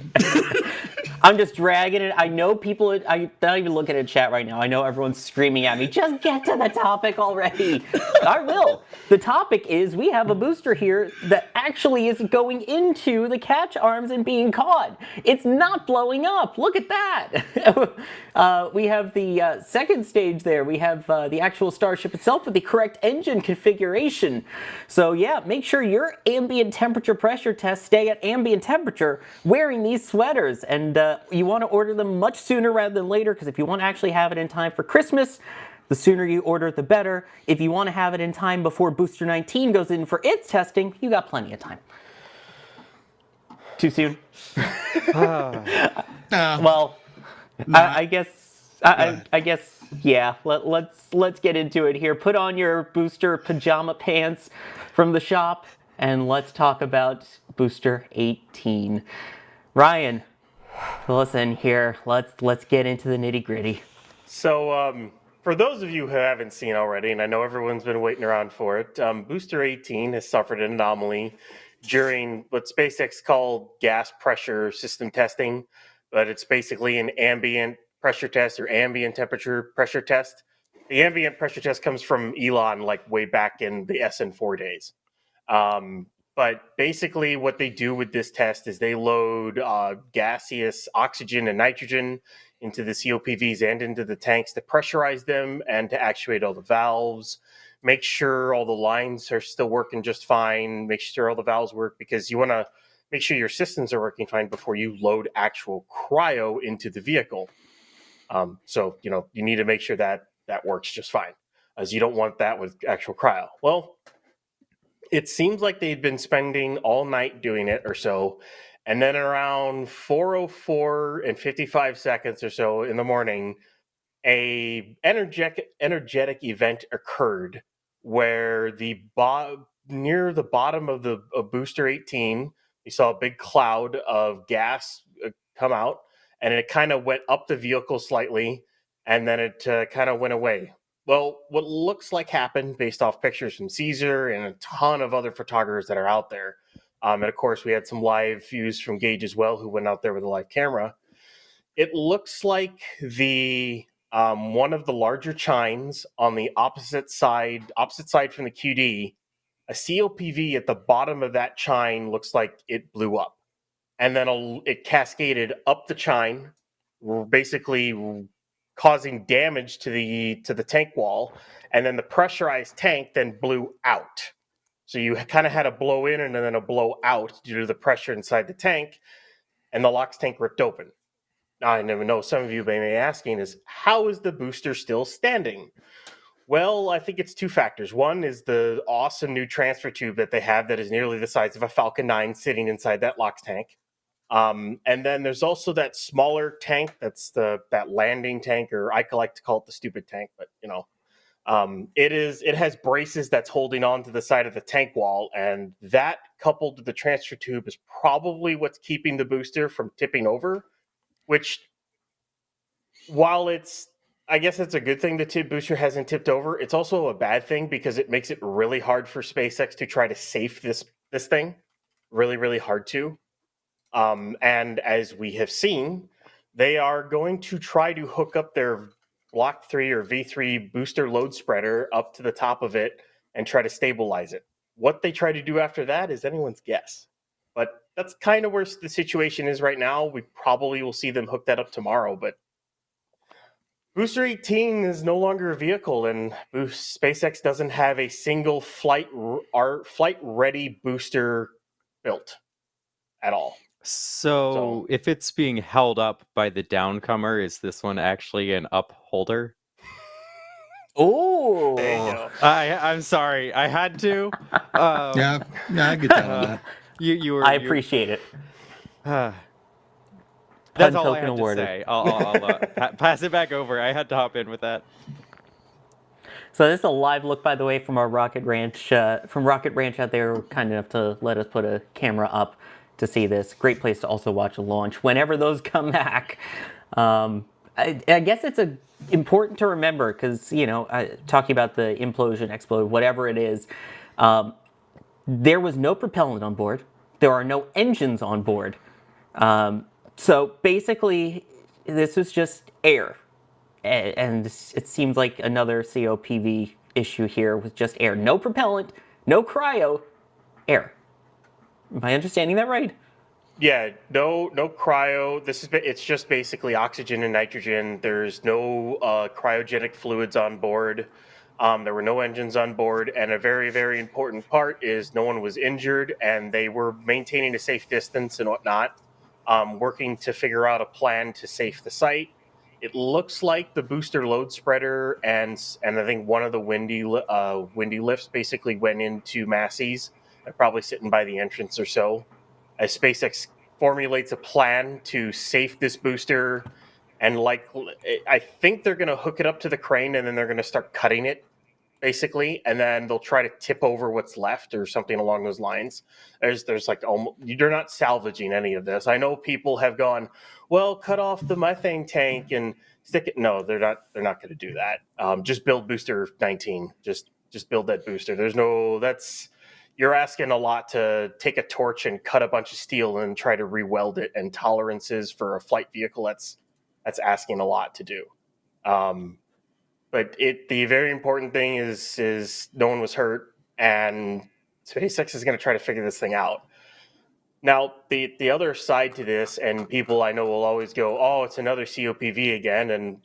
I'm just dragging it. I know people, I'm not even looking at chat right now. I know everyone's screaming at me, just get to the topic already. I will. The topic is we have a booster here that actually is going into the catch arms and being caught. It's not blowing up. Look at that. We have the second stage there. We have the actual Starship itself with the correct engine configuration. So yeah, make sure your ambient temperature pressure tests stay at ambient temperature wearing these sweaters. And you want to order them much sooner rather than later, because if you want to actually have it in time for Christmas, the sooner you order it, the better. If you want to have it in time before Booster 19 goes in for its testing, you got plenty of time. Too soon? Well, I guess, yeah. Let's get into it here. Put on your booster pajama pants from the shop, and let's talk about Booster 18. Ryan, fill us in here. Let's get into the nitty gritty. So, for those of you who haven't seen already, and I know everyone's been waiting around for it, Booster 18 has suffered an anomaly during what SpaceX called gas pressure system testing, but it's basically an ambient pressure test or ambient temperature pressure test. The ambient pressure test comes from Elon, like way back in the SN4 days. But basically what they do with this test is they load gaseous oxygen and nitrogen into the COPVs and into the tanks to pressurize them and to actuate all the valves, make sure all the lines are still working just fine, make sure all the valves work, because you want to make sure your systems are working fine before you load actual cryo into the vehicle. So, you need to make sure that that works just fine. as you don't want that with actual cryo. Well, it seems like they'd been spending all night doing it or so, and then around 4:04 and 55 seconds or so in the morning, a energetic event occurred where near the bottom of booster 18, you saw a big cloud of gas come out, and it kind of went up the vehicle slightly, and then it kind of went away. Well, what looks like happened, based off pictures from Caesar and a ton of other photographers that are out there, and of course we had some live views from Gage as well, who went out there with a live camera. It looks like the one of the larger chines on the opposite side from the QD, a COPV at the bottom of that chine looks like it blew up, and then it cascaded up the chine, basically causing damage to the tank wall, and then the pressurized tank then blew out. So you kind of had a blow in and then a blow out due to the pressure inside the tank, and the LOX tank ripped open. Now, I never know, some of you may be asking is, how is the booster still standing? Well, I think it's two factors. One is the awesome new transfer tube that they have that is nearly the size of a Falcon 9 sitting inside that LOX tank. And then there's also that smaller tank that's that landing tank, or I like to call it the stupid tank, but it has braces that's holding on to the side of the tank wall, and that coupled to the transfer tube is probably what's keeping the booster from tipping over. Which, while I guess it's a good thing the booster hasn't tipped over, it's also a bad thing because it makes it really hard for SpaceX to try to safe this thing. Really, really hard to. And as we have seen, they are going to try to hook up their Block 3 or V3 booster load spreader up to the top of it and try to stabilize it. What they try to do after that is anyone's guess. But that's kind of where the situation is right now. We probably will see them hook that up tomorrow. But Booster 18 is no longer a vehicle, and SpaceX doesn't have a single flight-ready booster built at all. So, if it's being held up by the downcomer, is this one actually an upholder? Oh, There you go. I'm sorry, I had to. Yeah, I get that on that. I appreciate it. That's Pun all I token had to awarded. say. I'll pass it back over. I had to hop in with that. So this is a live look, by the way, from our Rocket Ranch. From Rocket Ranch out there, kind enough to let us put a camera up to see this. Great place to also watch a launch whenever those come back. I guess it's important to remember because, talking about the implosion, explode, whatever it is, there was no propellant on board. There are no engines on board. So basically, this was just air. And it seems like another COPV issue here with just air. No propellant, no cryo, air. Am I understanding that right? Yeah, no cryo. It's just basically oxygen and nitrogen. There's no cryogenic fluids on board. There were no engines on board, and a very, very important part is no one was injured, and they were maintaining a safe distance and whatnot, working to figure out a plan to safe the site. It looks like the booster load spreader and I think one of the windy lifts basically went into Massey's. They're probably sitting by the entrance or so, as SpaceX formulates a plan to safe this booster. And I think they're going to hook it up to the crane, and then they're going to start cutting it, basically, and then they'll try to tip over what's left or something along those lines. There's like you're not salvaging any of this. I know people have gone, well, cut off the methane tank and stick it. No, they're not going to do that. Just build booster 19. Just build that booster. You're asking a lot to take a torch and cut a bunch of steel and try to re-weld it, and tolerances for a flight vehicle, that's asking a lot to do. But the very important thing is no one was hurt, and SpaceX is going to try to figure this thing out. Now, the other side to this, and people I know will always go, oh, it's another COPV again, and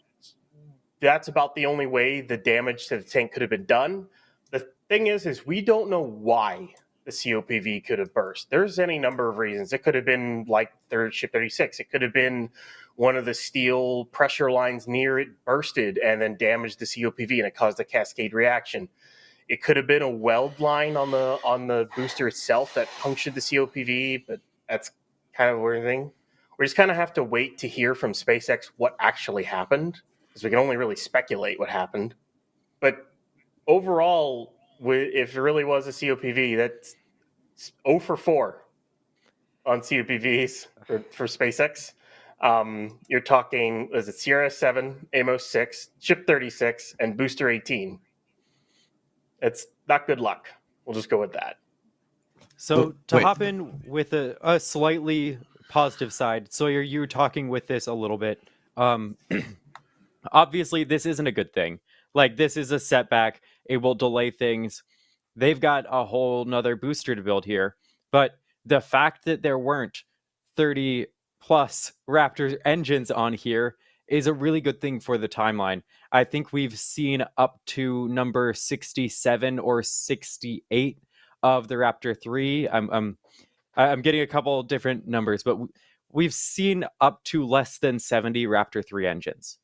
that's about the only way the damage to the tank could have been done. The thing is we don't know why the COPV could have burst. There's any number of reasons. It could have been like Ship 36. It could have been one of the steel pressure lines near it bursted and then damaged the COPV, and it caused a cascade reaction. It could have been a weld line on the booster itself that punctured the COPV, but that's kind of a weird thing. We just kind of have to wait to hear from SpaceX what actually happened, because we can only really speculate what happened. But overall, if it really was a COPV, that's 0 for 4 on COPVs for SpaceX. You're talking, is it Sierra 7, Amos 6, Ship 36, and Booster 18. It's not good luck. We'll just go with that. So to hop in with a slightly positive side, Sawyer, you were talking with this a little bit. Obviously, this isn't a good thing. Like, this is a setback. It will delay things. They've got a whole nother booster to build here. But the fact that there weren't 30 plus Raptor engines on here is a really good thing for the timeline. I think we've seen up to number 67 or 68 of the Raptor 3. I'm getting a couple different numbers, but we've seen up to less than 70 Raptor 3 engines.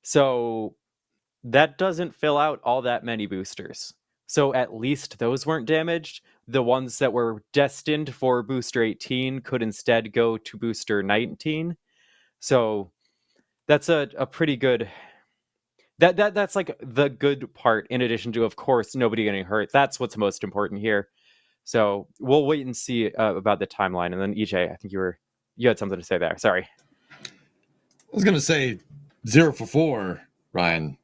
So that doesn't fill out all that many boosters. So at least those weren't damaged. The ones that were destined for Booster 18 could instead go to Booster 19. So that's a pretty good... That's like the good part, in addition to, of course, nobody getting hurt. That's what's most important here. So we'll wait and see about the timeline. And then EJ, I think you had something to say there. Sorry. I was going to say 0 for 4, Ryan.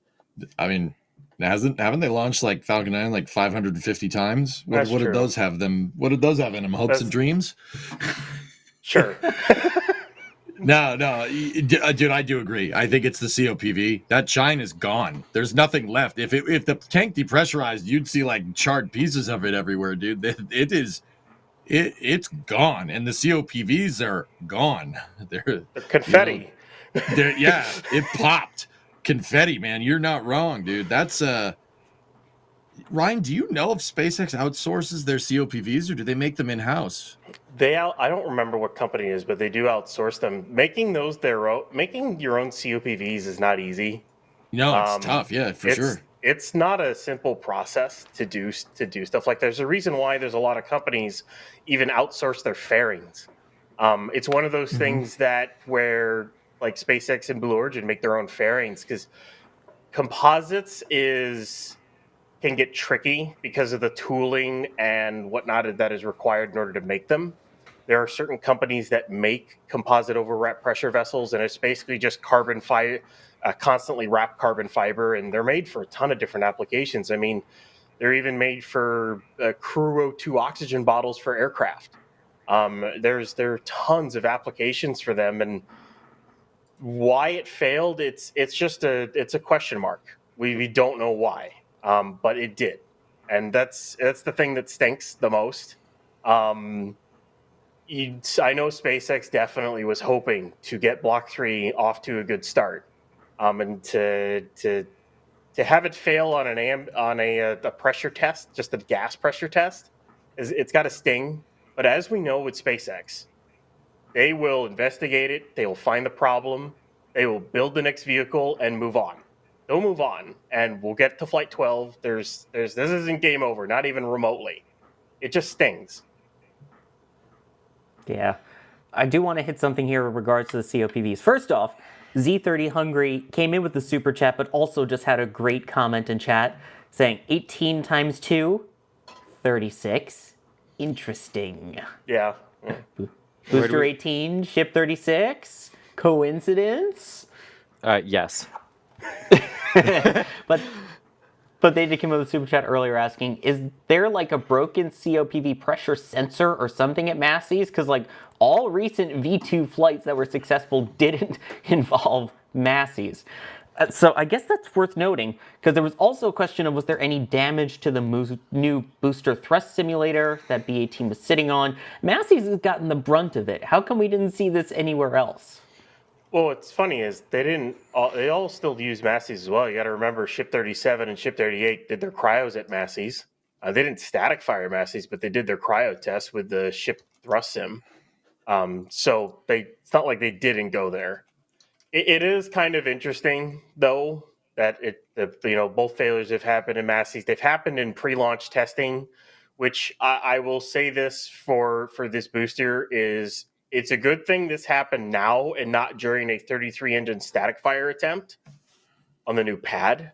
I mean, haven't they launched like Falcon 9 like 550 times? What did those have them? What did those have in them? Hopes and dreams? Sure. No, dude, I do agree. I think it's the COPV. That shine is gone. There's nothing left. If the tank depressurized, you'd see like charred pieces of it everywhere, dude. It's gone, and the COPVs are gone. They're confetti. Yeah, it popped. Confetti, man. You're not wrong, dude. That's Ryan, do you know if SpaceX outsources their COPVs, or do they make them in-house? I don't remember what company it is, but they do outsource them. Making your own COPVs is not easy. No, it's tough. Yeah, for sure. It's not a simple process to do stuff like. There's a reason why there's a lot of companies even outsource their fairings. It's one of those things that where like SpaceX and Blue Origin make their own fairings, because composites can get tricky because of the tooling and whatnot that is required in order to make them. There are certain companies that make composite overwrap pressure vessels, and it's basically just carbon fiber, constantly wrapped carbon fiber, and they're made for a ton of different applications. I mean, they're even made for Crew O2 oxygen bottles for aircraft. There are tons of applications for them, and why it failed, it's a question mark. We don't know why. But it did, and that's the thing that stinks the most. I know SpaceX definitely was hoping to get Block 3 off to a good start, and to have it fail on a pressure test, just a gas pressure test, it's got to sting. But as we know with SpaceX, they will investigate it, they will find the problem, they will build the next vehicle and move on. They'll move on, and we'll get to Flight 12. This isn't game over, not even remotely. It just stings. Yeah. I do want to hit something here in regards to the COPVs. First off, Z30 Hungry came in with the super chat, but also just had a great comment in chat saying 18 times 2, 36. Interesting. Yeah. Booster 18, Ship 36. Coincidence? Yes. But they did come up with a super chat earlier asking, is there like a broken COPV pressure sensor or something at Massey's? Because like all recent V2 flights that were successful didn't involve Massey's. So I guess that's worth noting, because there was also a question of, was there any damage to the new booster thrust simulator that B-18 was sitting on? Massey's has gotten the brunt of it. How come we didn't see this anywhere else? Well, what's funny is they all still use Massey's as well. You got to remember, Ship 37 and Ship 38 did their cryos at Massey's. They didn't static fire Massey's, but they did their cryo test with the ship thrust sim. So it's not like they didn't go there. It is kind of interesting, though, that both failures have happened in Massey's. They've happened in pre-launch testing, which I will say this for this booster is it's a good thing this happened now and not during a 33 engine static fire attempt on the new pad.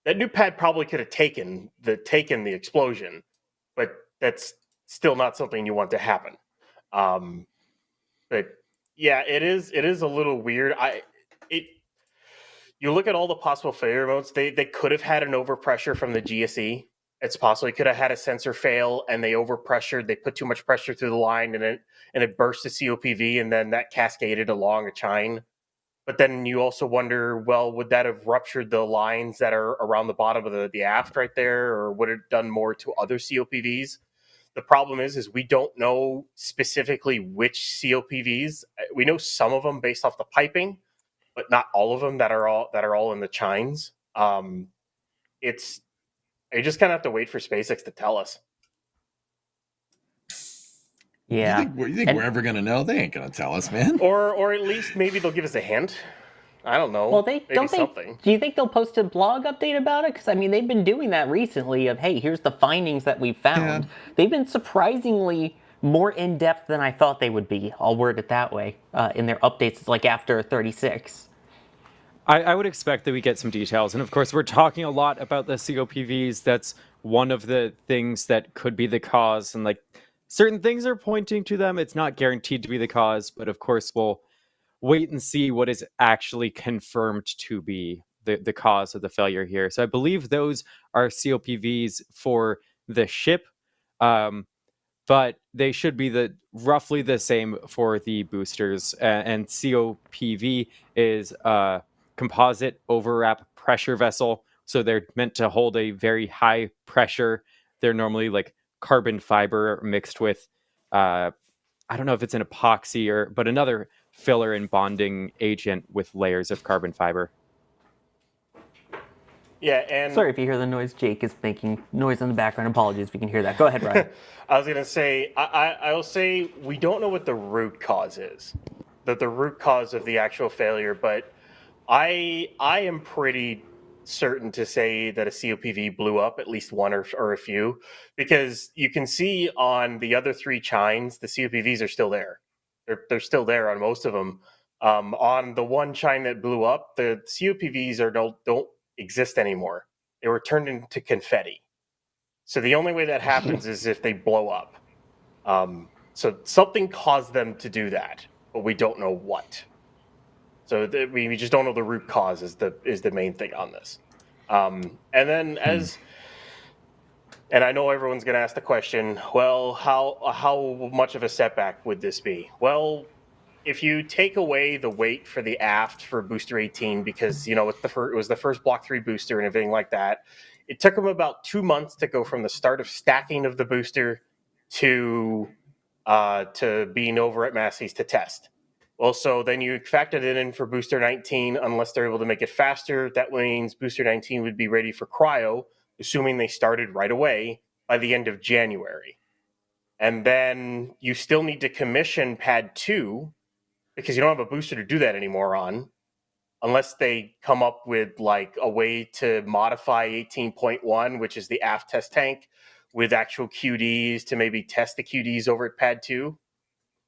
That new pad probably could have taken the explosion, but that's still not something you want to happen. But yeah, it is a little weird. You look at all the possible failure modes. They could have had an overpressure from the GSE. It's possible they could have had a sensor fail and they overpressured. They put too much pressure through the line and it burst the COPV, and then that cascaded along a chine. But then you also wonder, well, would that have ruptured the lines that are around the bottom of the aft right there, or would it have done more to other COPVs? The problem is we don't know specifically which COPVs. We know some of them based off the piping, but not all of them that are all in the chines. You just kind of have to wait for SpaceX to tell us. Yeah. You think we're ever gonna know? They ain't gonna tell us, man. Or at least maybe they'll give us a hint. I don't know. Well, something. Do you think they'll post a blog update about it? Because I mean, they've been doing that recently. Of hey, here's the findings that we found. Yeah. They've been surprisingly more in depth than I thought they would be. I'll word it that way. In their updates, it's like after 36. I would expect that we get some details. And of course, we're talking a lot about the COPVs. That's one of the things that could be the cause. And like certain things are pointing to them. It's not guaranteed to be the cause. But of course, we'll wait and see what is actually confirmed to be the cause of the failure here. So I believe those are COPVs for the ship. But they should be roughly the same for the boosters. And COPV is composite overwrap pressure vessel, so they're meant to hold a very high pressure. They're normally like carbon fiber mixed with I don't know if it's an epoxy but another filler and bonding agent with layers of carbon fiber. Yeah, and sorry if you hear the noise. Jake is making noise in the background. Apologies if you can hear that. Go ahead, Ryan. I was gonna say I will say we don't know what the root cause is, the root cause of the actual failure, but I am pretty certain to say that a COPV blew up, at least one or a few, because you can see on the other three chines, the COPVs are still there. They're still there on most of them. On the one chine that blew up, the COPVs don't exist anymore. They were turned into confetti. So the only way that happens is if they blow up. So something caused them to do that, but we don't know what. So we just don't know the root cause is the main thing on this. And then and I know everyone's going to ask the question, well, how much of a setback would this be? Well, if you take away the weight for the aft for booster 18, because it was the first Block 3 booster and everything like that, it took them about 2 months to go from the start of stacking of the booster to being over at Massey's to test. Well, so then you factored it in for booster 19, unless they're able to make it faster. That means booster 19 would be ready for cryo, assuming they started right away by the end of January. And then you still need to commission pad 2, because you don't have a booster to do that anymore on, unless they come up with like a way to modify 18.1, which is the aft test tank, with actual QDs to maybe test the QDs over at pad 2.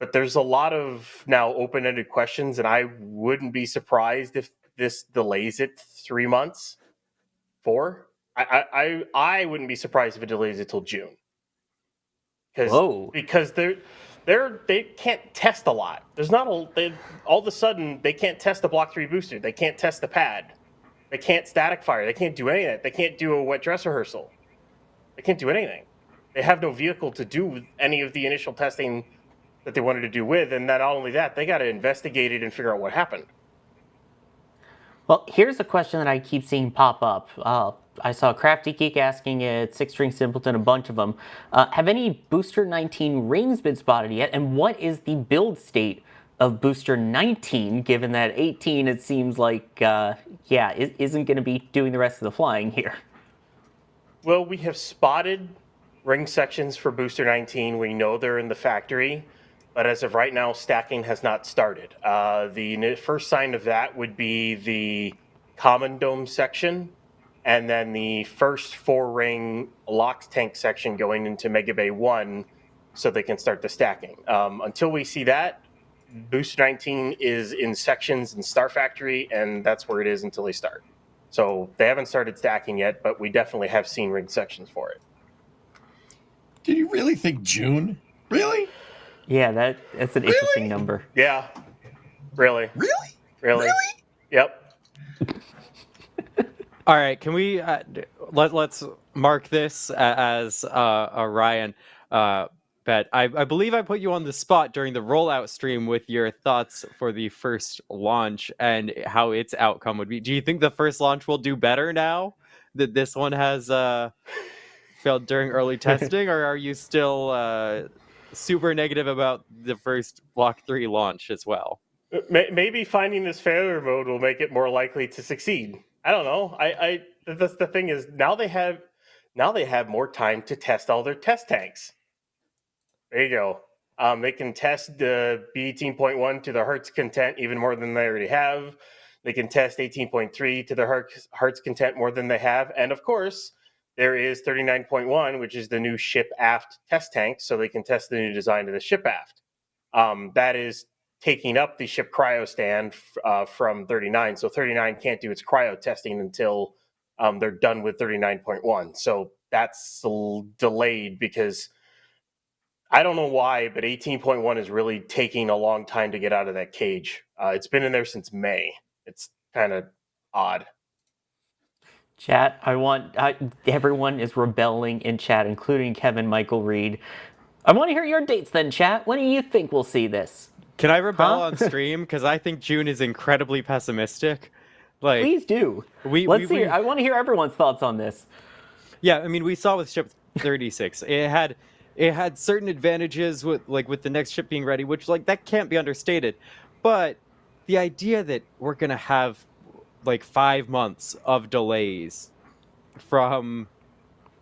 But there's a lot of now open-ended questions, and I wouldn't be surprised if this delays it 3 months. 4? I wouldn't be surprised if it delays it till June. Because they can't test a lot. There's not all of a sudden they can't test the Block 3 booster. They can't test the pad. They can't static fire. They can't do any of that. They can't do a wet dress rehearsal. They can't do anything. They have no vehicle to do any of the initial testing that they wanted to do with, and not only that, they got to investigate it and figure out what happened. Well, here's a question that I keep seeing pop up. I saw Crafty Geek asking it, Six String Simpleton, a bunch of them. Have any Booster 19 rings been spotted yet? And what is the build state of Booster 19, given that 18, it seems like, isn't going to be doing the rest of the flying here? Well, we have spotted ring sections for Booster 19. We know they're in the factory. but as of right now, stacking has not started. The first sign of that would be the common dome section, and then the first 4-ring LOX tank section going into Mega Bay 1, so they can start the stacking. Until we see that, Booster 19 is in sections in Star Factory, and that's where it is until they start. So they haven't started stacking yet, but we definitely have seen ring sections for it. Did you really think June? Really? Yeah, that's an interesting number. Yeah. Really? Really? Yep. All right, can we let's mark this as a Ryan bet. I believe I put you on the spot during the rollout stream with your thoughts for the first launch and how its outcome would be. Do you think the first launch will do better now that this one has failed during early testing, or are you still super negative about the first Block 3 launch as well? Maybe finding this failure mode will make it more likely to succeed. I don't know. That's the thing is now they have more time to test all their test tanks. There you go. They can test the B18.1 to the Hertz content even more than they already have. They can test 18.3 to the Hertz content more than they have. And of course, there is 39.1, which is the new ship aft test tank, so they can test the new design of the ship aft. That is taking up the ship cryo stand from 39. So 39 can't do its cryo testing until they're done with 39.1. So that's delayed because I don't know why, but 18.1 is really taking a long time to get out of that cage. It's been in there since May. It's kind of odd. Chat, everyone is rebelling in chat, including Kevin Michael Reed. I want to hear your dates then, chat. When do you think we'll see this? Can I rebel on stream? Because I think June is incredibly pessimistic. Like, please do. Let's hear. I want to hear everyone's thoughts on this. Yeah, I mean, we saw with ship 36, it had certain advantages with the next ship being ready, which that can't be understated. But the idea that we're gonna have 5 months of delays from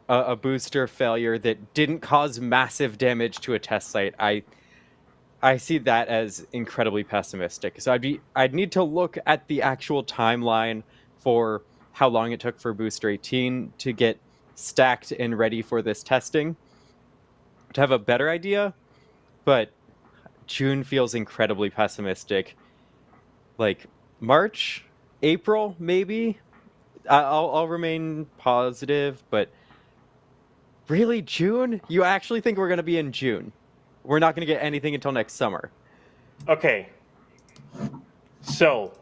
a booster failure that didn't cause massive damage to a test site, I see that as incredibly pessimistic. So I'd need to look at the actual timeline for how long it took for Booster 18 to get stacked and ready for this testing to have a better idea. But June feels incredibly pessimistic. March, April, maybe. I'll remain positive, but really, June? You actually think we're going to be in June? We're not going to get anything until next summer. Okay. So,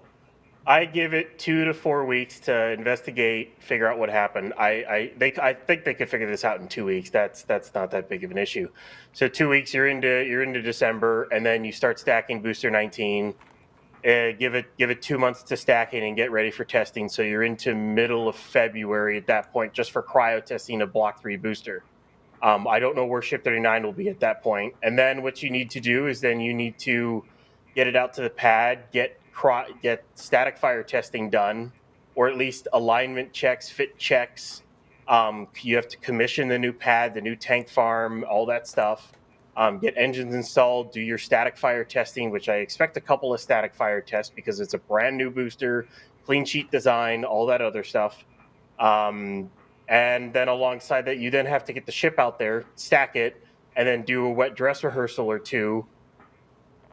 I give it 2 to 4 weeks to investigate, figure out what happened. I think they could figure this out in 2 weeks. That's not that big of an issue. So 2 weeks, you're into December, and then you start stacking Booster 19. Give it 2 months to stacking and get ready for testing. So you're into middle of February at that point, just for cryo testing a Block 3 booster. I don't know where Ship 39 will be at that point. And then what you need to do is then you need to get it out to the pad, get static fire testing done, or at least alignment checks, fit checks. You have to commission the new pad, the new tank farm, all that stuff. Get engines installed, do your static fire testing, which I expect a couple of static fire tests because it's a brand new booster, clean sheet design, all that other stuff. And then alongside that, you then have to get the ship out there, stack it, and then do a wet dress rehearsal or two.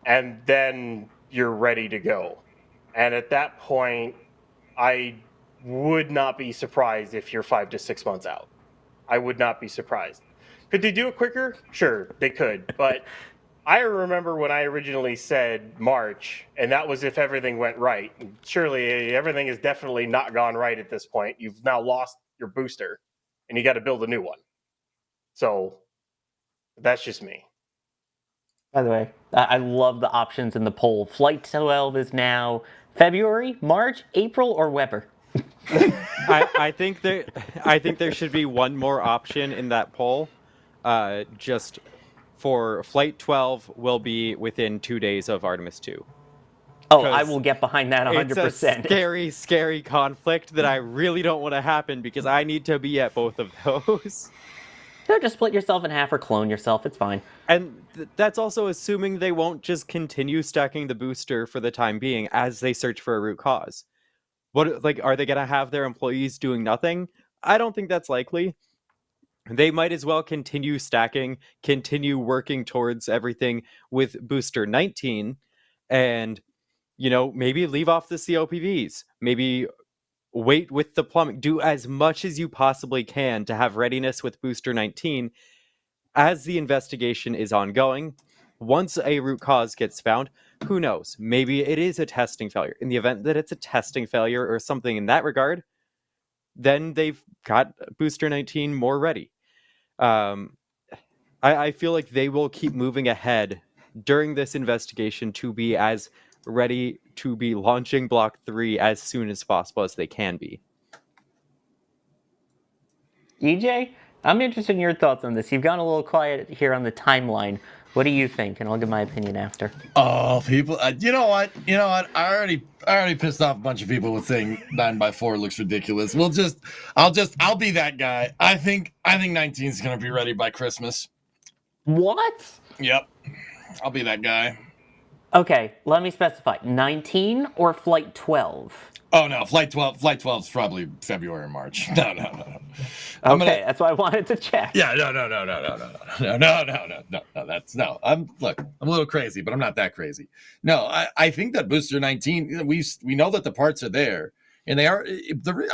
And then you're ready to go. And at that point, I would not be surprised if you're 5 to 6 months out. I would not be surprised. Could they do it quicker? Sure, they could. But I remember when I originally said March, and that was if everything went right. Surely everything has definitely not gone right at this point. You've now lost your booster, and you got to build a new one. So that's just me. By the way, I love the options in the poll. Flight 12 is now February, March, April, or Weber. I think there should be one more option in that poll. Just for Flight 12 will be within 2 days of Artemis 2. Oh, I will get behind that 100%. It's a scary, scary conflict that I really don't want to happen because I need to be at both of those. No, just split yourself in half or clone yourself. It's fine. And that's also assuming they won't just continue stacking the booster for the time being as they search for a root cause. What, like, are they going to have their employees doing nothing? I don't think that's likely. They might as well continue stacking, continue working towards everything with booster 19, and, you know, maybe leave off the COPVs, maybe wait with the plumbing, do as much as you possibly can to have readiness with booster 19 as the investigation is ongoing. Once a root cause gets found, who knows? Maybe it is a testing failure. In the event that it's a testing failure or something in that regard, then they've got booster 19 more ready. I feel like they will keep moving ahead during this investigation to be as ready to be launching Block 3 as soon as possible as they can be. EJ, I'm interested in your thoughts on this. You've gone a little quiet here on the timeline. What do you think? And I'll give my opinion after. Oh, people! You know what? I already pissed off a bunch of people with saying 9x4 looks ridiculous. I'll be that guy. I think 19 is gonna be ready by Christmas. What? Yep, I'll be that guy. Okay, let me specify. 19 or Flight 12? Oh no, Flight 12. Flight 12 is probably February or March. No. Okay, that's why I wanted to check. Yeah, no. That's no. I'm a little crazy, but I'm not that crazy. No, I think that booster 19. We know that the parts are there, and they are.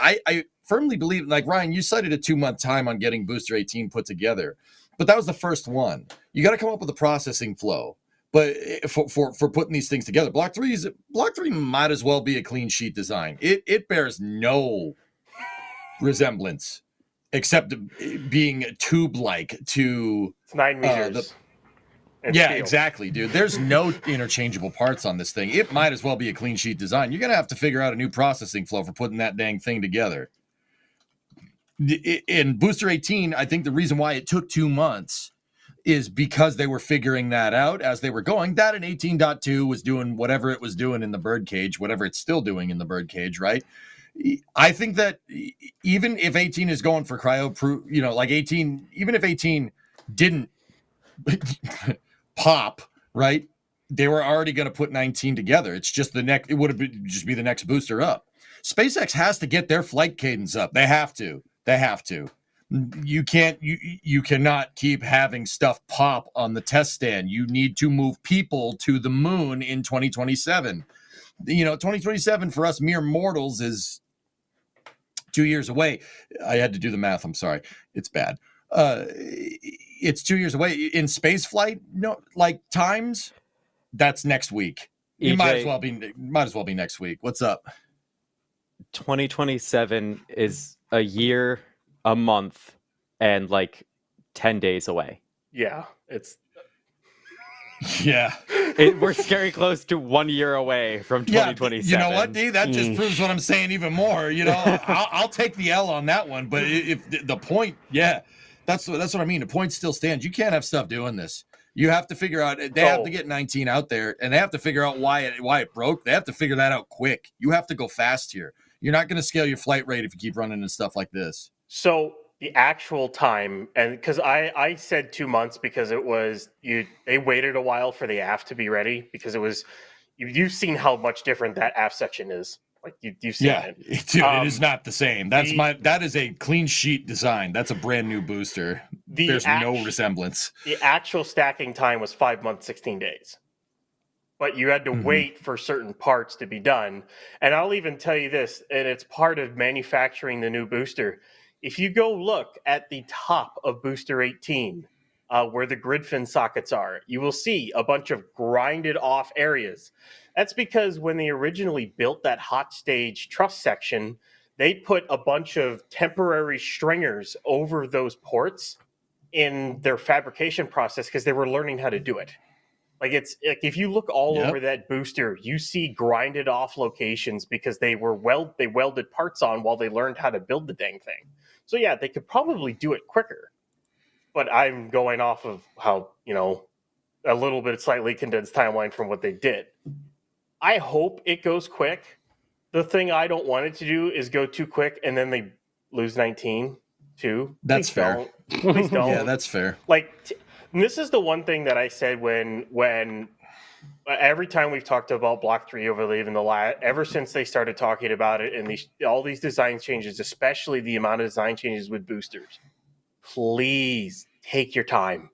I firmly believe, like Ryan, you cited a 2-month time on getting booster 18 put together, but that was the first one. You got to come up with a processing flow. But for putting these things together, Block 3 might as well be a clean sheet design. It bears no resemblance except being tube-like to. It's 9 meters. Yeah, steel. exactly, dude. There's no interchangeable parts on this thing. It might as well be a clean sheet design. You're gonna have to figure out a new processing flow for putting that dang thing together. In Booster 18, I think the reason why it took 2 months is because they were figuring that out as they were going. That and 18.2 was doing whatever it was doing in the birdcage, whatever it's still doing in the birdcage, right? I think that even if 18 is going for cryo, like 18, even if 18 didn't pop, right? They were already going to put 19 together. It's just it would have just be the next booster up. SpaceX has to get their flight cadence up. They have to. You cannot keep having stuff pop on the test stand. You need to move people to the moon in 2027. 2027 for us mere mortals is 2 years away. I had to do the math. I'm sorry. It's bad. It's 2 years away. In space flight, times, that's next week. It might as well be next week. What's up? 2027 is a year, a month, and 10 days away. Yeah, it's. Yeah. We're scary close to 1 year away from 2027. You know what, D? That just proves what I'm saying even more. I'll take the L on that one. But if the point, that's what I mean. The point still stands. You can't have stuff doing this. You have to figure out. They have to get 19 out there, and they have to figure out why it broke. They have to figure that out quick. You have to go fast here. You're not going to scale your flight rate if you keep running into stuff like this. So the actual time, and because I said 2 months because it was they waited a while for the aft to be ready because it was you've seen how much different that aft section is. Like you've seen it. Dude, it is not the same. That is a clean sheet design. That's a brand new booster. There's no resemblance. The actual stacking time was 5 months, 16 days. But you had to wait for certain parts to be done. And I'll even tell you this, and it's part of manufacturing the new booster. If you go look at the top of Booster 18, where the grid fin sockets are, you will see a bunch of grinded off areas. That's because when they originally built that hot stage truss section, they put a bunch of temporary stringers over those ports in their fabrication process because they were learning how to do it. If you look all over that booster, you see grinded off locations because they welded parts on while they learned how to build the dang thing. So yeah, they could probably do it quicker. But I'm going off of how, a little bit slightly condensed timeline from what they did. I hope it goes quick. The thing I don't want it to do is go too quick and then they lose 19. too. That's Please fair. Don't. Please don't. Yeah, that's fair. Like, and this is the one thing that I said when every time we've talked about Block 3 overleave in ever since they started talking about it and all these design changes, especially the amount of design changes with boosters, please take your time.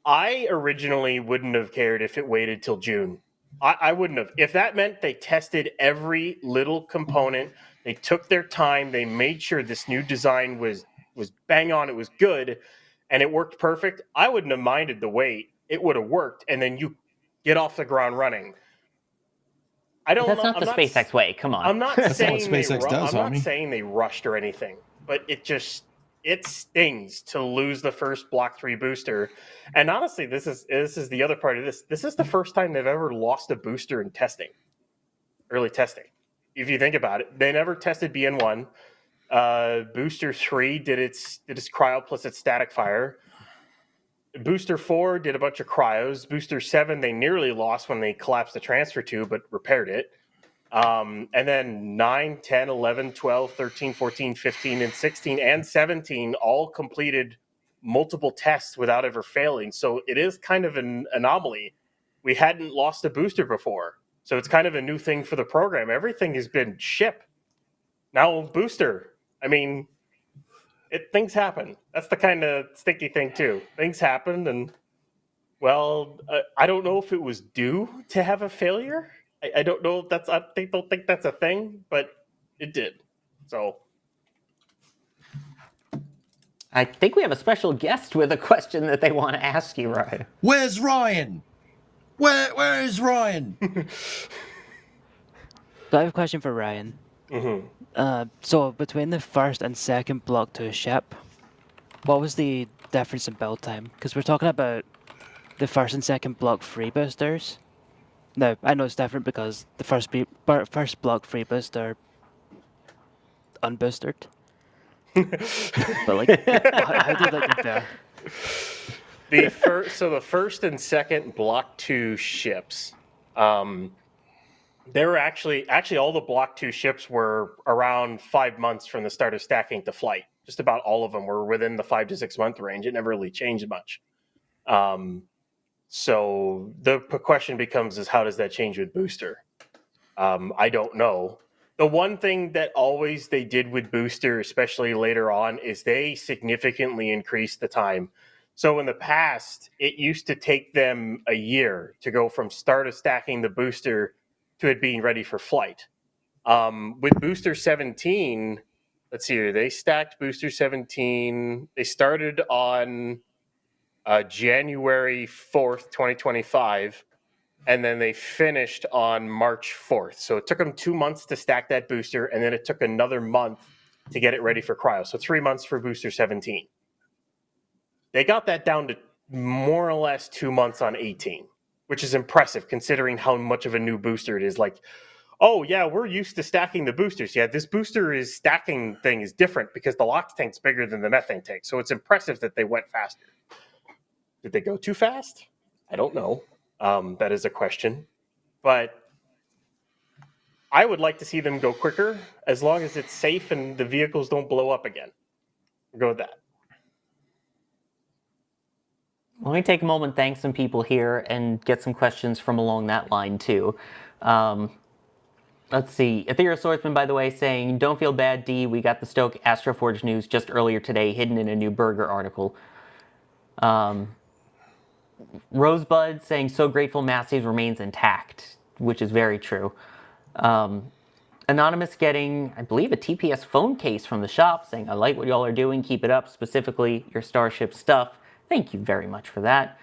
I originally wouldn't have cared if it waited till June. I wouldn't have. If that meant they tested every little component, they took their time, they made sure this new design was bang on, it was good, and it worked perfect, I wouldn't have minded the wait. It would have worked, and then you get off the ground running. I don't That's know. not the SpaceX way. Come on. I'm not That's not what saying SpaceX does, I'm not homie. saying they rushed or anything, but it stings to lose the first Block 3 booster. And honestly, this is the other part of this. This is the first time they've ever lost a booster in testing, early testing. If you think about it, they never tested BN1. Booster 3 did its cryo plus its static fire. Booster 4 did a bunch of cryos. Booster 7 they nearly lost when they collapsed the transfer tube, but repaired it. And then 9, 10, 11, 12, 13, 14, 15, and 16, and 17 all completed multiple tests without ever failing. So it is kind of an anomaly. We hadn't lost a booster before. So it's kind of a new thing for the program. Everything has been ship. Now booster. I mean, things happen. That's the kind of sticky thing too. Things happen, and well, I don't know if it was due to have a failure. I don't know if that's. I don't think that's a thing, but it did. So I think we have a special guest with a question that they want to ask you, Ryan. Where's Ryan? Where is Ryan? So I have a question for Ryan. So between the first and second Block 2 ship, what was the difference in build time? Because we're talking about the first and second Block 3 boosters. Now, I know it's different because the first Block 3 booster unboosted. But like, how did that compare? the first and second Block 2 ships, they were actually all the Block 2 ships were around 5 months from the start of stacking to flight. Just about all of them were within the 5 to 6 month range. It never really changed much. So the question becomes is how does that change with booster? I don't know. The one thing that always they did with booster, especially later on, is they significantly increased the time. So in the past, it used to take them a year to go from start of stacking the booster to it being ready for flight. With booster 17, let's see here, they stacked booster 17. They started on January 4th, 2025, and then they finished on March 4th. So it took them 2 months to stack that booster, and then it took another month to get it ready for cryo. So 3 months for booster 17. They got that down to more or less 2 months on 18, which is impressive considering how much of a new booster it is. Like, oh yeah, we're used to stacking the boosters. Yeah, this booster stacking thing is different because the LOX tank's bigger than the methane tank. So it's impressive that they went faster. Did they go too fast? I don't know. That is a question. But I would like to see them go quicker as long as it's safe and the vehicles don't blow up again. We'll go with that. Let me take a moment, thank some people here, and get some questions from along that line, too. Let's see. Ethereal Swordsman, by the way, saying, don't feel bad, D. We got the Stoke Astroforge news just earlier today, hidden in a new Burger article. Rosebud saying, so grateful Massey's remains intact, which is very true. Anonymous getting, I believe, a TPS phone case from the shop saying, I like what y'all are doing. Keep it up, specifically your Starship stuff. Thank you very much for that.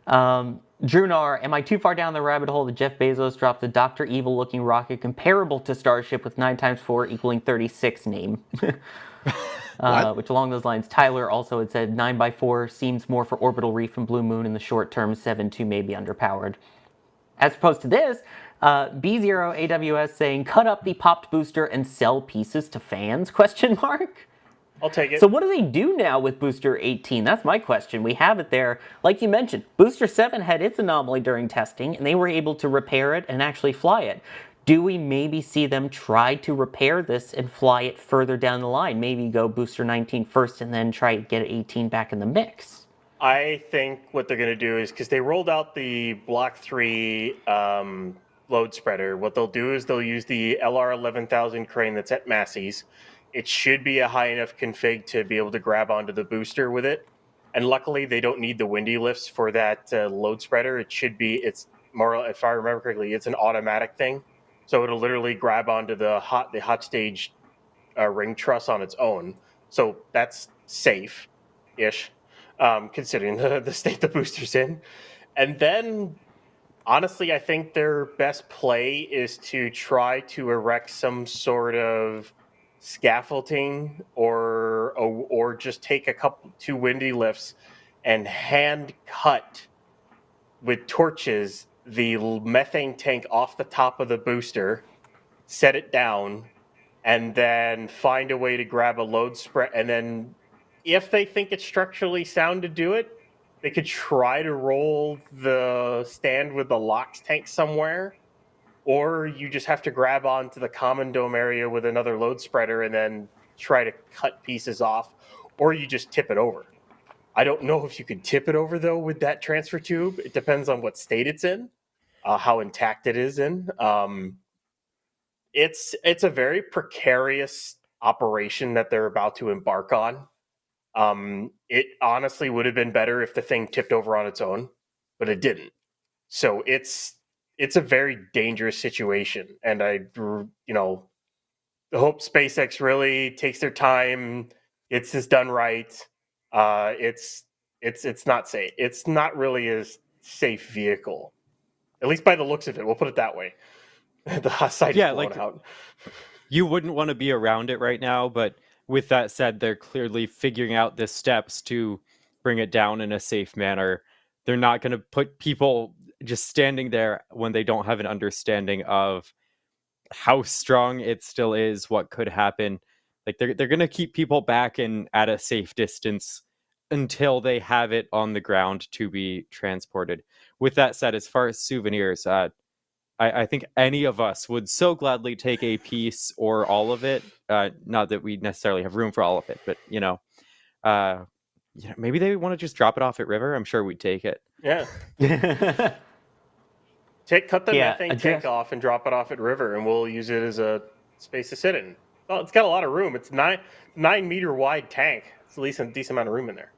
Drunar, am I too far down the rabbit hole that Jeff Bezos dropped a Dr. Evil looking rocket comparable to Starship with 9 times 4 equaling 36 name? Which along those lines, Tyler also had said 9x4 seems more for orbital reef and blue moon in the short term, 7.2 may be underpowered. As opposed to this, B0 AWS saying, cut up the popped booster and sell pieces to fans, question mark? I'll take it. So what do they do now with Booster 18? That's my question. We have it there. Like you mentioned, Booster 7 had its anomaly during testing, and they were able to repair it and actually fly it. do we maybe see them try to repair this and fly it further down the line? Maybe go booster 19 first and then try to get 18 back in the mix. I think what they're going to do is, because they rolled out the Block 3 load spreader, what they'll do is they'll use the LR 11,000 crane that's at Massey's. It should be a high enough config to be able to grab onto the booster with it. And luckily, they don't need the windy lifts for that load spreader. It's more, if I remember correctly, it's an automatic thing. So it'll literally grab onto the hot stage ring truss on its own. So that's safe-ish, considering the state the booster's in. And then, honestly, I think their best play is to try to erect some sort of scaffolding or just take two windy lifts and hand cut with torches the methane tank off the top of the booster, set it down, and then find a way to grab a load spread. And then if they think it's structurally sound to do it, they could try to roll the stand with the LOX tank somewhere, or you just have to grab onto the common dome area with another load spreader and then try to cut pieces off, or you just tip it over. I don't know if you could tip it over, though, with that transfer tube. It depends on what state it's in, how intact it is in. It's a very precarious operation that they're about to embark on. It honestly would have been better if the thing tipped over on its own, but it didn't. So it's a very dangerous situation, and I hope SpaceX really takes their time, gets this done right. It's not safe. It's not really a safe vehicle, at least by the looks of it. We'll put it that way. The site is blown out. You wouldn't want to be around it right now, but with that said, they're clearly figuring out the steps to bring it down in a safe manner. They're not going to put people just standing there when they don't have an understanding of how strong it still is, what could happen. Like they're going to keep people back and at a safe distance until they have it on the ground to be transported. With that said, as far as souvenirs, I think any of us would so gladly take a piece or all of it. Not that we necessarily have room for all of it, but maybe they want to just drop it off at River. I'm sure we'd take it. Yeah. Cut the methane tank off and drop it off at River, and we'll use it as a space to sit in. Well, it's got a lot of room. It's 9-meter wide tank. It's at least a decent amount of room in there.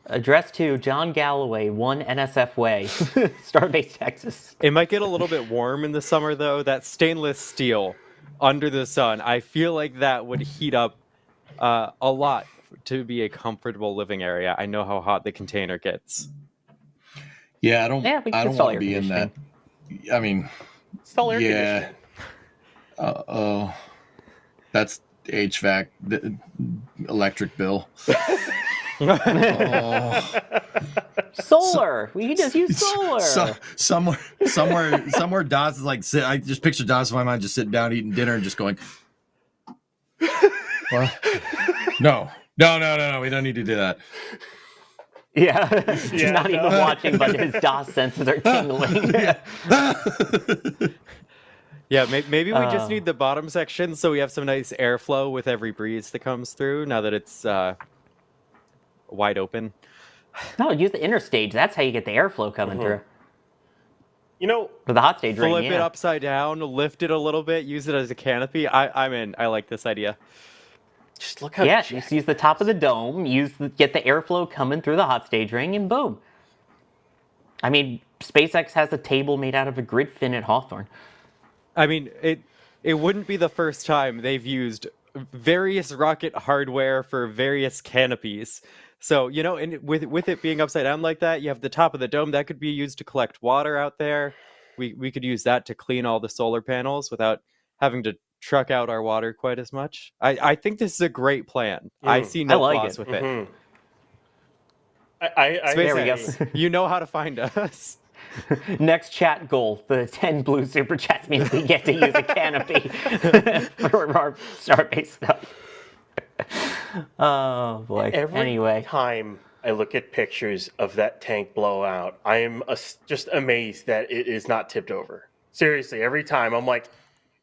Address to John Galloway, 1 NSF Way, Starbase, Texas. It might get a little bit warm in the summer, though. That stainless steel under the sun, I feel like that would heat up a lot to be a comfortable living area. I know how hot the container gets. Yeah, I don't want to be in that. I mean, install air conditioning. That's HVAC, the electric bill. Solar. We can just use solar. Somewhere. Dawes is like, I just picture Dawes in my mind just sitting down eating dinner and just going, what? No. We don't need to do that. Yeah, he's not even watching, but his DOS senses are tingling. Yeah, maybe we just need the bottom section so we have some nice airflow with every breeze that comes through now that it's wide open. No, use the inner stage. That's how you get the airflow coming through. For the hot stage ring, flip it upside down, lift it a little bit, use it as a canopy. I'm in. I like this idea. Just look how just use the top of the dome, get the airflow coming through the hot stage ring, and boom. I mean, SpaceX has a table made out of a grid fin at Hawthorne. I mean, it wouldn't be the first time they've used various rocket hardware for various canopies. So, and with it being upside down like that, you have the top of the dome that could be used to collect water out there. We could use that to clean all the solar panels without having to truck out our water quite as much. I think this is a great plan. I see no flaws with it. There we go. You know how to find us. Next chat goal, the 10 blue super chats means we get to use a canopy for our Starbase stuff. Oh boy. Every time I look at pictures of that tank blowout, I am just amazed that it is not tipped over. Seriously, every time I'm like,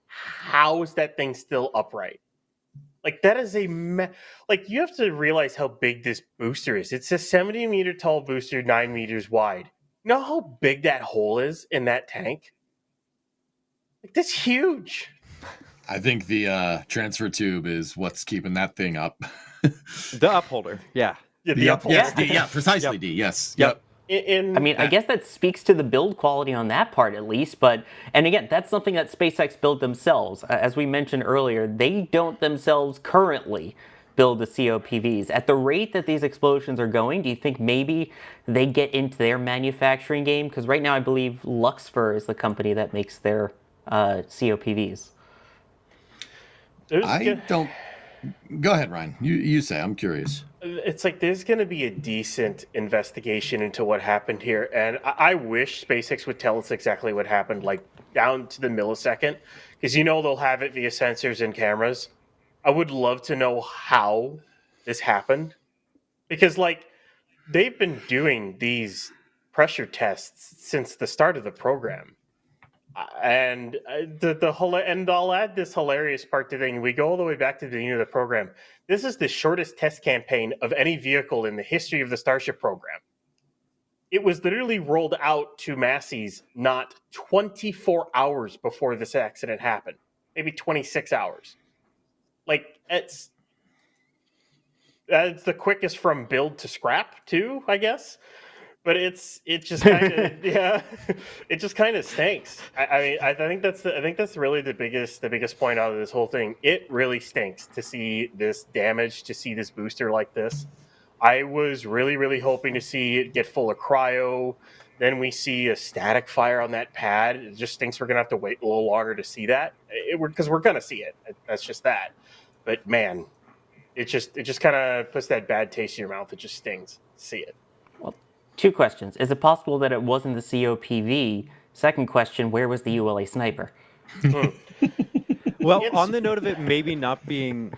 how is that thing still upright? Like that is like you have to realize how big this booster is. It's a 70-meter tall booster, 9 meters wide. You know how big that hole is in that tank? Like that's huge. I think the transfer tube is what's keeping that thing up. The upholder, yeah. Yeah, The upholder. yes, yeah, precisely. D. Yes. Yep. In I mean, I guess that speaks to the build quality on that part at least, and again, that's something that SpaceX built themselves. As we mentioned earlier, they don't themselves currently build the COPVs. At the rate that these explosions are going, do you think maybe they get into their manufacturing game? Because right now I believe Luxfer is the company that makes their COPVs. I don't. Go ahead, Ryan. You say. I'm curious. It's like there's going to be a decent investigation into what happened here, and I wish SpaceX would tell us exactly what happened, like down to the millisecond, because they'll have it via sensors and cameras. I would love to know how this happened, because like they've been doing these pressure tests since the start of the program. And I'll add this hilarious part to the thing. We go all the way back to the beginning of the program. This is the shortest test campaign of any vehicle in the history of the Starship program. It was literally rolled out to Massey's not 24 hours before this accident happened. Maybe 26 hours. Like, it's the quickest from build to scrap, too, I guess. But it just kind of it just kind of stinks. I think that's really the biggest point out of this whole thing. It really stinks to see this damage, to see this booster like this. I was really hoping to see it get full of cryo. Then we see a static fire on that pad. It just stinks. We're gonna have to wait a little longer to see that because we're gonna see it. That's just that. But man, it just kind of puts that bad taste in your mouth. It just stings to see it. Two questions. Is it possible that it wasn't the COPV? Second question, where was the ULA sniper? Well, on the note of it maybe not being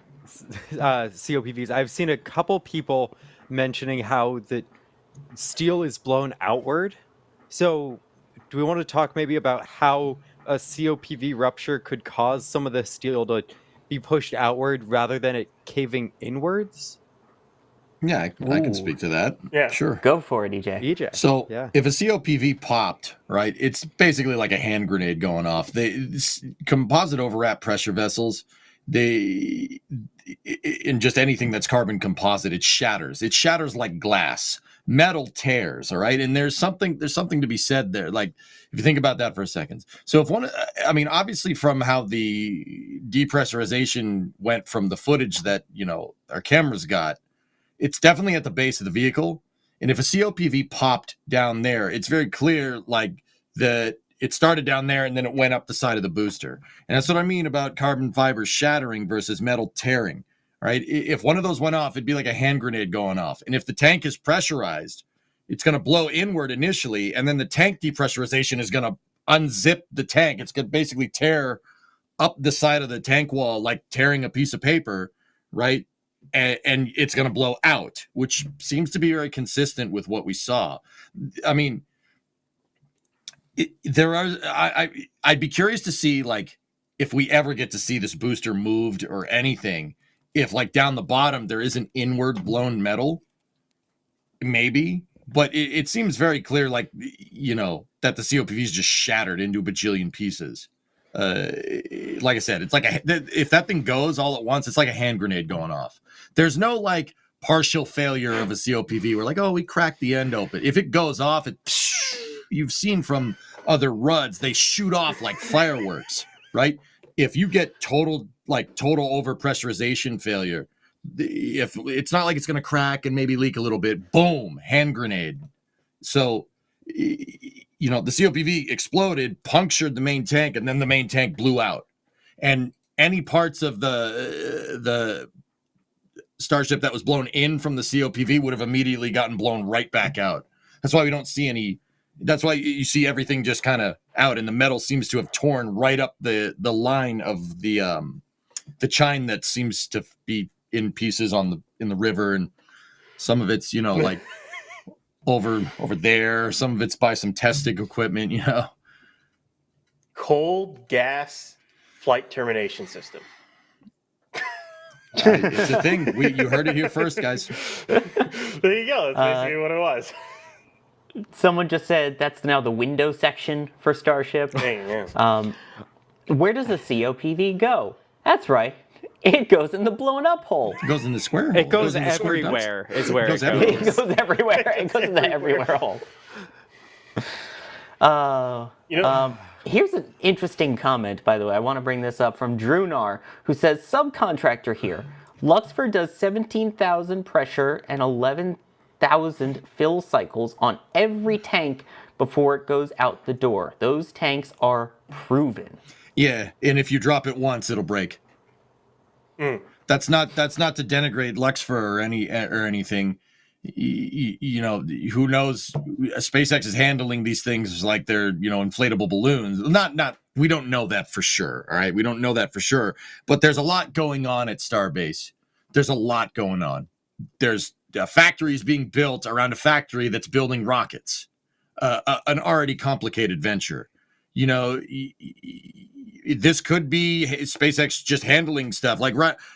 COPVs, I've seen a couple people mentioning how the steel is blown outward. So do we want to talk maybe about how a COPV rupture could cause some of the steel to be pushed outward rather than it caving inwards? Yeah, I can speak to that. Yeah. Sure. Go for it, EJ. So yeah. If a COPV popped, right, it's basically like a hand grenade going off. Composite overwrap pressure vessels, in just anything that's carbon composite, it shatters. It shatters like glass. Metal tears, all right? And there's something to be said there. Like, if you think about that for a second. So obviously from how the depressurization went from the footage that, our cameras got, it's definitely at the base of the vehicle. And if a COPV popped down there, it's very clear, like, that it started down there and then it went up the side of the booster. And that's what I mean about carbon fibers shattering versus metal tearing, right? If one of those went off, it'd be like a hand grenade going off. And if the tank is pressurized, it's going to blow inward initially, and then the tank depressurization is going to unzip the tank. It's going to basically tear up the side of the tank wall like tearing a piece of paper, right? And it's going to blow out, which seems to be very consistent with what we saw. I mean, I'd be curious to see, like, if we ever get to see this booster moved or anything, if, like, down the bottom there is an inward blown metal, maybe. But it seems very clear, like, that the COPV is just shattered into a bajillion pieces. Like I said, it's like if that thing goes all at once, it's like a hand grenade going off. There's no like partial failure of a COPV. We're like, oh, we cracked the end open. If it goes off, you've seen from other RUDs, they shoot off like fireworks, right? If you get total overpressurization failure, if it's not like it's going to crack and maybe leak a little bit, boom, hand grenade. So, the COPV exploded, punctured the main tank, and then the main tank blew out. And any parts of the Starship that was blown in from the COPV would have immediately gotten blown right back out. That's why we don't see any. That's why you see everything just kind of out, and the metal seems to have torn right up the line of the chine that seems to be in pieces in the river, and some of it's like over there, some of it's by some testing equipment. cold gas flight termination system. It's a thing. You heard it here first, guys. There you go. That's basically what it was. Someone just said that's now the window section for Starship. Dang, yeah. Where does the COPV go? That's right. It goes in the blown up hole. It goes in the square hole. It goes in the square dumps. everywhere. Is where it goes. everywhere. It goes everywhere. It goes in the everywhere hole. Here's an interesting comment, by the way. I want to bring this up from Drunar, who says, subcontractor here. Luxford does 17,000 pressure and 11,000 fill cycles on every tank before it goes out the door. Those tanks are proven. Yeah, and if you drop it once, it'll break. That's not to denigrate Luxfer or anything. You know, who knows? SpaceX is handling these things like they're, you know, inflatable balloons. Not. We don't know that for sure. All right, we don't know that for sure. But there's a lot going on at Starbase. There's a lot going on. There's factories being built around a factory that's building rockets. An already complicated venture. You know, this could be SpaceX just handling stuff. Like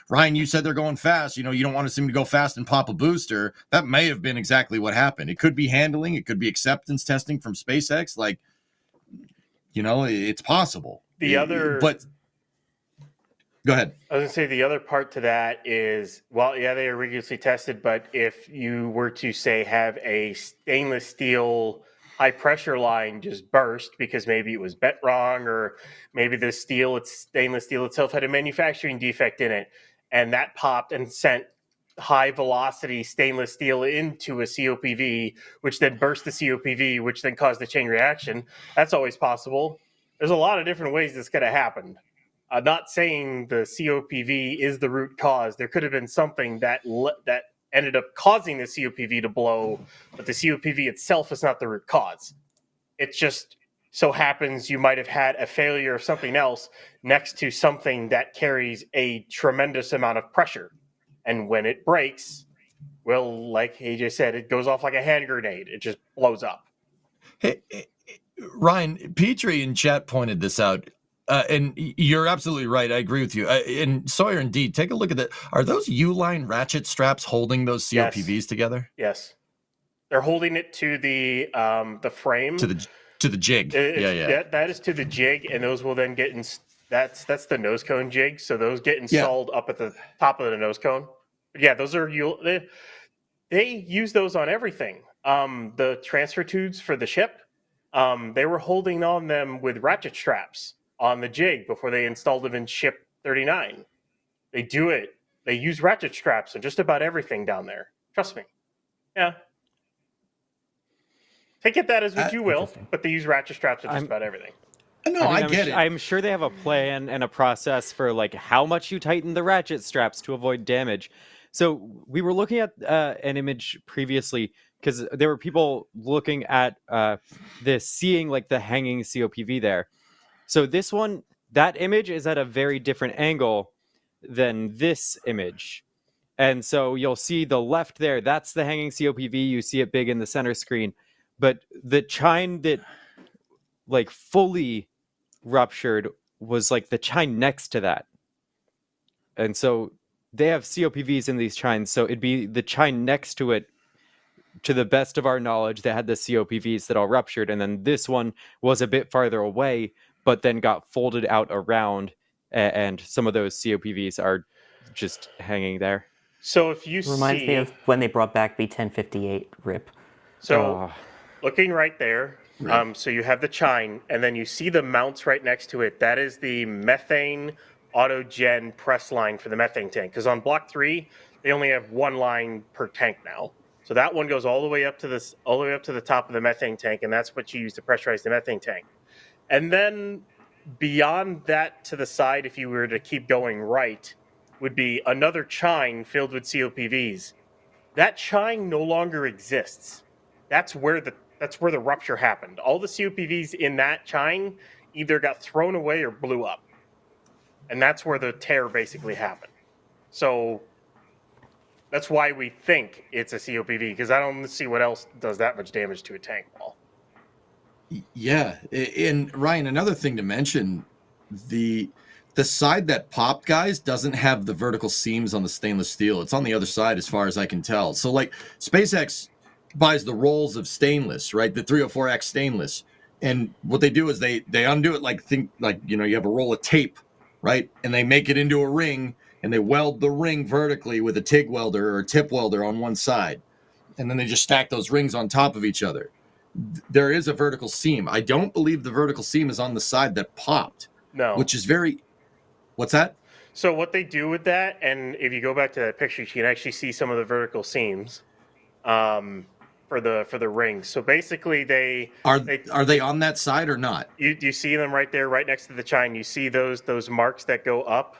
Ryan, you said they're going fast. You know, you don't want to seem to go fast and pop a booster. That may have been exactly what happened. It could be handling. It could be acceptance testing from SpaceX. Like, you know, it's possible. But go ahead. I was going to say the other part to that is, well, yeah, they are rigorously tested, but if you were to, say, have a stainless steel high pressure line just burst because maybe it was bent wrong, or maybe the stainless steel itself had a manufacturing defect in it, and that popped and sent high velocity stainless steel into a COPV, which then burst the COPV, which then caused the chain reaction. That's always possible. There's a lot of different ways this could have happened. I'm not saying the COPV is the root cause. There could have been something that ended up causing the COPV to blow, but the COPV itself is not the root cause. It just so happens you might have had a failure of something else next to something that carries a tremendous amount of pressure. And when it breaks, well, like AJ said, it goes off like a hand grenade. It just blows up. Hey, Ryan, Petrie in chat pointed this out. And you're absolutely right. I agree with you. And Sawyer, indeed, take a look at that. Are those U-line ratchet straps holding those COPVs together? Yes, they're holding it to the frame, to the jig. Yeah. That is to the jig, and those will then get in. That's the nose cone jig. So those get installed up at the top of the nose cone. But yeah, those are they use those on everything. The transfer tubes for the ship, they were holding on them with ratchet straps on the jig before they installed them in Ship 39. They do it. They use ratchet straps on just about everything down there. Trust me. Yeah. Take it that as what you will, but they use ratchet straps on just about everything. No, I get it. I'm sure they have a plan and a process for like how much you tighten the ratchet straps to avoid damage. So we were looking at an image previously because there were people looking at this, seeing like the hanging COPV there. So this one, that image is at a very different angle than this image. And so you'll see the left there, that's the hanging COPV. You see it big in the center screen. But the chine that like fully ruptured was like the chine next to that. And so they have COPVs in these chines. So it'd be the chine next to it, to the best of our knowledge, that had the COPVs that all ruptured. And then this one was a bit farther away, but then got folded out around, and some of those COPVs are just hanging there. So if you reminds me of when they brought back the 1058 RIP. So looking right there, so you have the chine, and then you see the mounts right next to it. That is the methane autogen press line for the methane tank. Because on Block 3, they only have one line per tank now. So that one goes all the way up to the top of the methane tank, and that's what you use to pressurize the methane tank. And then beyond that to the side, if you were to keep going right, would be another chine filled with COPVs. That chine no longer exists. That's where the rupture happened. All the COPVs in that chine either got thrown away or blew up. And that's where the tear basically happened. So that's why we think it's a COPV, because I don't see what else does that much damage to a tank wall. Yeah, and Ryan, another thing to mention, the the side that popped, guys, doesn't have the vertical seams on the stainless steel. It's on the other side, as far as I can tell. So, like, SpaceX buys the rolls of stainless, right? The 304X stainless, and what they do is they undo it like you have a roll of tape, right? And they make it into a ring, and they weld the ring vertically with a TIG welder or a tip welder on one side, and then they just stack those rings on top of each other. There is a vertical seam. I don't believe the vertical seam is on the side that popped. No. Which is very. What's that? So what they do with that, and if you go back to that picture, you can actually see some of the vertical seams for the rings. So basically, are they on that side or not? You see them right there, right next to the chine. You see those marks that go up.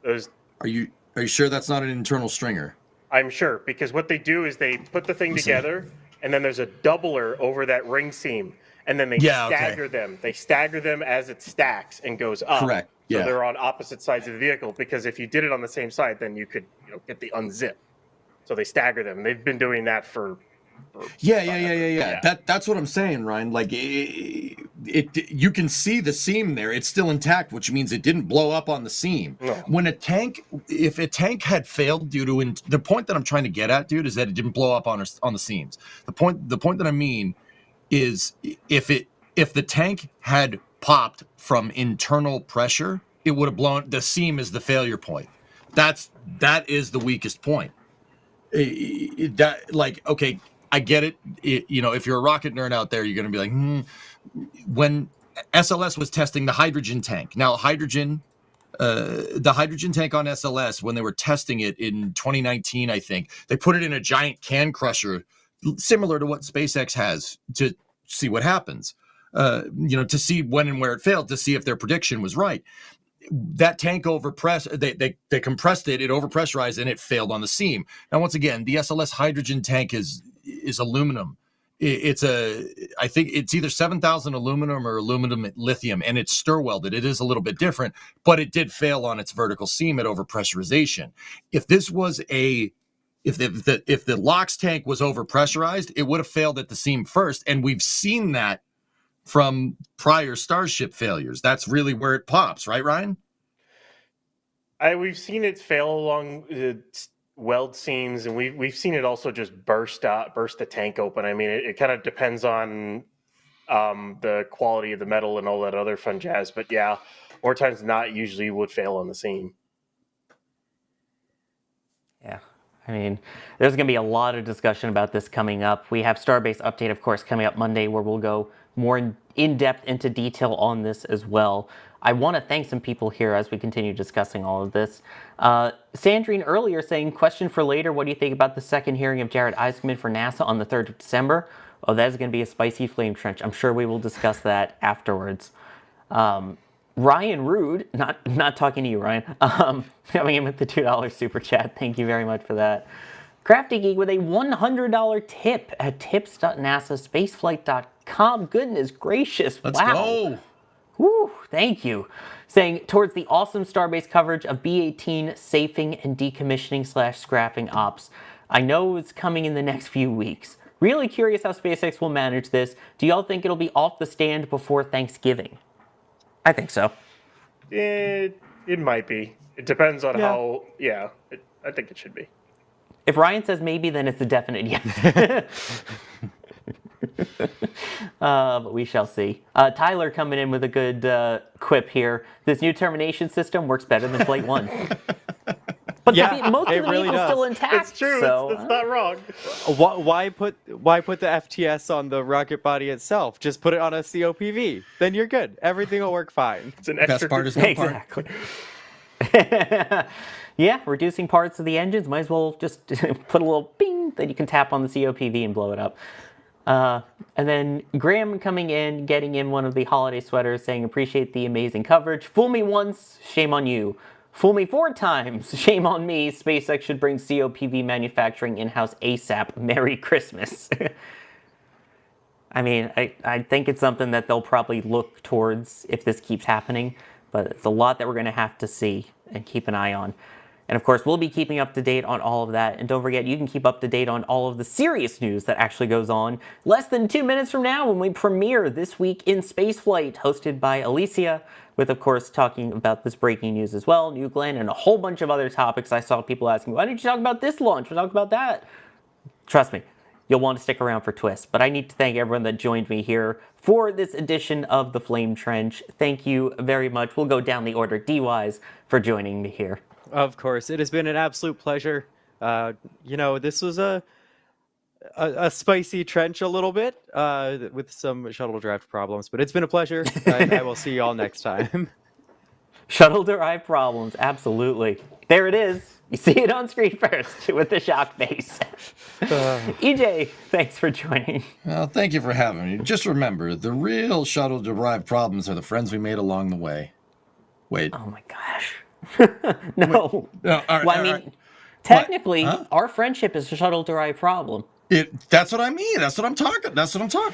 Those. Are you sure that's not an internal stringer? I'm sure, because what they do is they put the thing together, and then there's a doubler over that ring seam, and then they stagger them. They stagger them as it stacks and goes up. Correct. So they're on opposite sides of the vehicle, because if you did it on the same side, then you could get the unzip. So they stagger them. They've been doing that for Yeah. That's what I'm saying, Ryan. Like you can see the seam there. It's still intact, which means it didn't blow up on the seam. No. When if a tank had failed due to the point that I'm trying to get at, dude, is that it didn't blow up on the seams. The point that I mean is if the tank had popped from internal pressure, it would have blown. The seam is the failure point. That is the weakest point. Okay, I get it. If you're a rocket nerd out there, you're going to be like, when SLS was testing the hydrogen tank. Now, the hydrogen tank on SLS, when they were testing it in 2019, I think, they put it in a giant can crusher, similar to what SpaceX has, to see what happens. To see when and where it failed, to see if their prediction was right. That tank they compressed it, it overpressurized, and it failed on the seam. Now, once again, the SLS hydrogen tank is aluminum. I think it's either 7,000 aluminum or aluminum lithium, and it's stir welded. It is a little bit different, but it did fail on its vertical seam at overpressurization. If this was if the LOX tank was overpressurized, it would have failed at the seam first, and we've seen that from prior Starship failures. That's really where it pops, right, Ryan? We've seen it fail along the weld seams, and we've seen it also just burst the tank open. I mean, it kind of depends on the quality of the metal and all that other fun jazz. But yeah, more times than not, usually would fail on the seam. Yeah. I mean, there's going to be a lot of discussion about this coming up. We have Starbase update, of course, coming up Monday, where we'll go more in depth into detail on this as well. I want to thank some people here as we continue discussing all of this. Sandrine earlier saying, question for later, what do you think about the second hearing of Jared Isaacman for NASA on the 3rd of December? Oh, that is going to be a spicy flame trench. I'm sure we will discuss that afterwards. Ryan Rude, not talking to you, Ryan, coming in with the $2 super chat. Thank you very much for that. Crafty Geek with a $100 tip at tips.nasaspaceflight.com. Goodness gracious. Let's wow. go. Woo, thank you. Saying, towards the awesome Starbase coverage of B-18 safing and decommissioning / scrapping ops. I know it's coming in the next few weeks. Really curious how SpaceX will manage this. Do y'all think it'll be off the stand before Thanksgiving? I think so. It might be. It depends on how. Yeah, I think it should be. If Ryan says maybe, then it's a definite yes. But we shall see. Tyler coming in with a good quip here. This new termination system works better than Flight 1. But most of the really vehicle's does. still intact. It's true. So, It's not wrong. Why put the FTS on the rocket body itself? Just put it on a COPV. Then you're good. Everything will work fine. It's an extra. Best part is no part. exactly. Yeah, reducing parts of the engines. Might as well just put a little bing that you can tap on the COPV and blow it up. And then Graham coming in, getting in one of the holiday sweaters, saying, appreciate the amazing coverage. Fool me once, shame on you. Fool me 4 times, shame on me. SpaceX should bring COPV manufacturing in-house ASAP. Merry Christmas. I mean, I think it's something that they'll probably look towards if this keeps happening, but it's a lot that we're going to have to see and keep an eye on. And of course, we'll be keeping up to date on all of that. And don't forget, you can keep up to date on all of the serious news that actually goes on less than 2 minutes from now when we premiere This Week in Spaceflight, hosted by Alicia, with, of course, talking about this breaking news as well, New Glenn, and a whole bunch of other topics. I saw people asking, why didn't you talk about this launch? We'll talk about that. Trust me, you'll want to stick around for twists. But I need to thank everyone that joined me here for this edition of The Flame Trench. Thank you very much. We'll go down the order. D-Wise for joining me here. Of course, it has been an absolute pleasure. This was a spicy trench a little bit with some shuttle drive problems, but it's been a pleasure. I will see you all next time. Shuttle drive problems, absolutely. There it is. You see it on screen first with the shock face. EJ, thanks for joining. Well, thank you for having me. Just remember, the real shuttle-derived problems are the friends we made along the way. Wait. Oh my gosh. No. No, all right, Well, I all mean, right. technically, Huh? our friendship is a shuttle-derived problem. That's what I mean. That's what I'm talking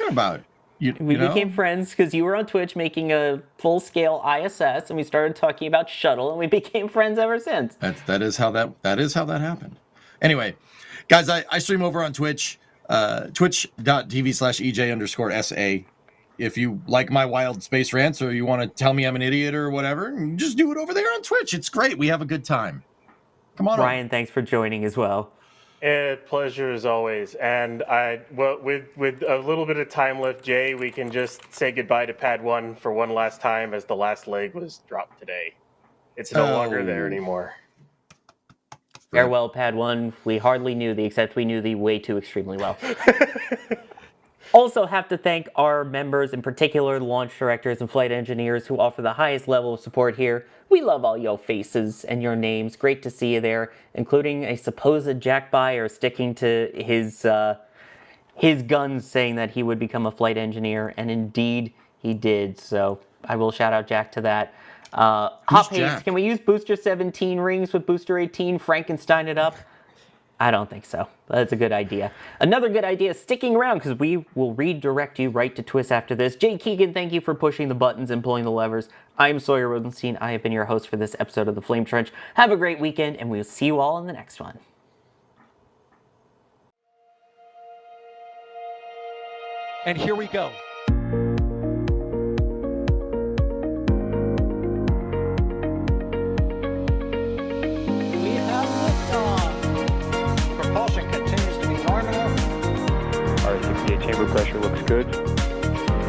about. We became friends because you were on Twitch making a full-scale ISS, and we started talking about shuttle, and we became friends ever since. That is how that happened. Anyway, guys, I stream over on Twitch, twitch.tv/EJ_SA. If you like my wild space rants or you want to tell me I'm an idiot or whatever, just do it over there on Twitch. It's great. We have a good time. Come on, Ryan, thanks for joining as well. Pleasure as always. And with a little bit of time left, Jay, we can just say goodbye to Pad 1 for one last time as the last leg was dropped today. It's no longer there anymore. Farewell, Pad 1. We hardly knew thee, except we knew thee way too extremely well. Also have to thank our members, in particular launch directors and flight engineers who offer the highest level of support here. We love all your faces and your names. Great to see you there, including a supposed Jack buyer sticking to his guns, saying that he would become a flight engineer, and indeed he did. So I will shout out Jack to that. Hop Haste, can we use Booster 17 rings with Booster 18? Frankenstein it up? I don't think so. That's a good idea. Another good idea is sticking around, because we will redirect you right to Twist after this. Jay Keegan, thank you for pushing the buttons and pulling the levers. I'm Sawyer Rosenstein. I have been your host for this episode of The Flame Trench. Have a great weekend, and we'll see you all in the next one. And here we go. We have liftoff. Propulsion continues to be nominal. RCPA chamber pressure looks good.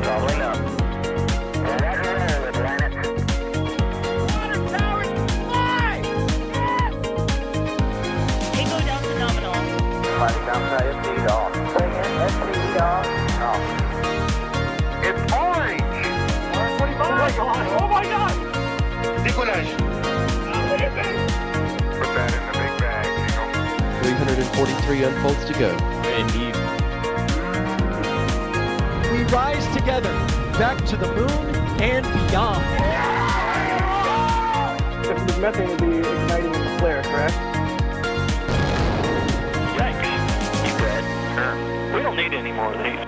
Traveling up. Roger, planet. Water towers, fly! Yes! Tango down to nominal. Fighting downside SPD off. Bring in SPD off. Off. It's orange! Orange 25. Oh my god! Oh my god! Decollage. What is it? Put that in the big bag, Eagle. 343 unfolds to go. Indeed. We rise together back to the moon and beyond. If the methane would be igniting in the flare, correct? Yikes. Keep red. Sure. We don't need any more of these.